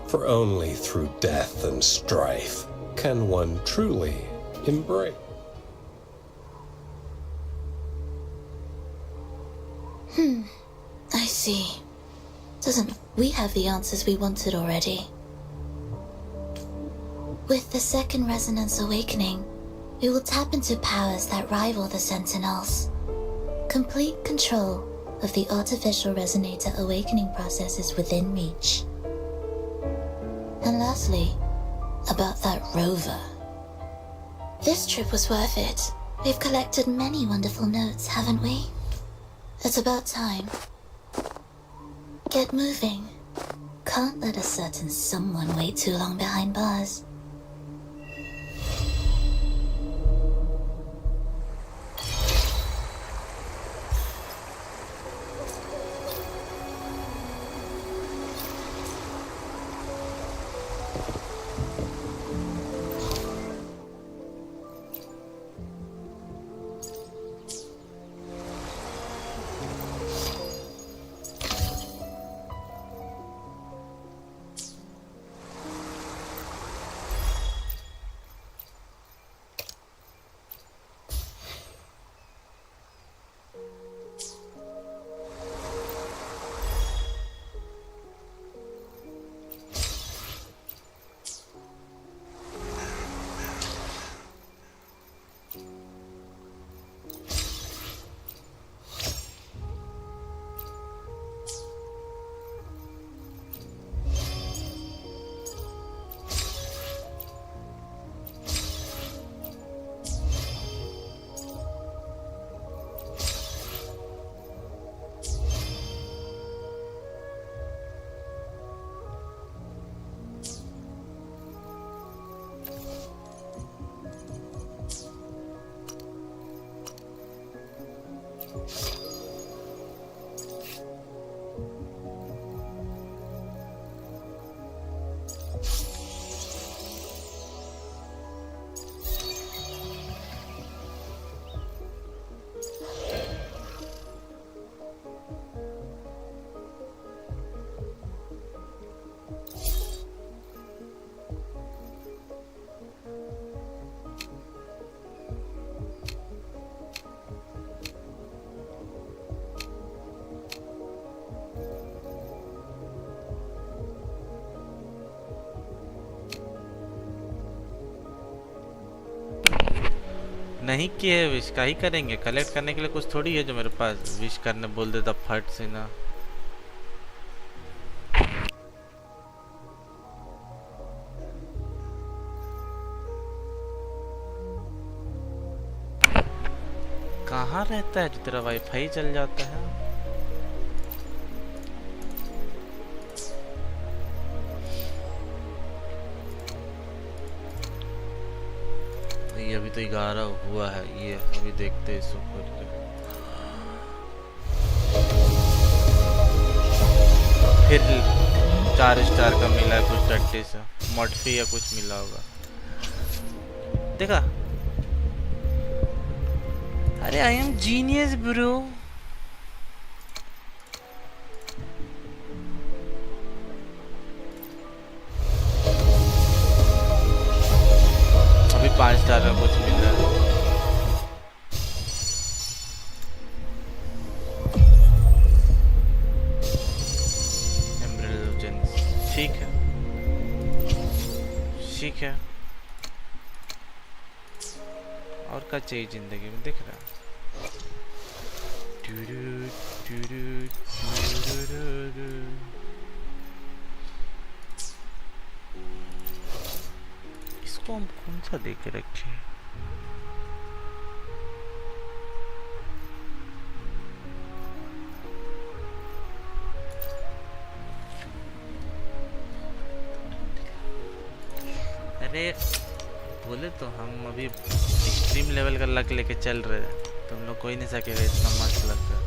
For only through death and strife can one truly embrace. I see. Doesn't we have the answers we wanted already? With the second resonance awakening, we will tap into powers that rival the Sentinels. Complete control of the artificial resonator awakening process is within reach. And lastly, about that rover. This trip was worth it. We've collected many wonderful notes, haven't we? It's about time. Get moving. Can't let a certain someone wait too long behind bars. नहीं किए wish का ही करेंगे। Collect करने के लिए कुछ थोड़ी है जो मेरे पास विश करने बोल देता फट से ना। कहाँ रहता है जो तेरा वाईफाई चल जाता है? ये अभी तो 11 हुआ है। ये अभी देखते हैं इसको करके। फिर 4 स्टार का मिला है कुछ टट्टी सा मॉडफी या कुछ मिला होगा। देखा? अरे आई एम जीनियस ब्रो। अभी 5 स्टार का कुछ मिल रहा है। ठीक है ठीक है। और क्या चाहिए जिंदगी में? दिख रहा है इसको हम कौन सा दे के रखे? अरे बोले तो हम अभी एक्सट्रीम लेवल का लक लेके चल रहे हैं। तुम लोग कोई नहीं सकेगा इतना मस्त लक का।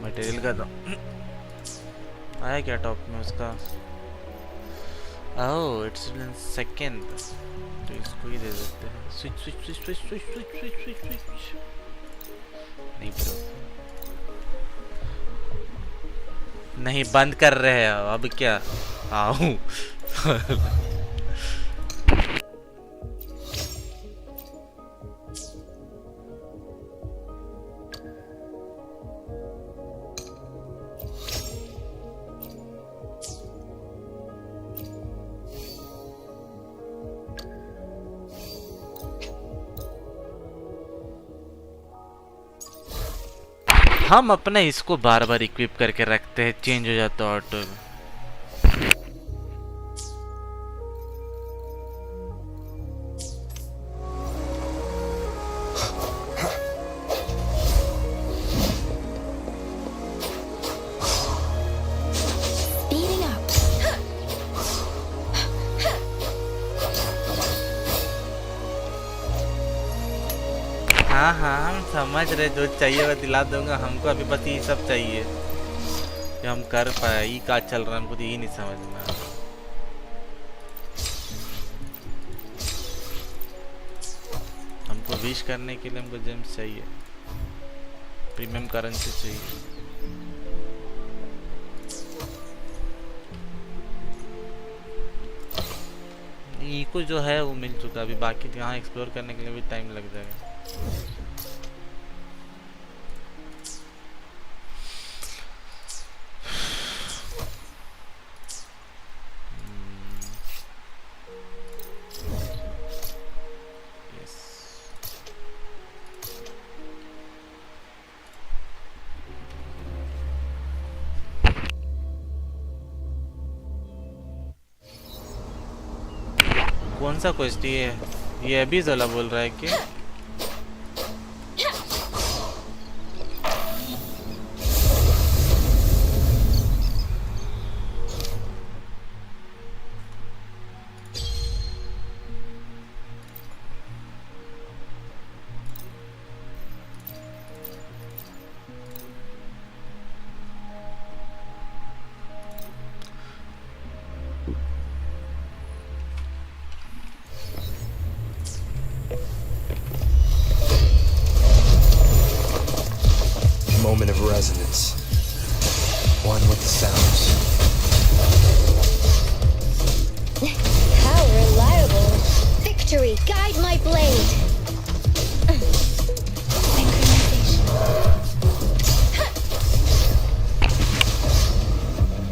मटेरियल का दो आया क्या टॉप में उसका? ओह इट्स इन सेकंड, तो इसको ही दे देते हैं। Switch switch switch switch switch switch switch switch switch नहीं ब्रो, नहीं बंद कर रहे हैं अब क्या? आओ हम अपने इसको बार बार इक्विप करके रखते हैं, चेंज हो जाता है ऑटो। हाँ हाँ हम समझ रहे, जो चाहिए वो दिला दूंगा। हमको अभी बस ये सब चाहिए कि हम कर पाए। ये का चल रहा है हमको तो ये नहीं समझ में आ रहा। हमको विश करने के लिए हमको जेम्स चाहिए, प्रीमियम करेंसी चाहिए। इको जो है वो मिल चुका, अभी बाकी यहाँ एक्सप्लोर करने के लिए भी टाइम लग जाएगा। कौन सा क्वेस्ट ये अभी ज़ला बोल रहा है कि moment of resonance. One with the sounds. How reliable. Victory, guide my blade.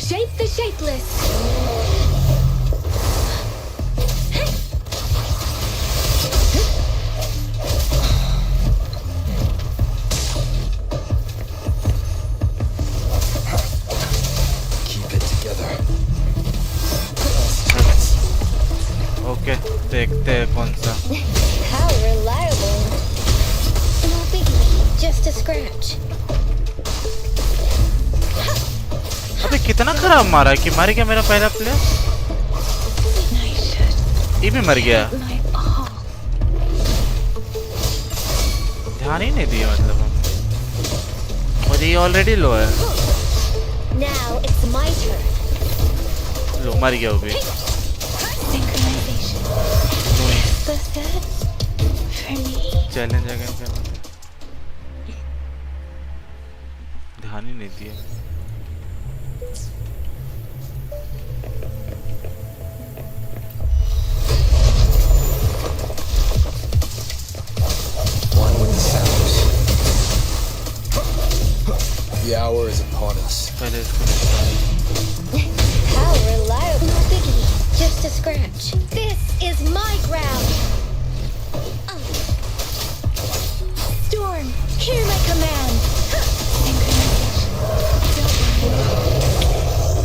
Shape the shapeless. Okay देखते हैं कौन सा। How reliable. No biggie, just a scratch. अबे कितना खराब मारा कि मर गया मेरा पहला प्लेयर। ये भी मर गया, ध्यान ही नहीं दिया मतलब हम। मुझे ये ऑलरेडी लो है। Now it's my turn. लो मर गया वो भी। चैलेंज अगेन करना था, ध्यान ही नहीं दिया। One with the sounds. The hour is upon us. पहले इसको How reliable. No biggie, just a scratch. This is my ground. Storm, hear my command.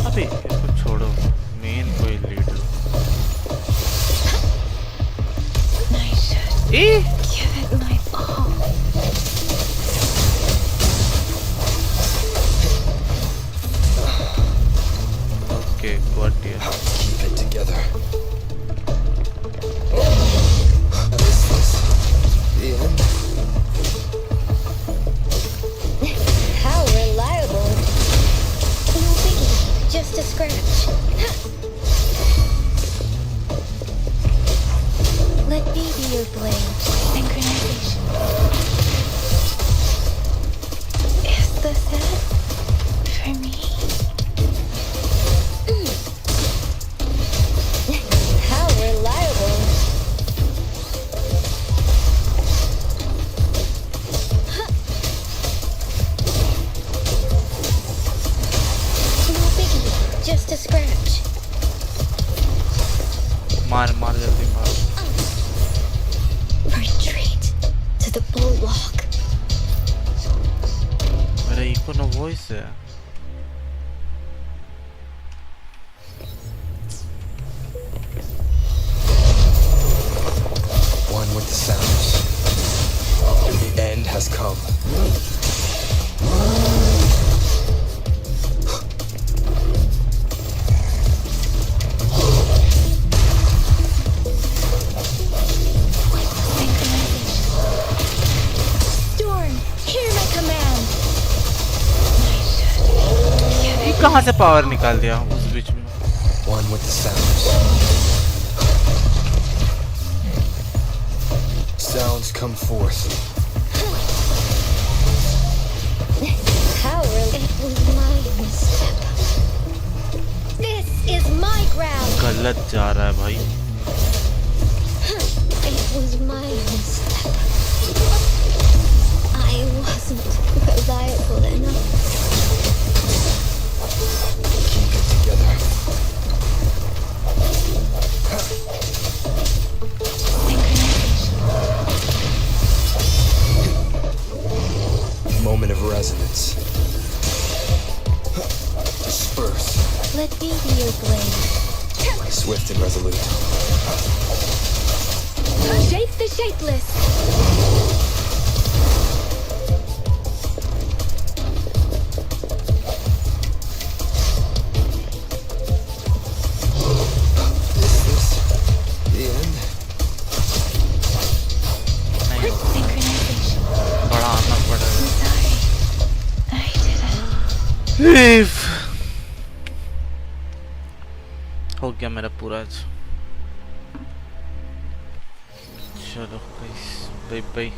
अबे इसको छोड़ो, मेन कोई lead low. Give it my all. Okay, got it. Keep it together. The end. How reliable. No biggie, just a scratch. Let me be your blade. Synchronization. Is this it? For me? How reliable. No biggie, just a scratch. मार मार जल्दी मार। Retreat to the bulwark. अरे voice है. One with the sounds. The end has come. कहाँ से power निकाल दिया उस बीच में? One with the sounds. Sounds come forth. How really? It was my misstep. This is my ground. गलत जा रहा है भाई. It was my misstep. I wasn't reliable enough. Keep it together. Moment of resonance. Disperse. Let me be your blade. Swift and resolute. Shape the shapeless. हो गया मेरा पूरा. चलो बाय बाय.